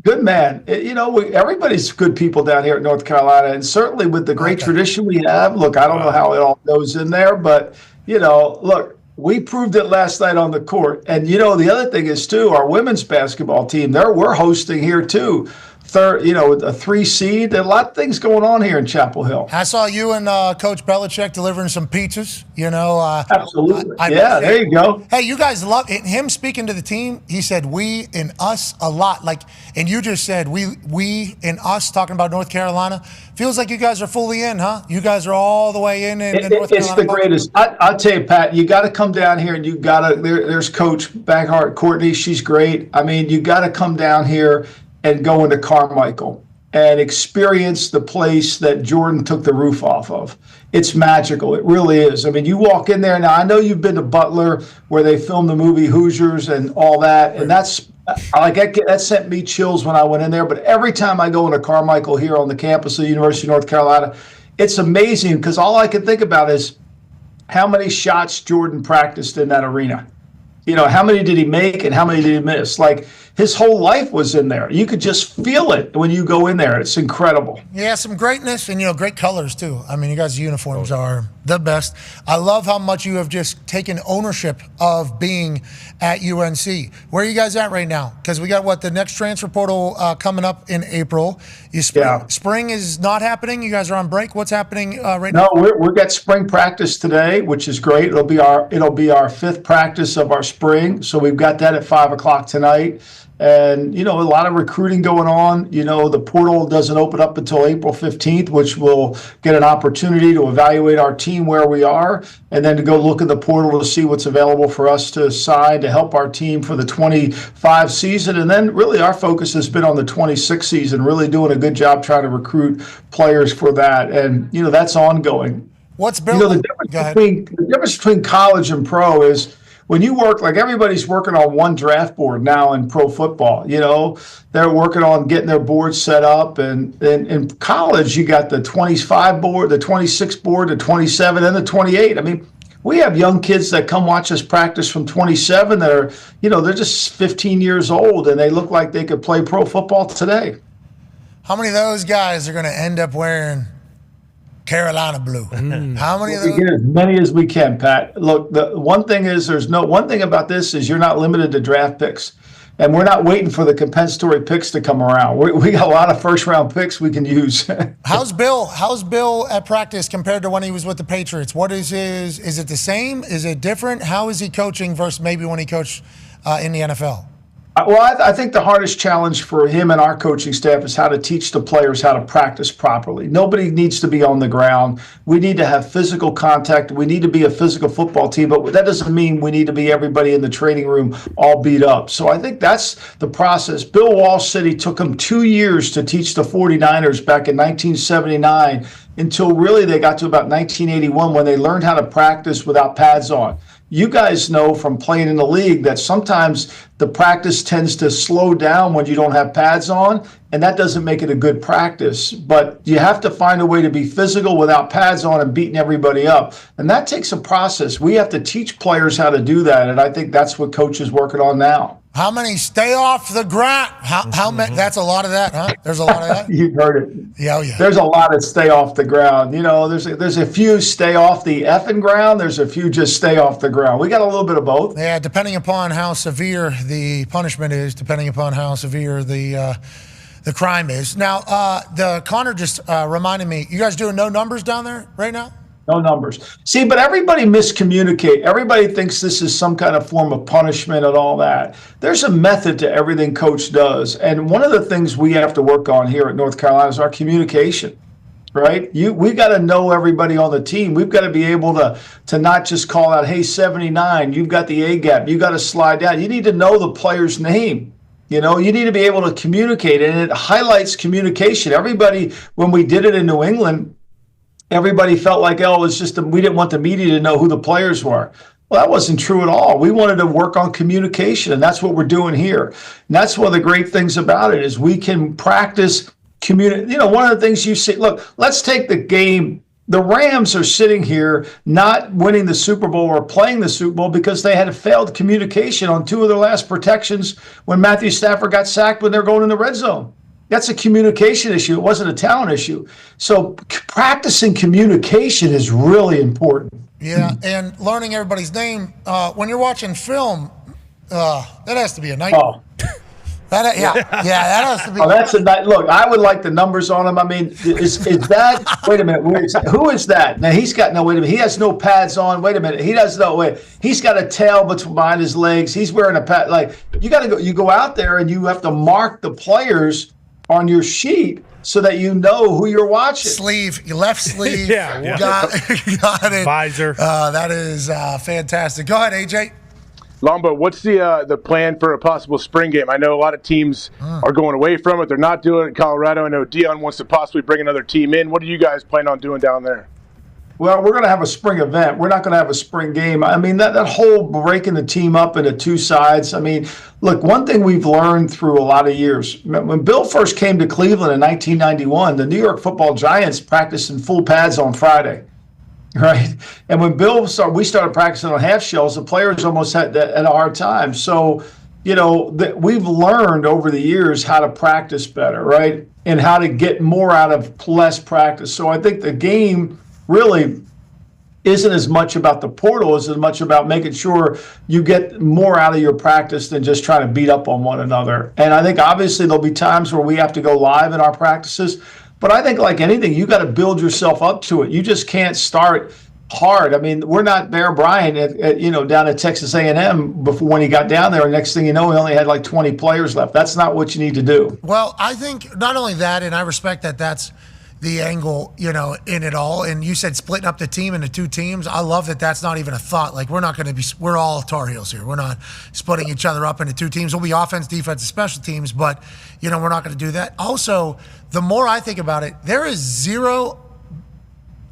Good man. Everybody's good people down here at North Carolina, and certainly with the great tradition we have. Look, I don't know how it all goes in there, but, look, we proved it last night on the court. And, the other thing is, too, our women's basketball team, we're hosting here, too. A 3 seed. There are a lot of things going on here in Chapel Hill. I saw you and Coach Belichick delivering some pizzas. Absolutely. There you go. Hey, you guys love him speaking to the team. He said "we" and "us" a lot. And you just said "we" and "us" talking about North Carolina. Feels like you guys are fully in, huh? You guys are all the way in North Carolina. It's the greatest. I'll tell you, Pat. You got to come down here, and you got to. There's Coach Backhart, Courtney. She's great. I mean, you got to come down here and go into Carmichael and experience the place that Jordan took the roof off of. It's magical. It really is. I mean, you walk in there. Now, I know you've been to Butler where they filmed the movie Hoosiers and all that, and that sent me chills when I went in there. But every time I go into Carmichael here on the campus of the University of North Carolina, it's amazing because all I can think about is how many shots Jordan practiced in that arena. How many did he make and how many did he miss? Like, his whole life was in there. You could just feel it when you go in there. It's incredible. Yeah, some greatness and, great colors too. I mean, you guys' uniforms are the best. I love how much you have just taken ownership of being at UNC. Where are you guys at right now? Because we got the next transfer portal coming up in April. Spring is not happening. You guys are on break. What's happening right now? No, we got spring practice today, which is great. It'll be our fifth practice of our spring. So we've got that at 5:00 tonight. And, a lot of recruiting going on. The portal doesn't open up until April 15th, which will get an opportunity to evaluate our team where we are, and then to go look at the portal to see what's available for us to sign to help our team for the 25 season. And then really our focus has been on the 26 season, really doing a good job trying to recruit players for that. And, that's ongoing. What's Bill? The difference between college and pro is, when you work, like everybody's working on one draft board now in pro football, they're working on getting their boards set up. And in college, you got the 25 board, the 26 board, the 27, and the 28. I mean, we have young kids that come watch us practice from 27 that are, they're just 15 years old and they look like they could play pro football today. How many of those guys are going to end up wearing Carolina blue? How many of those? We get as many as we can, Pat. Look, the one thing is one thing about this is you're not limited to draft picks. And we're not waiting for the compensatory picks to come around. We got a lot of first-round picks we can use. How's Bill at practice compared to when he was with the Patriots? What is is it the same? Is it different? How is he coaching versus maybe when he coached in the NFL? Well, I think the hardest challenge for him and our coaching staff is how to teach the players how to practice properly. Nobody needs to be on the ground. We need to have physical contact. We need to be a physical football team, but that doesn't mean we need to be everybody in the training room all beat up. So I think that's the process. Bill Walsh said it took him 2 years to teach the 49ers back in 1979 until really they got to about 1981 when they learned how to practice without pads on. You guys know from playing in the league that sometimes the practice tends to slow down when you don't have pads on, and that doesn't make it a good practice. But you have to find a way to be physical without pads on and beating everybody up. And that takes a process. We have to teach players how to do that, and I think that's what Coach is working on now. How many stay off the ground? How many? That's a lot of that, huh? There's a lot of that. You've heard it. Yeah, oh yeah. There's a lot of stay off the ground. There's a few stay off the effing ground. There's a few just stay off the ground. We got a little bit of both. Yeah, depending upon how severe the punishment is, depending upon how severe the crime is. Now, the Connor just reminded me. You guys doing no numbers down there right now? No numbers. See, but everybody miscommunicate. Everybody thinks this is some kind of form of punishment and all that. There's a method to everything Coach does. And one of the things we have to work on here at North Carolina is our communication, right? We got to know everybody on the team. We've got to be able to not just call out, hey, 79, you've got the A gap. You got to slide down. You need to know the player's name. You need to be able to communicate, and it highlights communication. Everybody, when we did it in New England, everybody felt like, it's just we didn't want the media to know who the players were. Well, that wasn't true at all. We wanted to work on communication, and that's what we're doing here. And that's one of the great things about it is we can practice community. One of the things you see, look, let's take the game. The Rams are sitting here not winning the Super Bowl or playing the Super Bowl because they had a failed communication on 2 of their last protections when Matthew Stafford got sacked when they're going in the red zone. That's a communication issue. It wasn't a talent issue. So practicing communication is really important. Yeah, and learning everybody's name. When you're watching film, that has to be a nightmare. Oh. That has to be. Oh, that's a night. Look, I would like the numbers on him. I mean, is that? Wait a minute. Who is that? Now he's got wait a minute. He has no pads on. Wait a minute. He does no. Wait. He's got a tail behind his legs. He's wearing a pad. Like you got to go. You go out there and you have to mark the players on your sheet so that you know who you're watching. Your left sleeve. Yeah. Got it. Visor. That is fantastic. Go ahead, AJ. Lombo, what's the plan for a possible spring game? I know a lot of teams are going away from it. They're not doing it in Colorado. I know Dahn wants to possibly bring another team in. What do you guys plan on doing down there? Well, we're going to have a spring event. We're not going to have a spring game. I mean, that whole breaking the team up into 2 sides. I mean, look, one thing we've learned through a lot of years, when Bill first came to Cleveland in 1991, the New York Football Giants practiced in full pads on Friday, right? And when we started practicing on half shells, the players almost had a hard time. So we've learned over the years how to practice better, right? And how to get more out of less practice. So I think the game really isn't as much about the portal as much about making sure you get more out of your practice than just trying to beat up on one another. And I think obviously there'll be times where we have to go live in our practices, but I think like anything, you got to build yourself up to it. You just can't start hard. I mean, we're not Bear Bryant down at Texas A&M before when he got down there. Next thing you know, he only had like 20 players left. That's not what you need to do. Well, I think not only that, and I respect that that's the angle, in it all. And you said splitting up the team into two teams. I love that that's not even a thought. Like, we're all Tar Heels here. We're not splitting each other up into two teams. We'll be offense, defense, and special teams, but, we're not going to do that. Also, the more I think about it, there is zero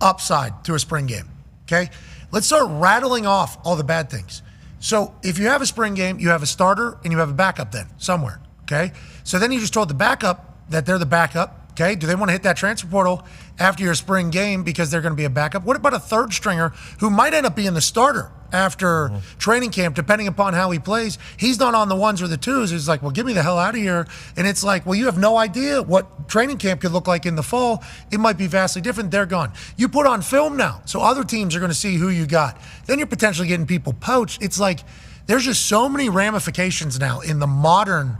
upside to a spring game, okay? Let's start rattling off all the bad things. So if you have a spring game, you have a starter and you have a backup then somewhere, okay? So then you just told the backup that they're the backup. Okay, do they want to hit that transfer portal after your spring game because they're going to be a backup? What about a third stringer who might end up being the starter after training camp, depending upon how he plays? He's not on the ones or the twos. He's like, well, get me the hell out of here. And it's like, well, you have no idea what training camp could look like in the fall. It might be vastly different. They're gone. You put on film now, so other teams are going to see who you got. Then you're potentially getting people poached. It's like there's just so many ramifications now in the modern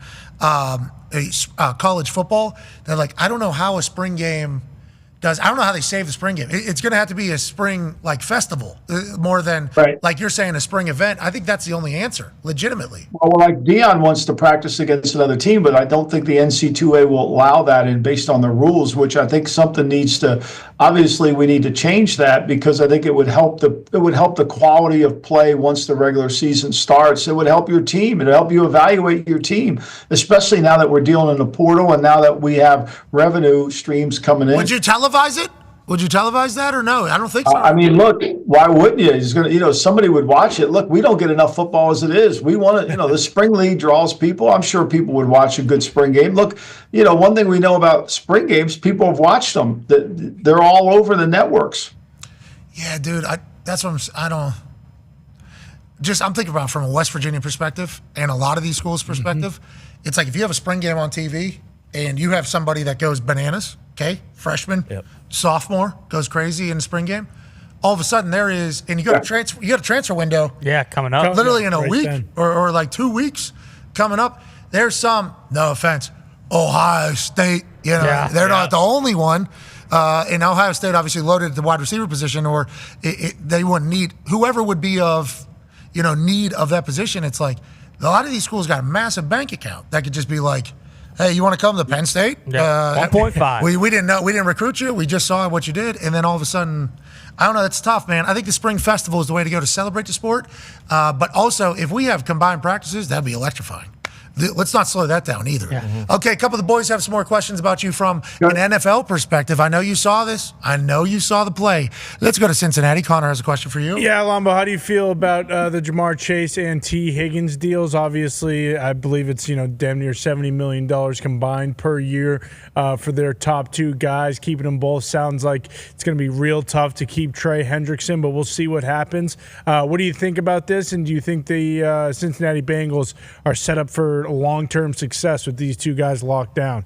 college football that, like, I don't know how a spring game does. I don't know how they save the spring game. It's going to have to be a spring festival more than like you're saying a spring event. I think that's the only answer, legitimately. Well, like Deion wants to practice against another team, but I don't think the NC2A will allow that, and based on the rules, which I think something needs to. Obviously, we need to change that because I think it would help the quality of play once the regular season starts. It would help your team. It would help you evaluate your team, especially now that we're dealing in the portal and now that we have revenue streams coming in. Would you televise it? Would you televise that or no? I don't think so. I mean, look, why wouldn't you? He's gonna, somebody would watch it. Look, we don't get enough football as it is. We want to, the spring league draws people. I'm sure people would watch a good spring game. Look, one thing we know about spring games, people have watched them. They're all over the networks. Yeah, dude, that's what I'm thinking about from a West Virginia perspective and a lot of these schools' perspective. Mm-hmm. It's like if you have a spring game on TV and you have somebody that goes bananas, okay, freshman, sophomore goes crazy in the spring game. All of a sudden there is, and you got a transfer window. Yeah, coming up. Literally in a week or like 2 weeks coming up. There's some, no offense, Ohio State, they're not the only one. And Ohio State obviously loaded at the wide receiver position, or they wouldn't need, whoever would be of, need of that position. It's like a lot of these schools got a massive bank account that could just be like, hey, you want to come to Penn State? Yeah, 1.5. We didn't know. We didn't recruit you. We just saw what you did. And then all of a sudden, I don't know. It's tough, man. I think the spring festival is the way to go to celebrate the sport. But also, if we have combined practices, that'd be electrifying. Let's not slow that down either. Yeah. Mm-hmm. Okay, a couple of the boys have some more questions about you from an NFL perspective. I know you saw this. I know you saw the play. Let's go to Cincinnati. Connor has a question for you. Yeah, Lombo, how do you feel about the Jamar Chase and T. Higgins deals? Obviously, I believe it's damn near $70 million combined per year for their top two guys. Keeping them both sounds like it's going to be real tough to keep Trey Hendrickson, but we'll see what happens. What do you think about this? And do you think the Cincinnati Bengals are set up for long-term success with these two guys locked down?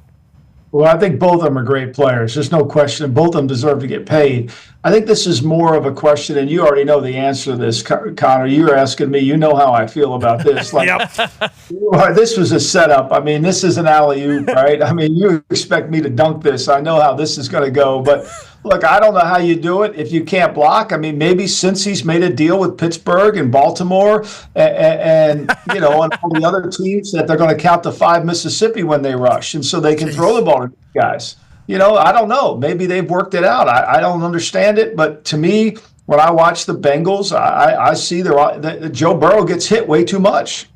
Well, I think both of them are great players. There's no question. Both of them deserve to get paid. I think this is more of a question, and you already know the answer to this, Connor. You're asking me. You know how I feel about this. This was a setup. I mean, this is an alley-oop, right? I mean, you expect me to dunk this. I know how this is going to go, but look, I don't know how you do it if you can't block. I mean, maybe since he's made a deal with Pittsburgh and Baltimore and and all the other teams that they're going to count to 5 Mississippi when they rush, and so they can throw the ball to these guys. I don't know. Maybe they've worked it out. I don't understand it, but to me, when I watch the Bengals, I see that Joe Burrow gets hit way too much.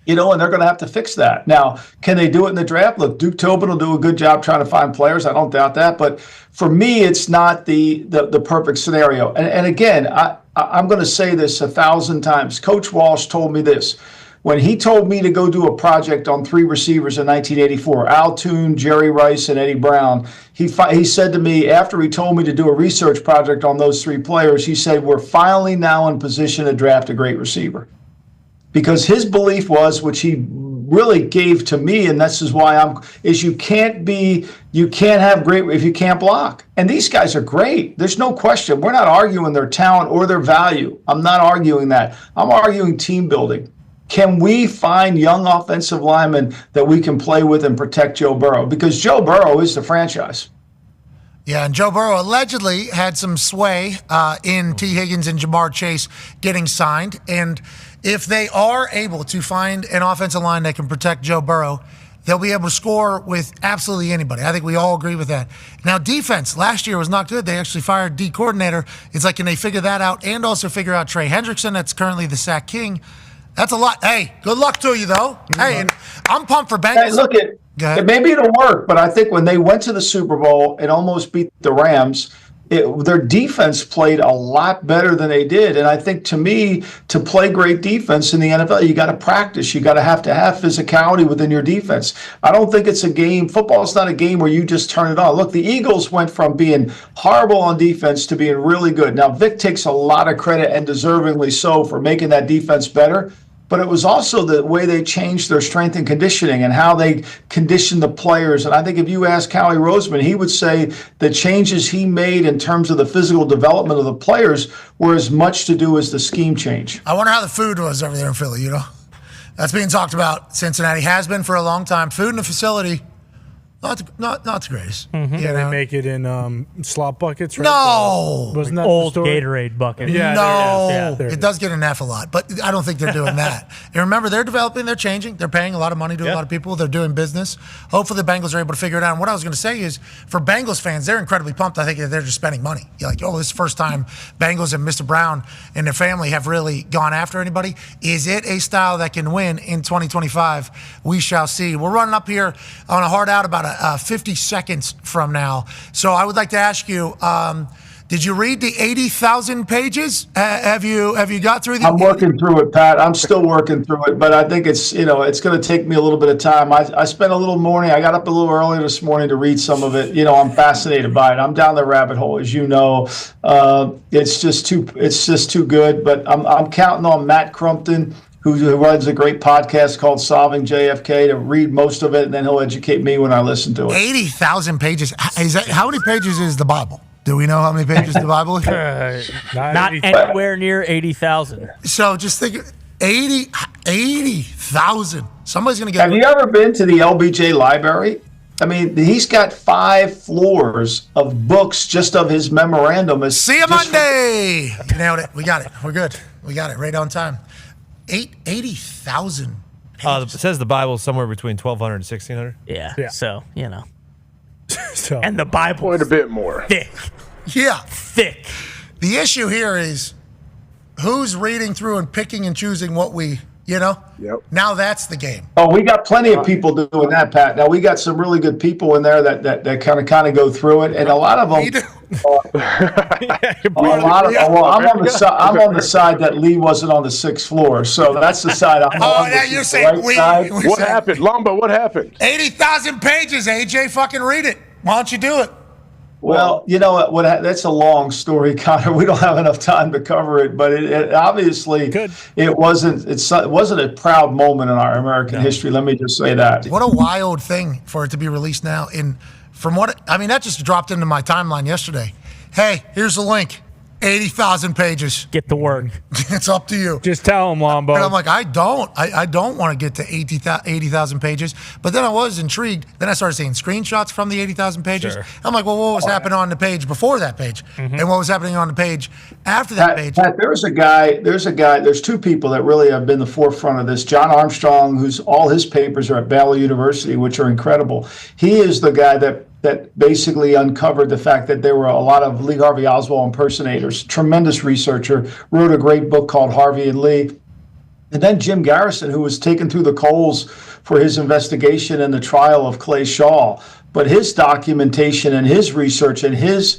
And they're going to have to fix that. Now, can they do it in the draft? Look, Duke Tobin will do a good job trying to find players. I don't doubt that. But for me, it's not the perfect scenario. And again, I'm going to say this 1,000 times. Coach Walsh told me this. When he told me to go do a project on 3 receivers in 1984, Al Toon, Jerry Rice, and Eddie Brown, he said to me, after he told me to do a research project on those 3 players, he said, we're finally now in position to draft a great receiver. because his belief was, which he really gave to me, and this is why you can't have great if you can't block. And these guys are great. There's no question. We're not arguing their talent or their value. I'm not arguing that. I'm arguing team building. Can we find young offensive linemen that we can play with and protect Joe Burrow? Because Joe Burrow is the franchise. Yeah, and Joe Burrow allegedly had some sway in T. Higgins and Jamar Chase getting signed. And if they are able to find an offensive line that can protect Joe Burrow, they'll be able to score with absolutely anybody. I think we all agree with that. Now, defense last year was not good. They actually fired D coordinator. It's like, can they figure that out and also figure out Trey Hendrickson, that's currently the sack king? That's a lot. Hey, good luck to you, though. Hey, and I'm pumped for Bengals. Hey, look, maybe it'll work, but I think when they went to the Super Bowl and almost beat the Rams, their defense played a lot better than they did. And I think, to me, to play great defense in the NFL, you got to practice. You got to have physicality within your defense. I don't think it's a game. Football is not a game where you just turn it on. Look, the Eagles went from being horrible on defense to being really good. Now, Vic takes a lot of credit, and deservingly so, for making that defense better. But it was also the way they changed their strength and conditioning and how they conditioned the players. And I think if you ask Howie Roseman, he would say the changes he made in terms of the physical development of the players were as much to do as the scheme change. I wonder how the food was over there in Philly, That's being talked about. Cincinnati has been for a long time. Food in the facility, not the greatest. Mm-hmm. Yeah, they make it in slop buckets, right? No. Wasn't that old the story? Gatorade bucket. Yeah, no. There It does get an F a lot, but I don't think they're doing that. And remember, they're developing, they're changing, they're paying a lot of money to a lot of people, they're doing business. Hopefully the Bengals are able to figure it out. And what I was going to say is, for Bengals fans, they're incredibly pumped. I think that they're just spending money. You're like, this is the first time Bengals and Mr. Brown and their family have really gone after anybody. Is it a style that can win in 2025? We shall see. We're running up here on a hard out about 50 seconds from now. So I would like to ask you, did you read the 80,000 pages? Have you got through the? I'm working through it, Pat. I'm still working through it, but I think it's going to take me a little bit of time. I spent a little morning. I got up a little early this morning to read some of it. I'm fascinated by it. I'm down the rabbit hole, as you know. It's just too good. But I'm counting on Matt Crumpton, who runs a great podcast called Solving JFK, to read most of it, and then he'll educate me when I listen to it. 80,000 pages. How many pages is the Bible? Do we know how many pages the Bible is? Not anywhere near 80,000. So just think, 80,000. Somebody's going to get. Have you ever been to the LBJ library? I mean, he's got 5 floors of books just of his memorandum. See you Monday. You nailed it. We got it. We're good. We got it right on time. 80,000. It says the Bible is somewhere between 1,200 and 1,600. Yeah. So, and the Bible. Quite a bit more. Thick. Yeah. Thick. The issue here is who's reading through and picking and choosing what we, Yep. Now that's the game. Oh, we got plenty of people doing that, Pat. Now we got some really good people in there that kind of go through it, and a lot of them. I'm on the side that Lee wasn't on the 6th floor, so that's the side I'm on. Now you're saying right What happened, Lombo? What happened? 80,000 pages, AJ. Fucking read it. Why don't you do it? Well, you know what? That's a long story, Connor. We don't have enough time to cover it, but it obviously it wasn't a proud moment in our American history. Let me just say that. What a wild thing for it to be released now. That just dropped into my timeline yesterday. Hey, here's the link. 80,000 pages. Get to work. It's up to you. Just tell him, Lombo. And I'm like, I don't want to get to 80,000 pages. But then I was intrigued. Then I started seeing screenshots from the 80,000 pages. Sure. I'm like, well, what was happening on the page before that page? Mm-hmm. And what was happening on the page after that page? Pat, there's 2 people that really have been the forefront of this. John Armstrong, who's all his papers are at Baylor University, which are incredible. He is the guy that basically uncovered the fact that there were a lot of Lee Harvey Oswald impersonators. Tremendous researcher, wrote a great book called Harvey and Lee. And then Jim Garrison, who was taken through the coals for his investigation and the trial of Clay Shaw. But his documentation and his research and his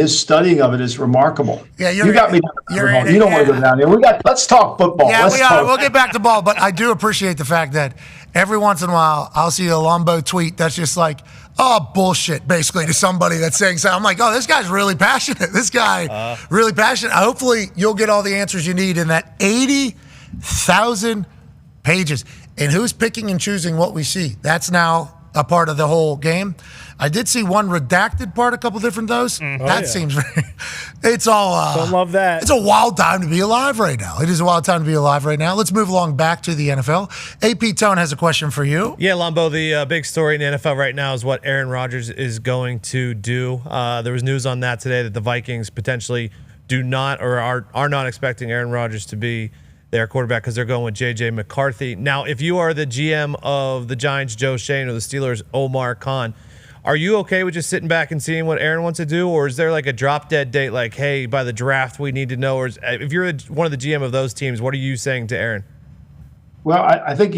studying of it is remarkable. Yeah, you got me. You don't want to go down here. Let's talk football. Yeah, we'll get back to ball. But I do appreciate the fact that every once in a while I'll see a Lombo tweet that's just like, oh, bullshit, basically, to somebody that's saying something. I'm like, oh, this guy's really passionate. This guy really passionate. Hopefully you'll get all the answers you need in that 80 1,000 pages. And who's picking and choosing what we see? That's now a part of the whole game. I did see one redacted part, a couple different those. That seems very, it's all. Don't love that. It's a wild time to be alive right now. It is a wild time to be alive right now. Let's move along back to the NFL. AP Tone has a question for you. Yeah, Lombo, the big story in the NFL right now is what Aaron Rodgers is going to do. There was news on that today that the Vikings potentially do not or are not expecting Aaron Rodgers to be their quarterback because they're going with J.J. McCarthy. Now, if you are the GM of the Giants, Joe Shane, or the Steelers, Omar Khan, are you okay with just sitting back and seeing what Aaron wants to do, or is there like a drop-dead date like, hey, by the draft we need to know? Or if you're one of the GM of those teams, what are you saying to Aaron? Well, I think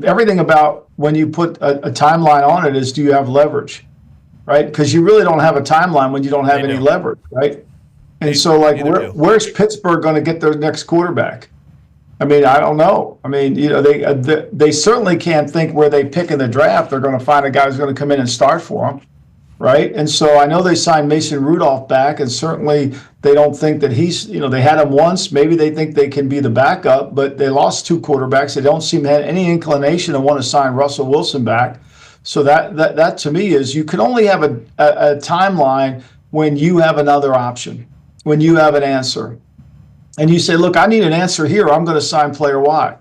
everything about when you put a timeline on it is, do you have leverage, right? Because you really don't have a timeline when you don't have any leverage, right? And so, like, where's Pittsburgh going to get their next quarterback? I mean, I don't know. I mean, they certainly can't think where they pick in the draft they're going to find a guy who's going to come in and start for them, right? And so I know they signed Mason Rudolph back, and certainly they don't think that he's, they had him once. Maybe they think they can be the backup, but they lost 2 quarterbacks. They don't seem to have any inclination to want to sign Russell Wilson back. So that to me is, you can only have a timeline when you have another option, when you have an answer. And you say, look, I need an answer here, I'm going to sign player Y.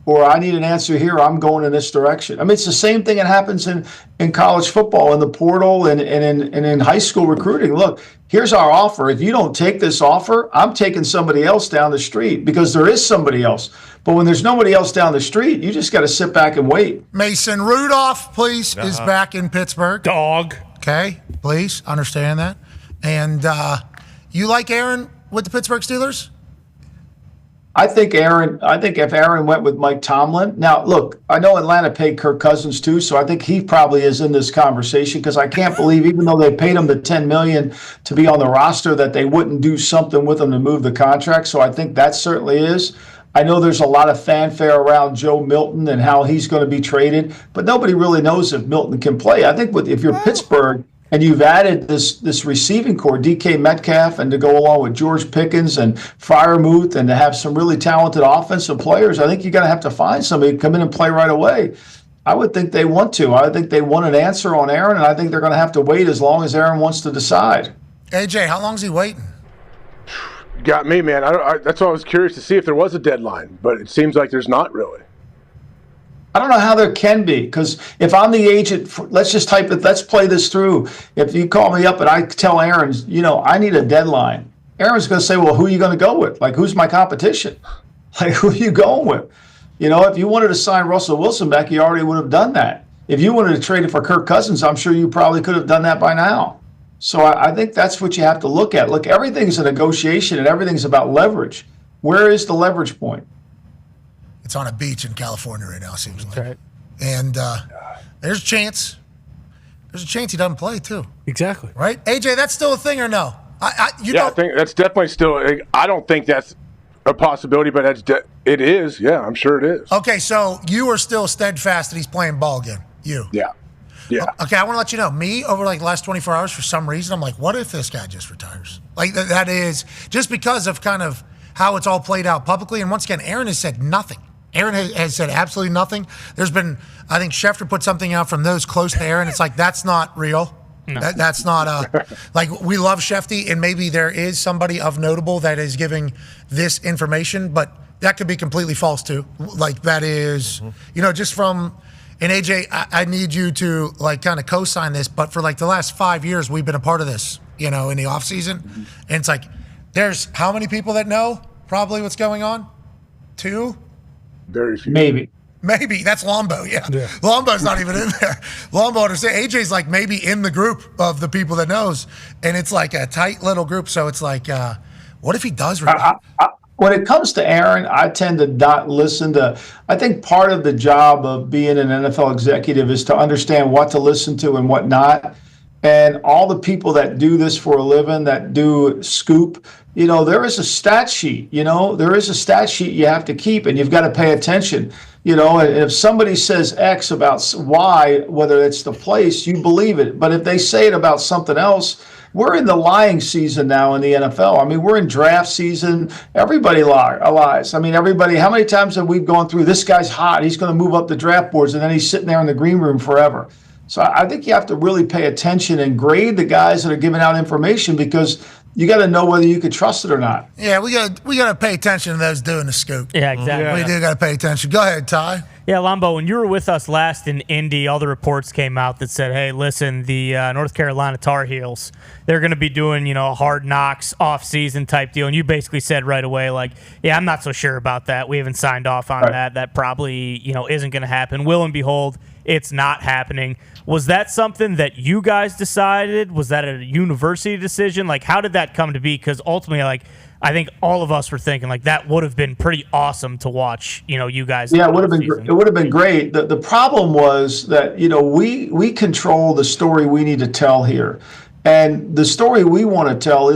Or I need an answer here, I'm going in this direction. I mean, it's the same thing that happens in college football, in the portal, and in high school recruiting. Look, here's our offer. If you don't take this offer, I'm taking somebody else down the street, because there is somebody else. But when there's nobody else down the street, you just got to sit back and wait. Mason Rudolph, please, is back in Pittsburgh. Dog. Okay, please understand that. And you like Aaron with the Pittsburgh Steelers? I think if Aaron went with Mike Tomlin. Now, look, I know Atlanta paid Kirk Cousins too, so I think he probably is in this conversation, because I can't believe, even though they paid him the $10 million to be on the roster, that they wouldn't do something with him to move the contract. So I think that certainly is. I know there's a lot of fanfare around Joe Milton and how he's going to be traded, but nobody really knows if Milton can play. I think if you're Pittsburgh, and you've added this receiving core, DK Metcalf, and to go along with George Pickens and Freiermuth, and to have some really talented offensive players, I think you're going to have to find somebody to come in and play right away. I would think they want to. I think they want an answer on Aaron, and I think they're going to have to wait as long as Aaron wants to decide. AJ, how long is he waiting? Got me, man. That's why I was curious to see if there was a deadline, but it seems like there's not really. I don't know how there can be, because if I'm the agent, let's just type it, let's play this through. If you call me up and I tell Aaron, I need a deadline, Aaron's going to say, well, who are you going to go with? Like, who's my competition? Like, who are you going with? If you wanted to sign Russell Wilson back, you already would have done that. If you wanted to trade it for Kirk Cousins, I'm sure you probably could have done that by now. So I think that's what you have to look at. Look, everything's a negotiation and everything's about leverage. Where is the leverage point? It's on a beach in California right now, seems like. Right. And there's a chance. There's a chance he doesn't play, too. Exactly. Right? AJ, that's still a thing or no? I think that's definitely still – I don't think that's a possibility, but it is. Yeah, I'm sure it is. Okay, so you are still steadfast that he's playing ball again. You. Yeah. Okay, I want to let you know, me, over like the last 24 hours, for some reason, I'm like, what if this guy just retires? Like, that is just because of kind of how it's all played out publicly. And once again, Aaron has said nothing. Aaron has said absolutely nothing. There's been, I think Schefter put something out from those close to Aaron. It's like, that's not real. No. That's not, like, we love Shefty, and maybe there is somebody of notable that is giving this information, but that could be completely false too. Like, that is, just from, and AJ, I need you to, like, kind of co-sign this, but for like the last 5 years, we've been a part of this, in the off season. And it's like, there's how many people that know probably what's going on? 2? Very few. Maybe. That's Lombo, yeah. Lombo's not even in there. Lombo understands. AJ's like maybe in the group of the people that knows, and it's like a tight little group. So it's like, what if he does? When it comes to Aaron, I tend to not listen to. I think part of the job of being an NFL executive is to understand what to listen to and what not. And all the people that do this for a living, that do scoop, there is a stat sheet. There is a stat sheet you have to keep, and you've got to pay attention. And if somebody says X about Y, whether it's the place, you believe it. But if they say it about something else, we're in the lying season now in the NFL. I mean, we're in draft season. Everybody lies. I mean, everybody, how many times have we gone through, this guy's hot, he's going to move up the draft boards, and then he's sitting there in the green room forever. So I think you have to really pay attention and grade the guys that are giving out information, because you got to know whether you could trust it or not. Yeah, we got to pay attention to those doing the scoop. Yeah, exactly. We do got to pay attention. Go ahead, Ty. Yeah, Lombo, when you were with us last in Indy, all the reports came out that said, hey, listen, the North Carolina Tar Heels, they're going to be doing, a hard knocks off-season type deal. And you basically said right away, like, yeah, I'm not so sure about that. We haven't signed off on that. That probably, isn't going to happen. Will and behold, it's not happening. Was that something that you guys decided? Was that a university decision? Like, how did that come to be? Because ultimately, like, I think all of us were thinking, like, that would have been pretty awesome to watch, you guys. Yeah, it would have been. It would have been great. The problem was that, we control the story we need to tell here. And the story we want to tell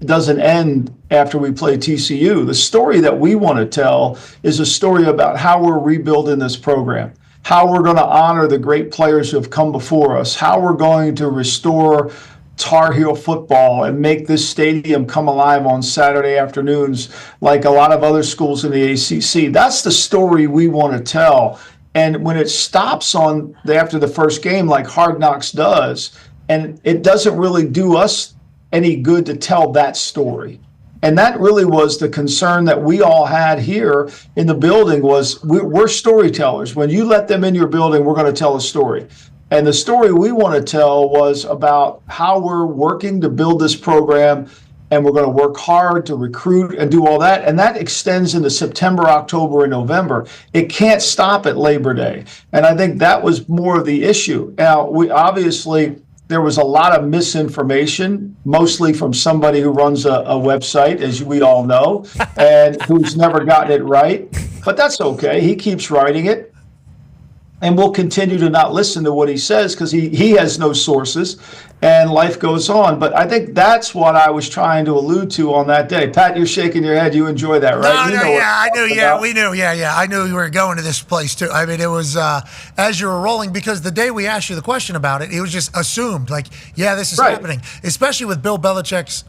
doesn't end after we play TCU. The story that we want to tell is a story about how we're rebuilding this program, how we're going to honor the great players who have come before us, how we're going to restore Tar Heel football and make this stadium come alive on Saturday afternoons like a lot of other schools in the ACC. That's the story we want to tell. And when it stops after the first game like Hard Knocks does, and it doesn't really do us any good to tell that story. And that really was the concern that we all had here in the building was we're storytellers. When you let them in your building, we're going to tell a story. And the story we want to tell was about how we're working to build this program, and we're going to work hard to recruit and do all that. And that extends into September, October, and November. It can't stop at Labor Day. And I think that was more of the issue. Now, there was a lot of misinformation, mostly from somebody who runs a website, as we all know, and who's never gotten it right. But that's okay. He keeps writing it. And we'll continue to not listen to what he says because he has no sources, and life goes on. But I think that's what I was trying to allude to on that day. Pat, you're shaking your head. You enjoy that, right? I knew. We knew. Yeah. I knew you were going to this place too. I mean, it was as you were rolling, because the day we asked you the question about it, it was just assumed, like, yeah, this is happening. Especially with Bill Belichick's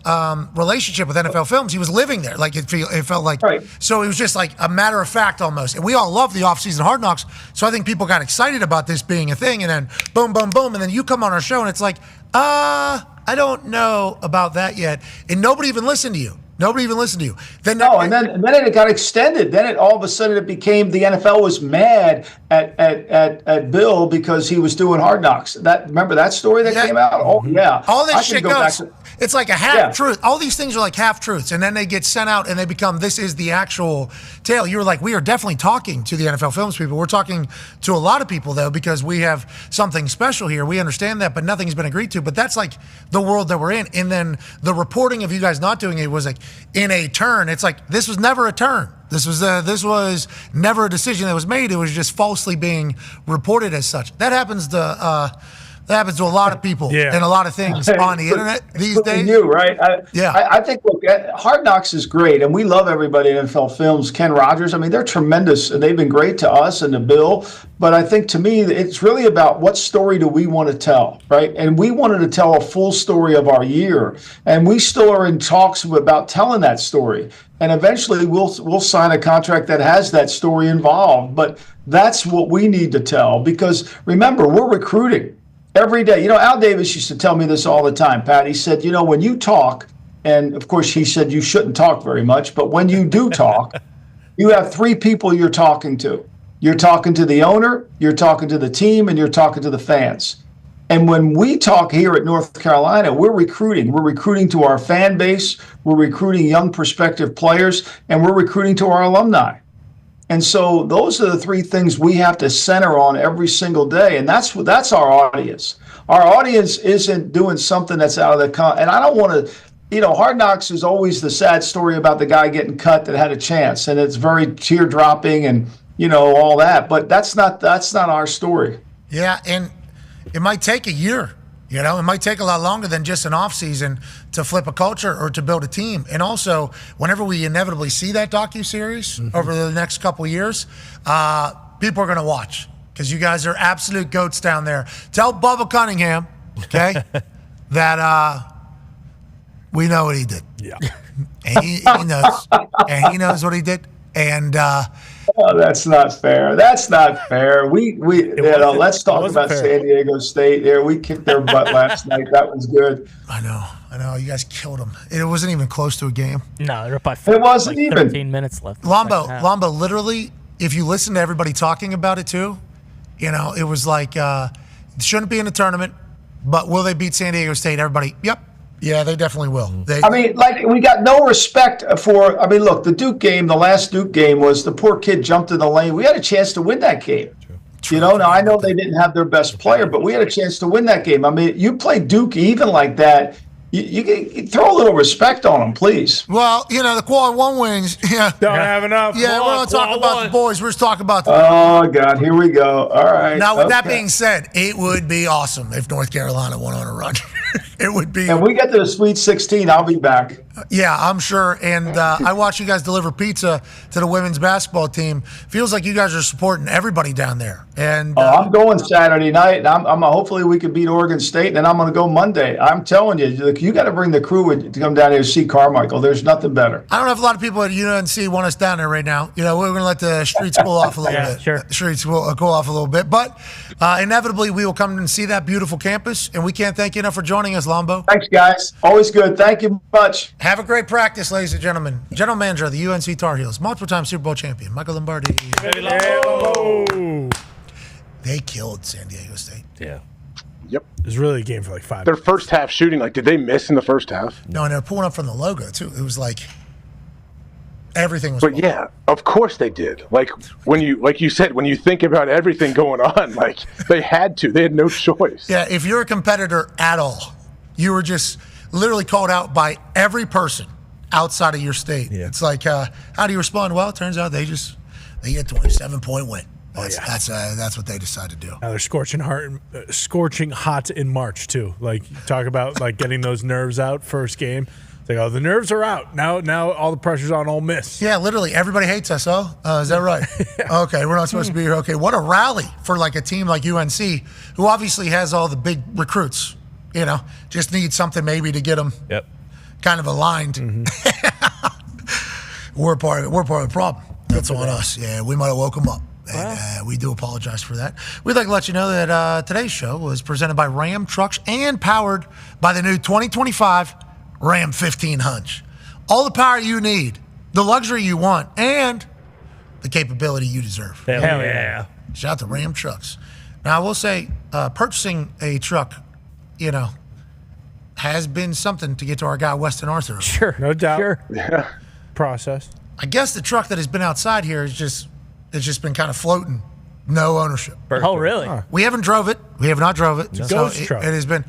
relationship with NFL Films, he was living there. Like it felt like. Right. So it was just like a matter of fact almost. And we all love the offseason Hard Knocks. So I think people got excited about this being a thing, and then boom, boom, boom, and then you come on our show and it's like, I don't know about that yet, and nobody even listened to you. Then it got extended. Then it all of a sudden it became the NFL was mad at Bill because he was doing Hard Knocks. Remember that story that came out? Oh yeah, all this shit goes. It's like a half truth. All these things are like half truths, and then they get sent out and they become, this is the actual tale. You were like, we are definitely talking to the NFL Films people. We're talking to a lot of people though, because we have something special here. We understand that, but nothing's been agreed to. But that's like the world that we're in. And then the reporting of you guys not doing it was like in a turn. It's like, this was never a turn. This was never a decision that was made. It was just falsely being reported as such. That happens to a lot of people and a lot of things on the internet these days. You, right? I think, look, Hard Knocks is great, and we love everybody at NFL Films. Ken Rodgers, I mean, they're tremendous, and they've been great to us and to Bill. But I think, to me, it's really about what story do we want to tell, right? And we wanted to tell a full story of our year, and we still are in talks about telling that story. And eventually, we'll sign a contract that has that story involved. But that's what we need to tell, because remember, we're recruiting. Every day. Al Davis used to tell me this all the time, Pat. He said, when you talk, and of course he said you shouldn't talk very much, but when you do talk, you have three people you're talking to. You're talking to the owner, you're talking to the team, and you're talking to the fans. And when we talk here at North Carolina, we're recruiting. We're recruiting to our fan base, we're recruiting young prospective players, and we're recruiting to our alumni. And so those are the three things we have to center on every single day. And that's our audience. Our audience isn't doing something that's out of the and I don't want to, Hard Knocks is always the sad story about the guy getting cut that had a chance. And it's very tear-dropping and, all that. But that's not our story. Yeah, and it might take a year. It might take a lot longer than just an offseason to flip a culture or to build a team. And also, whenever we inevitably see that docuseries over the next couple of years, people are going to watch because you guys are absolute goats down there. Tell Bubba Cunningham, okay, that We know what he did. Yeah. And he knows. And he knows what he did. And oh, that's not fair. That's not fair. Let's talk about fair. San Diego State. There, we kicked their butt last night. That was good. I know. You guys killed them. It wasn't even close to a game. No, they're up by it wasn't like even 13 minutes left. Lombo, literally, if you listen to everybody talking about it too, it was like shouldn't be in the tournament, but will they beat San Diego State? Everybody, yep. Yeah, they definitely will. We got no respect for. Look, the last Duke game was the poor kid jumped in the lane. We had a chance to win that game. True. Now I know they didn't have their best player, but we had a chance to win that game. You play Duke even like that. You throw a little respect on them, please. Well, the quad one wins. Yeah, don't have enough. Yeah, we're not talking about the boys. We're just talking about the. Oh God, here we go. All right. Now, with that being said, it would be awesome if North Carolina won on a run. It would be. And we get to the Sweet 16, I'll be back. Yeah, I'm sure. And I watch you guys deliver pizza to the women's basketball team. Feels like you guys are supporting everybody down there. And I'm going Saturday night. And I'm hopefully we can beat Oregon State. And then I'm going to go Monday. I'm telling you, you got to bring the crew to come down here to see Carmichael. There's nothing better. I don't know if a lot of people at UNC want us down there right now. We're going to let the streets cool off a little bit. Sure. Streets will cool off a little bit. But inevitably, we will come and see that beautiful campus. And we can't thank you enough for joining us, Lombo. Thanks, guys. Always good. Thank you much. Have a great practice, ladies and gentlemen. General manager of the UNC Tar Heels, multiple-time Super Bowl champion, Michael Lombardi. They killed San Diego State. Yeah. Yep. It was really a game for like 5 Their minutes. first half shooting, did they miss in the first half? No, and they were pulling up from the logo, too. It was like everything was. But yeah, of course they did. Like you said, when you think about everything going on, they had to. They had no choice. Yeah, if you're a competitor at all, you were just literally called out by every person outside of your state. Yeah. It's like, how do you respond? Well, it turns out they get a 27-point win. That's what they decided to do. Now they're scorching hot in March too. Talk about getting those nerves out first game. It's like, the nerves are out now. All the pressure's on Ole Miss. Yeah, literally everybody hates us. Is that right? Okay, we're not supposed to be here. Okay, what a rally for a team like UNC, who obviously has all the big recruits. Just need something maybe to get them kind of aligned. Mm-hmm. We're part of the problem. That's on us. Yeah, we might have woke them up. And we do apologize for that. We'd like to let you know that today's show was presented by Ram Trucks and powered by the new 2025 Ram 15 Hunch. All the power you need, the luxury you want, and the capability you deserve. Hell yeah. Shout out to Ram Trucks. Now, I will say, purchasing a truck, has been something to get to our guy, Weston Arthur. Sure. No doubt. Sure. Yeah. Process. I guess the truck that has been outside here it's just been kind of floating. No ownership. Perfect. Oh, really? We haven't drove it. We have not drove it. It's a ghost truck. It has been.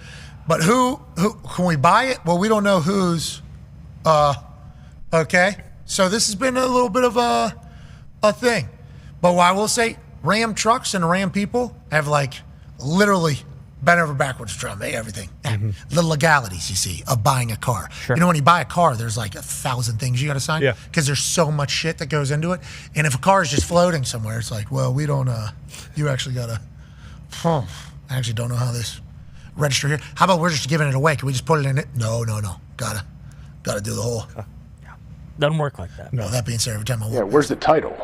But who can we buy it? Well, we don't know who's. Okay. So this has been a little bit of a thing. But what I will say, Ram Trucks and Ram people have literally bent over backwards to try to make everything. Mm-hmm. The legalities, you see, of buying a car. Sure. When you buy a car, there's 1,000 things you got to sign. Yeah. Because there's so much shit that goes into it. And if a car is just floating somewhere, it's we don't, you actually got to, I actually don't know how this register here. How about we're just giving it away? Can we just put it in it? No. Gotta do the whole. Doesn't work like that. No, that being said, every time I walk. Yeah, where's the title?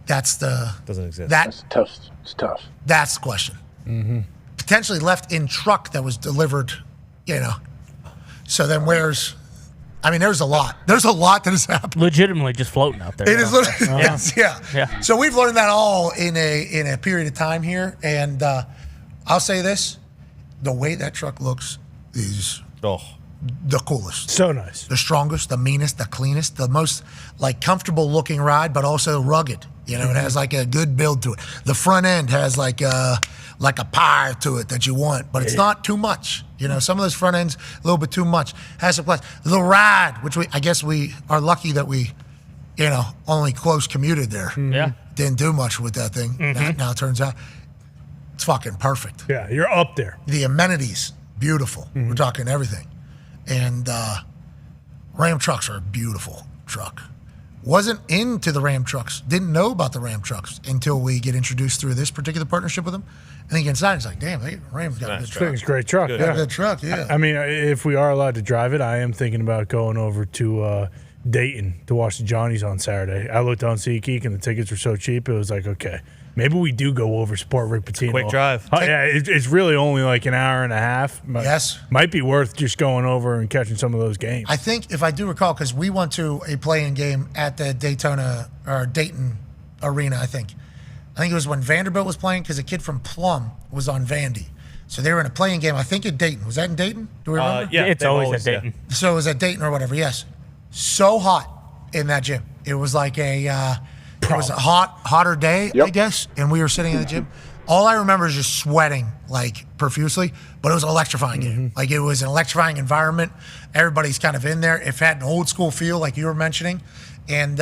That's the. Doesn't exist. That's tough. It's tough. That's the question. Mm-hmm. Potentially left in truck that was delivered, So then where's? There's a lot. There's a lot that has happened. Legitimately just floating out there. It is literally. Yeah. Yeah. So we've learned that all in a period of time here, and I'll say this: the way that truck looks is the coolest. So nice. The strongest, the meanest, the cleanest, the most comfortable looking ride, but also rugged. It has a good build to it. The front end has a power to it that you want, but it's not too much. Some of those front ends a little bit too much. Has a plus. The ride, which I guess we are lucky that we, only close commuted there. Mm-hmm. Yeah. Didn't do much with that thing. Mm-hmm. Now it turns out it's fucking perfect. Yeah, you're up there. The amenities, beautiful. Mm-hmm. We're talking everything. And Ram trucks are a beautiful truck. wasn't into the Ram trucks, didn't know about the Ram trucks until we get introduced through this particular partnership with them. And then inside, it's like, damn, Ram's got a good truck. It's a great truck. Got a good truck, yeah. I mean, if we are allowed to drive it, I am thinking about going over to Dayton to watch the Johnnies on Saturday. I looked on SeatGeek and the tickets were so cheap, it was like, okay, maybe we do go over support Rick Pitino. Quick drive. Yeah, it's really only like an hour and a half. Yes. Might be worth just going over and catching some of those games. I think, if I do recall, because we went to a play-in game at the Dayton Arena, I think it was when Vanderbilt was playing, because a kid from Plum was on Vandy. So they were in a play-in game, I think at Dayton. Was that in Dayton? Do we remember? Yeah, it's always at Dayton. Yeah. So it was at Dayton or whatever, yes. So hot in that gym. It was like it was a hotter day, I guess, and we were sitting in the gym. All I remember is just sweating like profusely, but it was an electrifying game. Like, it was an electrifying environment. Everybody's kind of in there. It had an old school feel, like you were mentioning, and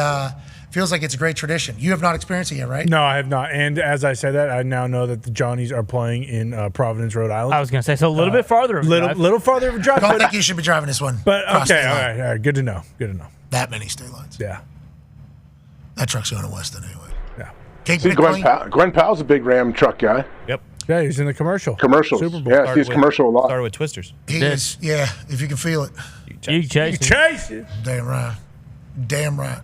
feels like it's a great tradition. You have not experienced it yet, right? No, I have not. And as I said that, I now know that the Johnnies are playing in Providence, Rhode Island. I was going to say, so a little bit farther of a drive. Little farther of a drive. Don't think you should be driving this one. But okay, all right. Good to know. That many state lines. Yeah. That truck's going to Weston anyway. Yeah. See, Glenn Powell's a big Ram truck guy. Yep. Yeah, he's in the commercials. Super Bowl. Yeah, I see his commercial a lot. Started with Twisters. He is, yeah, if you can feel it. You chase it. Damn right.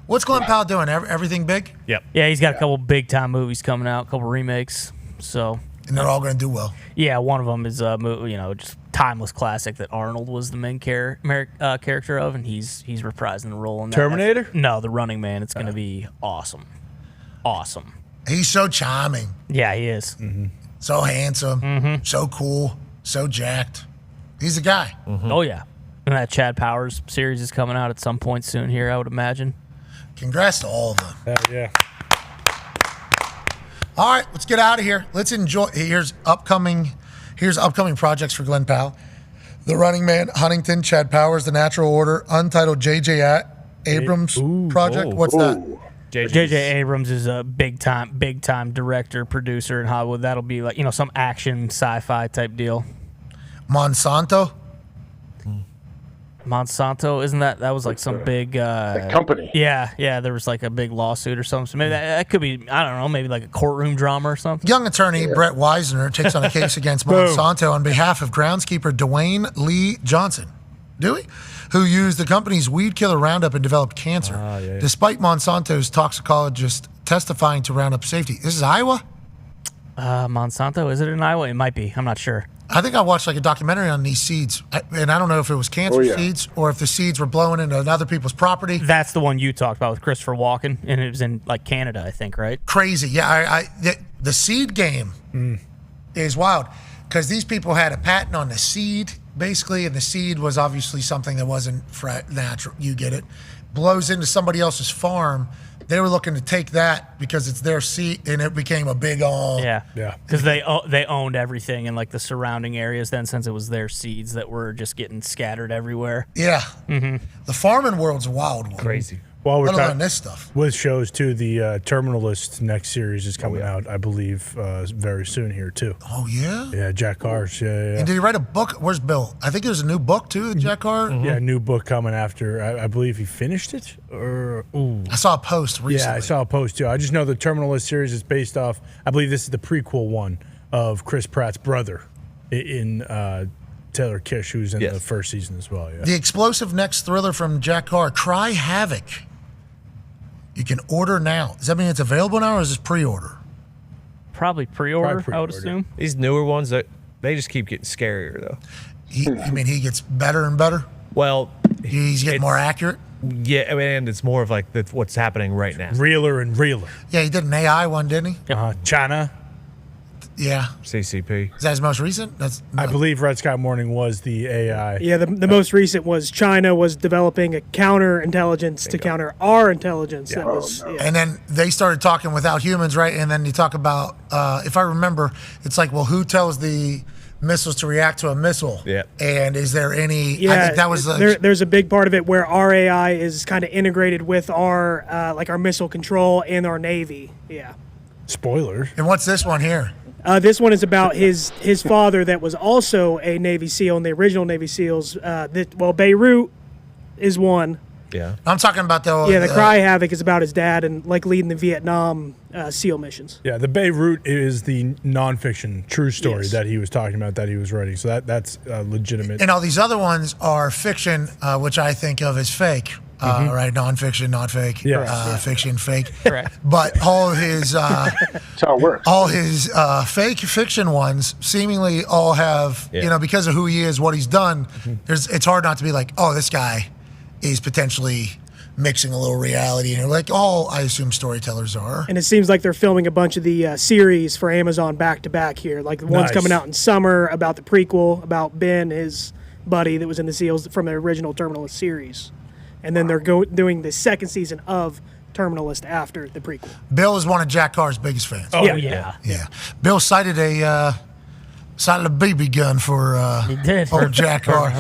What's Glenn Powell doing? Everything big? Yep. Yeah, he's got a couple big-time movies coming out, a couple remakes. So. And they're all going to do well. Yeah, one of them is just timeless classic that Arnold was the main character of, and he's reprising the role in that. Terminator? No, The Running Man. It's going to be awesome. Awesome. He's so charming. Yeah, he is. Mm-hmm. So handsome. So cool. So jacked. He's a guy. Oh, yeah. And that Chad Powers series is coming out at some point soon here, I would imagine. Congrats to all of them. Yeah. All right, let's get out of here. Let's enjoy. Here's upcoming projects for Glenn Powell. The Running Man, Huntington, Chad Powers, The Natural Order, Untitled J.J. Abrams project. What's that? J.J. Abrams is a big time director, producer in Hollywood. That'll be like, some action sci-fi type deal. Monsanto, isn't that was like some big company? Yeah, there was like a big lawsuit or something. So maybe that could be, I don't know, maybe like a courtroom drama or something. Young attorney Brett Weisner takes on a case against Monsanto on behalf of groundskeeper Dwayne Lee Johnson. Who used the company's weed killer Roundup and developed cancer, despite Monsanto's toxicologist testifying to Roundup safety. This is Iowa? Monsanto, is it in Iowa? It might be. I'm not sure. I think I watched like a documentary on these seeds, and I don't know if it was cancer seeds or if the seeds were blowing into other people's property. That's the one you talked about with Christopher Walken, and it was in like Canada, I think, right? Crazy. Yeah, the seed game is wild because these people had a patent on the seed, basically, and the seed was obviously something that wasn't natural. You get it. Blows into somebody else's farm. They were looking to take that because it's their seed, and it became a big Yeah. Because they owned everything in like the surrounding areas then, since it was their seeds that were just getting scattered everywhere. Yeah. The farming world's a wild one. Crazy. While we're Let alone talking this stuff. with shows too, the Terminalist next series is coming out, I believe, very soon here too. Oh yeah. Yeah, Jack Carr's. Yeah. And did he write a book? Where's Bill? I think there's a new book too, Jack Carr. Yeah, new book coming after. I believe he finished it. I saw a post recently. Yeah, I saw a post too. I just know the Terminalist series is based off. I believe this is the prequel one of Chris Pratt's brother in Taylor Kish, who's in the first season as well. Yeah. The explosive next thriller from Jack Carr, Cry Havoc. You can order now. Does that mean it's available now, or is this pre-order? Probably pre-order, I would assume. These newer ones, they just keep getting scarier, though. He gets better and better? Well, he's getting more accurate? Yeah, and it's more of like what's happening right now. Realer and realer. Yeah, he did an AI one, didn't he? China. Yeah. CCP. Is that his most recent? I believe Red Sky Morning was the AI. Yeah, the most recent was China was developing a counterintelligence to counter our intelligence. That was, And then they started talking without humans, right? And then you talk about, if I remember, it's like, well, who tells the missiles to react to a missile? Yeah. And is there any? Yeah, I think that was there's a big part of it where our AI is kind of integrated with our our missile control and our Navy. Yeah. Spoiler. And what's this one here? This one is about his father that was also a Navy SEAL in the original Navy SEAls. Beirut is one. Yeah. I'm talking about the Yeah, the Cry Havoc is about his dad and like leading the Vietnam SEAL missions. Yeah, the Beirut is the nonfiction true story Yes. that he was talking about that he was writing. So that's legitimate. And all these other ones are fiction, which I think of as fake. Right, nonfiction, not fake. Yeah. Fiction, fake. Correct. But all his That's how it works. all his fake fiction ones seemingly all have, because of who he is, what he's done. It's hard not to be like, oh, this guy is potentially mixing a little reality. And like all, I assume, storytellers are. And it seems like they're filming a bunch of the series for Amazon back to back here. Like the one's Nice. coming out in summer about the prequel about Ben, his buddy that was in the SEALs from the original Terminalist series. And then they're doing the second season of Terminalist after the prequel. Bill is one of Jack Carr's biggest fans. Oh, yeah. Bill cited a BB gun for He did. old Jack Carr.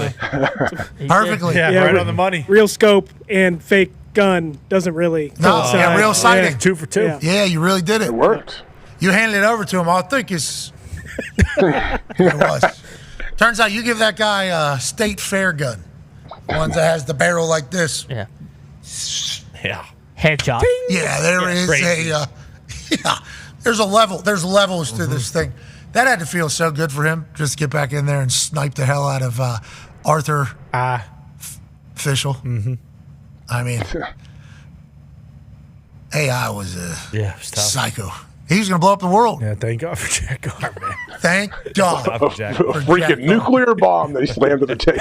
Perfectly. Yeah, right on the money. Real scope and fake gun doesn't really No, coincide. yeah, real sighting. 2 for 2. Yeah. Yeah, you really did it. It worked. You handed it over to him. I think it's. It was. Turns out you give that guy a state fair gun. One that has the barrel like this. Yeah. Yeah. Headshot. Yeah, there is crazy. there's a level. There's levels to this thing. That had to feel so good for him just to get back in there and snipe the hell out of Arthur Fischel. Mm-hmm. I mean, AI was a Yeah, it was tough. psycho. He was going to blow up the world. Yeah, thank God for Jack Carr, man. Thank God. Tough, Jack. A freaking nuclear bomb that he slammed to the table.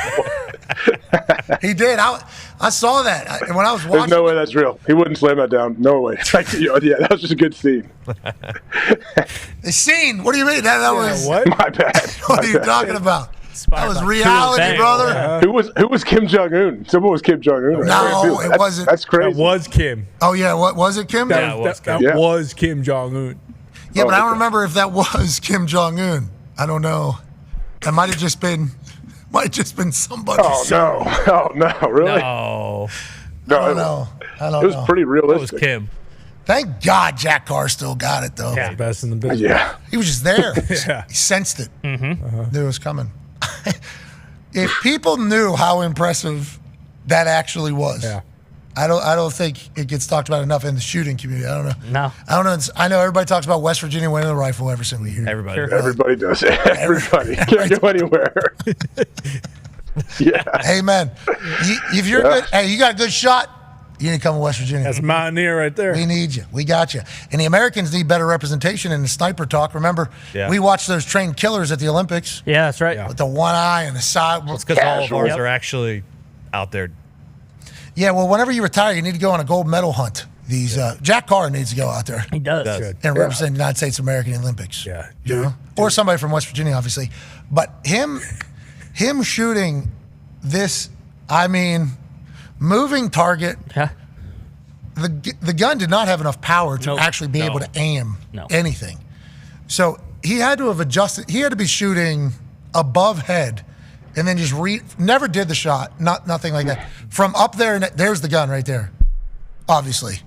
He did. I saw that. When I was There's watching. no way that's real. He wouldn't slam that down. No way. Like, yeah, that was just a good scene. The scene. What do you mean? That was. What? My bad. What are you talking about? That was by reality, Cool brother. Who was Kim Jong Un? Someone was Kim Jong Un. Right? No, That's- it wasn't. That's crazy. That was Kim. Oh yeah, what was it, Kim? Yeah, it was That Yeah. was Kim Jong Un. Yeah, but I don't okay. remember if that was Kim Jong Un. I don't know. That might have just been somebody. Oh no! Oh no! Really? No. No, I don't know. I don't It was know. pretty That was realistic. Kim. Thank God Jack Carr still got it though. The best in the business. Yeah. He was just there. Yeah. He sensed it. Knew it was coming. If people knew how impressive that actually was, Yeah. I don't think it gets talked about enough in the shooting community. I don't know. No. I don't know. I know everybody talks about West Virginia winning the rifle every single year. Everybody. Sure. Everybody does it. Everybody can't go anywhere. Yeah. Amen. If you're good, hey, you got a good shot, you need to come to West Virginia. That's Mountaineer right there. We need you. We got you. And the Americans need better representation in the sniper talk. Remember, Yeah. we watched those trained killers at the Olympics Yeah, that's right. with the one eye and the side. It's because all of Casual. ours are actually out there. Yeah, well, whenever you retire, you need to go on a gold medal hunt. These Jack Carr needs to go out there He does. Does. and represent the United States of America in the Olympics. Yeah. You know? Or somebody from West Virginia, obviously. But him shooting this, I mean, moving target. Yeah. The gun did not have enough power to Nope. actually be No. able to aim No. anything. So he had to have adjusted. He had to be shooting above head, and then just never did the shot. Nothing like that. From up there, and there's the gun right there. Obviously,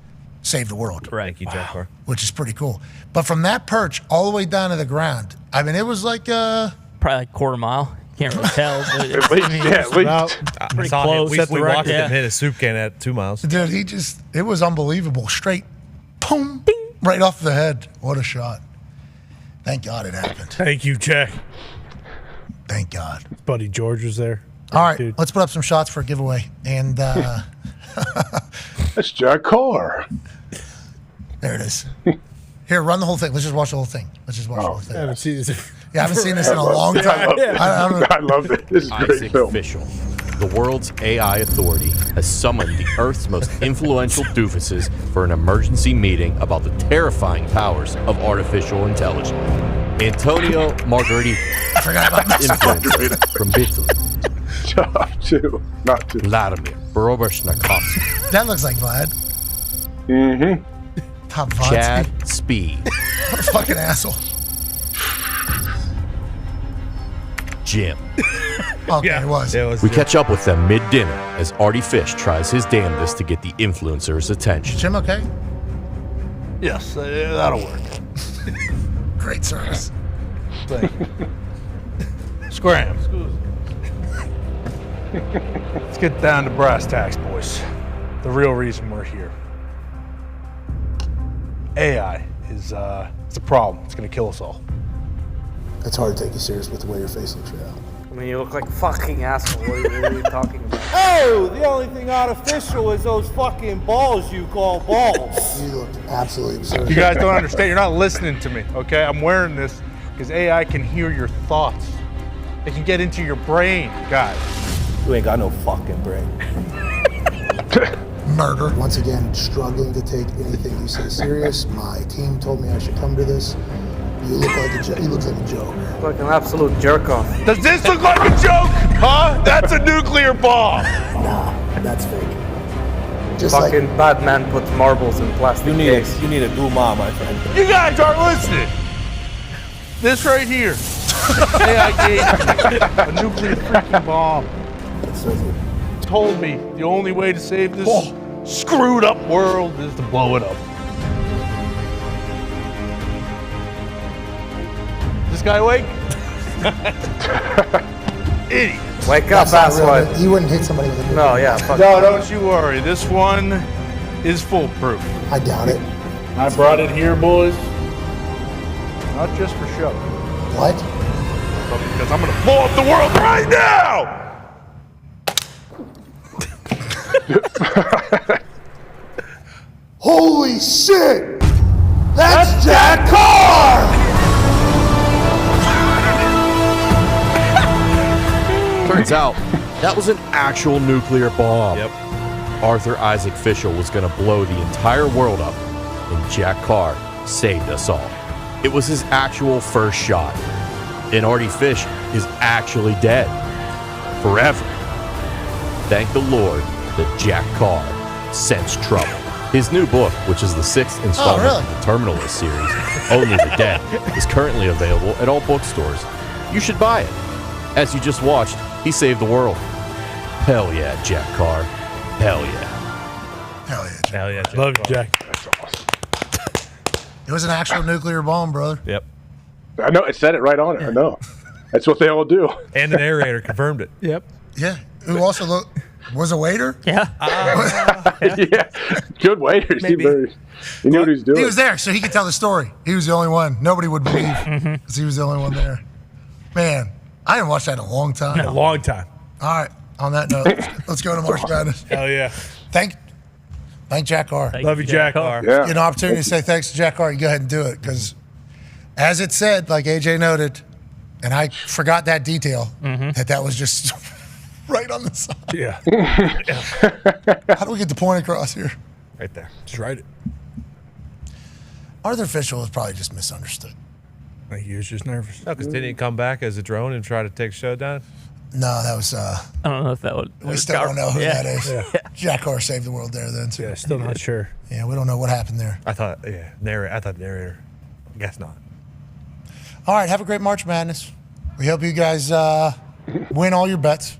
saved the world, Thank you, Jack Carr. which is pretty cool. But from that perch all the way down to the ground, I mean, it was like Probably like a quarter mile. Can't really tell. But At least, yeah, at least. pretty Saw him. close. We Set the watched record. him Yeah. hit a soup can at 2 miles. dude. It was unbelievable. Straight, boom, ding, right off the head. What a shot! Thank God it happened. Thank you, Jack. Thank God. Buddy George was there. All right, Dude. let's put up some shots for a giveaway. And That's Jack Carr. there it is. Here, run the whole thing. Let's just watch the whole thing. Let's just watch the whole I thing. haven't seen this. Yeah, I haven't seen this in a long I time. loved it. I don't know. I loved it. This is a great Isaac film. Fischel, the world's AI authority, has summoned the Earth's most influential doofuses for an emergency meeting about the terrifying powers of artificial intelligence. Antonio Margheriti, I forgot about this. influencer from Italy. Two. Not two. Vladimir Borobashnakowski, That looks like Vlad. Mm-hmm. Top Vlad. Chad Speed, What a fucking asshole. Jim. Okay, it was. It was We catch up with them mid-dinner as Artie Fish tries his damnedest to get the influencer's attention. Jim, okay? Yes, that'll work. Great service. Thank you. Scram. Let's get down to brass tacks, boys. the real reason we're here. AI is it's a problem. It's going to kill us all. It's hard to take you serious with the way your face looks right now. I mean, you look like a fucking asshole. What are you talking about? Oh, the only thing artificial is those fucking balls you call balls. You look absolutely absurd. You guys don't understand. You're not listening to me, okay? I'm wearing this because AI can hear your thoughts. It can get into your brain, guys. You ain't got no fucking brain. Murder. Once again, struggling to take anything you say serious. My team told me I should come to this. You look like a joke. You look like a joke. Like an absolute jerk off. Does this look like a joke? Huh? That's a nuclear bomb. Nah, that's fake. Just fucking like Batman puts marbles in plastic case. You need a Duma, my friend. You guys aren't listening. This right here. AI gave me a nuclear freaking bomb. Told me the only way to save this screwed up world is to blow it up. This guy awake? Idiot. Wake up, asshole. You wouldn't hit somebody with a nuclear No, yeah. No, don't you worry. This one is foolproof. I doubt it. I brought it here, boys. Not just for show. What? But because I'm going to blow up the world right now! Holy shit! That's Jack Carr! Turns out, that was an actual nuclear bomb. Yep. Arthur Isaac Fischel was going to blow the entire world up, and Jack Carr saved us all. It was his actual first shot. And Artie Fish is actually dead. Forever. Thank the Lord that Jack Carr sensed trouble. His new book, which is the 6th installment of the Terminalist series, Only the Dead, is currently available at all bookstores. You should buy it. As you just watched, he saved the world. Hell yeah, Jack Carr. Hell yeah. Hell yeah, Jack. Hell yeah, Jack. Love you, Jack. That's awesome. It was an actual nuclear bomb, brother. Yep. I know, it said it right on it. I know. That's what they all do. And the narrator confirmed it. Yep. Yeah. Who also was a waiter? Yeah. Yeah. Good waiters. He knew what he was doing. He was there, so he could tell the story. He was the only one. Nobody would believe because he was the only one there. Man, I haven't watched that in a long time. A long time. All right. On that note, let's go to March Madness. Hell yeah. Thank Jack Carr. Love you, Jack Carr. Yeah. Get an opportunity to say thanks to Jack Carr. You go ahead and do it because, as it said, like AJ noted, and I forgot that detail, that was just right on the side. Yeah. How do we get the point across here? Right there. Just write it. Arthur Fischel was probably just misunderstood. I think he was just nervous. No, because didn't he come back as a drone and try to take the show down? No, that was. I don't know if that would. We still don't know who that is. Yeah. Jack Carr saved the world there then. So. Yeah, still not sure. Yeah, we don't know what happened there. I thought, narrator. Guess not. All right, have a great March Madness. We hope you guys win all your bets,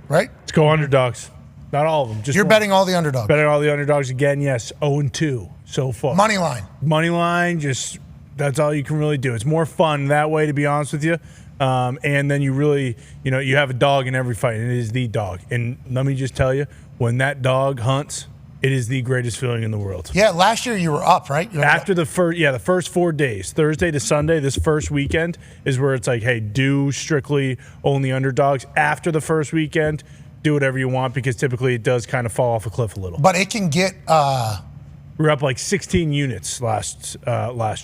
right? Let's go underdogs. Not all of them. Just You're one. betting all the underdogs. Betting all the underdogs again, yes. 0-2 so far. Money line. Money line, just that's all you can really do. It's more fun that way, to be honest with you. And then you really, you have a dog in every fight, and it is the dog. And let me just tell you, when that dog hunts, it is the greatest feeling in the world. Yeah, last year you were up, right? After the first 4 days, Thursday to Sunday, this first weekend is where it's like, hey, do strictly only underdogs. After the first weekend, do whatever you want because typically it does kind of fall off a cliff a little. But it can get. We're up like 16 units last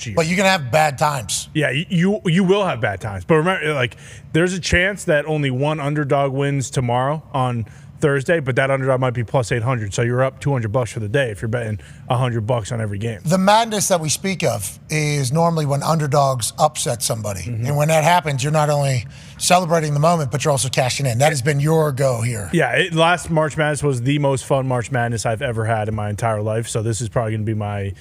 year. But you're gonna have bad times. Yeah, you will have bad times. But remember, like, there's a chance that only one underdog wins tomorrow on Thursday, but that underdog might be plus 800. So you're up $200 for the day if you're betting $100 on every game. The madness that we speak of is normally when underdogs upset somebody, and when that happens, you're not only celebrating the moment, but you're also cashing in. That has been your go here. Yeah, last March Madness was the most fun March Madness I've ever had in my entire life. So this is probably going to be my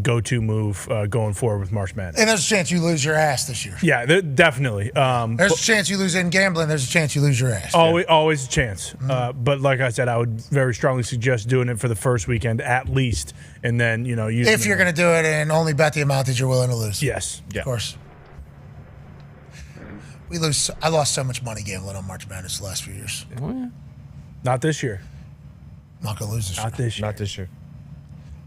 go-to move going forward with March Madness. And there's a chance you lose your ass this year. Yeah, definitely. There's a chance you lose in gambling. There's a chance you lose your ass. Always a chance. But like I said, I would very strongly suggest doing it for the first weekend at least, and then if you're going to do it and only bet the amount that you're willing to lose. Yes, of course. I lost so much money gambling on March Madness the last few years. Not this year. Not going to lose this year. Not this year.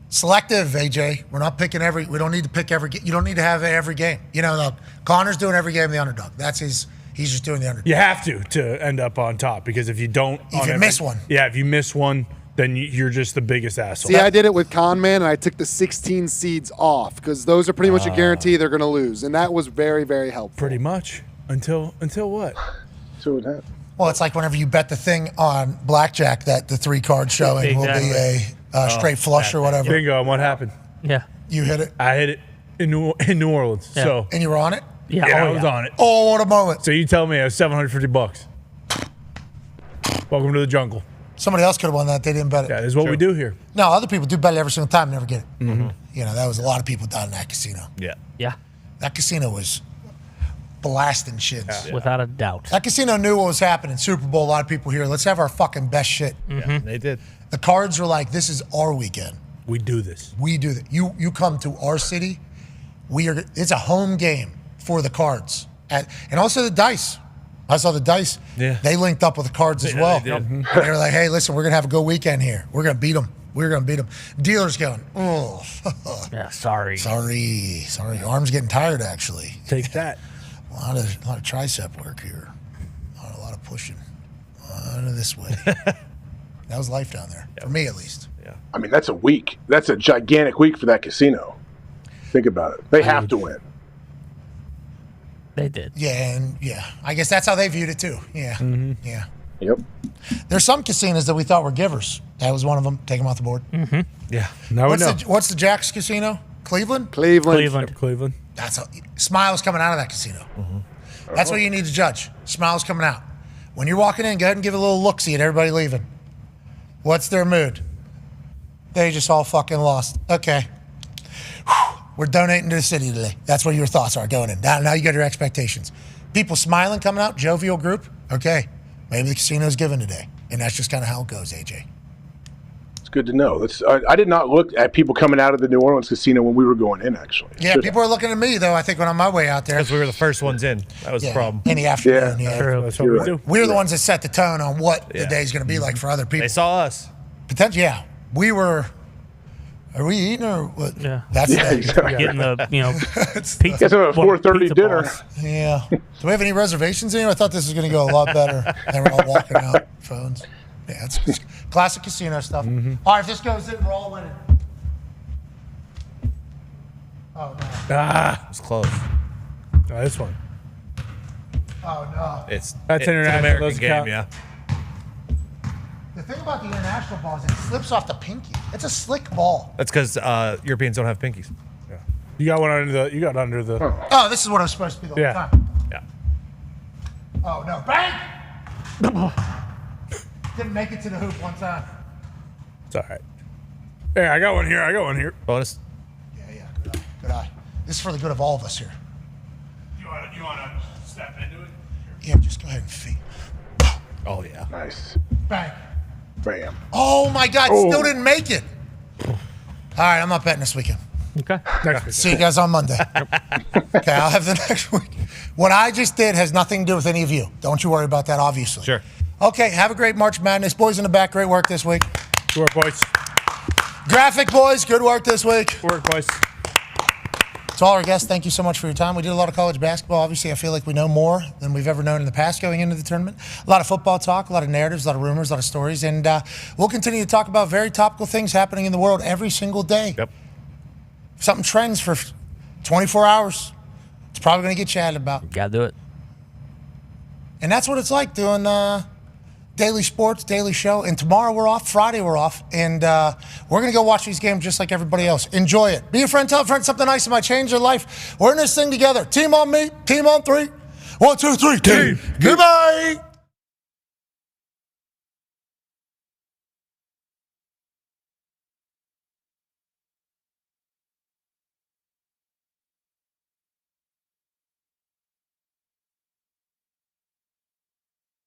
Selective, AJ. We're not picking every. We don't need to pick every. You don't need to have every game. Look, Connor's doing every game the underdog. That's his. He's just doing the underdog. You have to end up on top because if you don't, if you miss one, if you miss one, then you're just the biggest asshole. See, I did it with Con Man, and I took the 16 seeds off because those are pretty much a guarantee they're going to lose, and that was very, very helpful. Pretty much until what? So that. Well, it's like whenever you bet the thing on blackjack that the 3-card showing will be a straight flush or whatever. Bingo. And what happened? Yeah. You hit it? I hit it in New Orleans. Yeah. So And you were on it? Yeah, I was on it. Oh, what a moment. So you tell me I was $750. Welcome to the jungle. Somebody else could have won that. They didn't bet it. That is what we do here. No, other people do bet it every single time, never get it. Mm-hmm. That was a lot of people down in that casino. Yeah. Yeah. That casino was blasting shits. Yeah. Without a doubt. That casino knew what was happening. Super Bowl, a lot of people here. Let's have our fucking best shit. Yeah, they did. The Cards were like, this is our weekend. We do this. We do that. You come to our city. It's a home game for the Cards. And also the Dice. I saw the Dice. Yeah. They linked up with the Cards as well. They did. And they were like, hey, listen, we're going to have a good weekend here. We're going to beat them. We're going to beat them. Dealers going, oh. Yeah, sorry. Sorry. Arm's getting tired, actually. Take that. A lot of tricep work here. A lot of pushing. This way. That was life down there. For me, at least. Yeah. I mean, that's a week. That's a gigantic week for that casino. Think about it. They have to win. They did. Yeah, I guess that's how they viewed it too. Yeah, yeah. Yep. There's some casinos that we thought were givers. That was one of them. Take them off the board. Mm-hmm. Yeah. Now we know. What's the Jack's casino? Cleveland. Cleveland. That's Smiles coming out of that casino. Mm-hmm. That's what you need to judge. Smiles coming out. When you're walking in, go ahead and give a little look-see at everybody leaving. What's their mood? They just all fucking lost. Okay. We're donating to the city today. That's what your thoughts are going in. Now you got your expectations. People smiling coming out, jovial group. Okay, maybe the casino's giving today. And that's just kind of how it goes, AJ. It's good to know. I did not look at people coming out of the New Orleans casino when we were going in, actually. Yeah, people are looking at me, though, I think, when I'm on my way out there. Because we were the first ones in. That was the problem. In the afternoon, yeah. True. That's what we do. We're the ones that set the tone on what the day's going to be like for other people. They saw us. Potentially, yeah. We were... Are we eating or what? Yeah. That's exactly. Getting the, pizza. Guess a 4:30 dinner. Yeah. Do we have any reservations in here? I thought this was going to go a lot better. And we're all walking out, phones. Yeah, it's classic casino stuff. Mm-hmm. All right, if this goes in, we're all winning. Oh, no. It was close. No, this one. Oh, no. It's That's it's an international. American Those game, count. yeah. The thing about the international ball is it slips off the pinky. It's a slick ball. That's because Europeans don't have pinkies. Yeah. You got one under the. You got under the. Oh, this is what I'm supposed to be the whole Yeah. time. Yeah. Oh, no. Bang! Didn't make it to the hoop one time. It's all right. Hey, I got one here. Bonus. Yeah. Good eye. This is for the good of all of us here. You want to step into it? Yeah, just go ahead and feed. Oh, yeah. Nice. Bang. Bam. Oh, my God. Still didn't make it. All right, I'm not betting this weekend. Okay. See you guys on Monday. Okay, I'll have the next week. What I just did has nothing to do with any of you. Don't you worry about that, obviously. Sure. Okay, have a great March Madness. Boys in the back, great work this week. Good work, boys. Graphic boys, good work this week. Good work, boys. To all our guests, thank you so much for your time. We did a lot of college basketball. Obviously, I feel like we know more than we've ever known in the past going into the tournament. A lot of football talk, a lot of narratives, a lot of rumors, a lot of stories. And we'll continue to talk about very topical things happening in the world every single day. Yep. If something trends for 24 hours, it's probably going to get chatted about. Gotta do it. And that's what it's like doing daily sports, daily show. And tomorrow we're off, Friday we're off. And we're going to go watch these games just like everybody else. Enjoy it. Be a friend, tell a friend something nice that might change their life. We're in this thing together. Team on me, team on three. 1, 2, 3, team. Goodbye.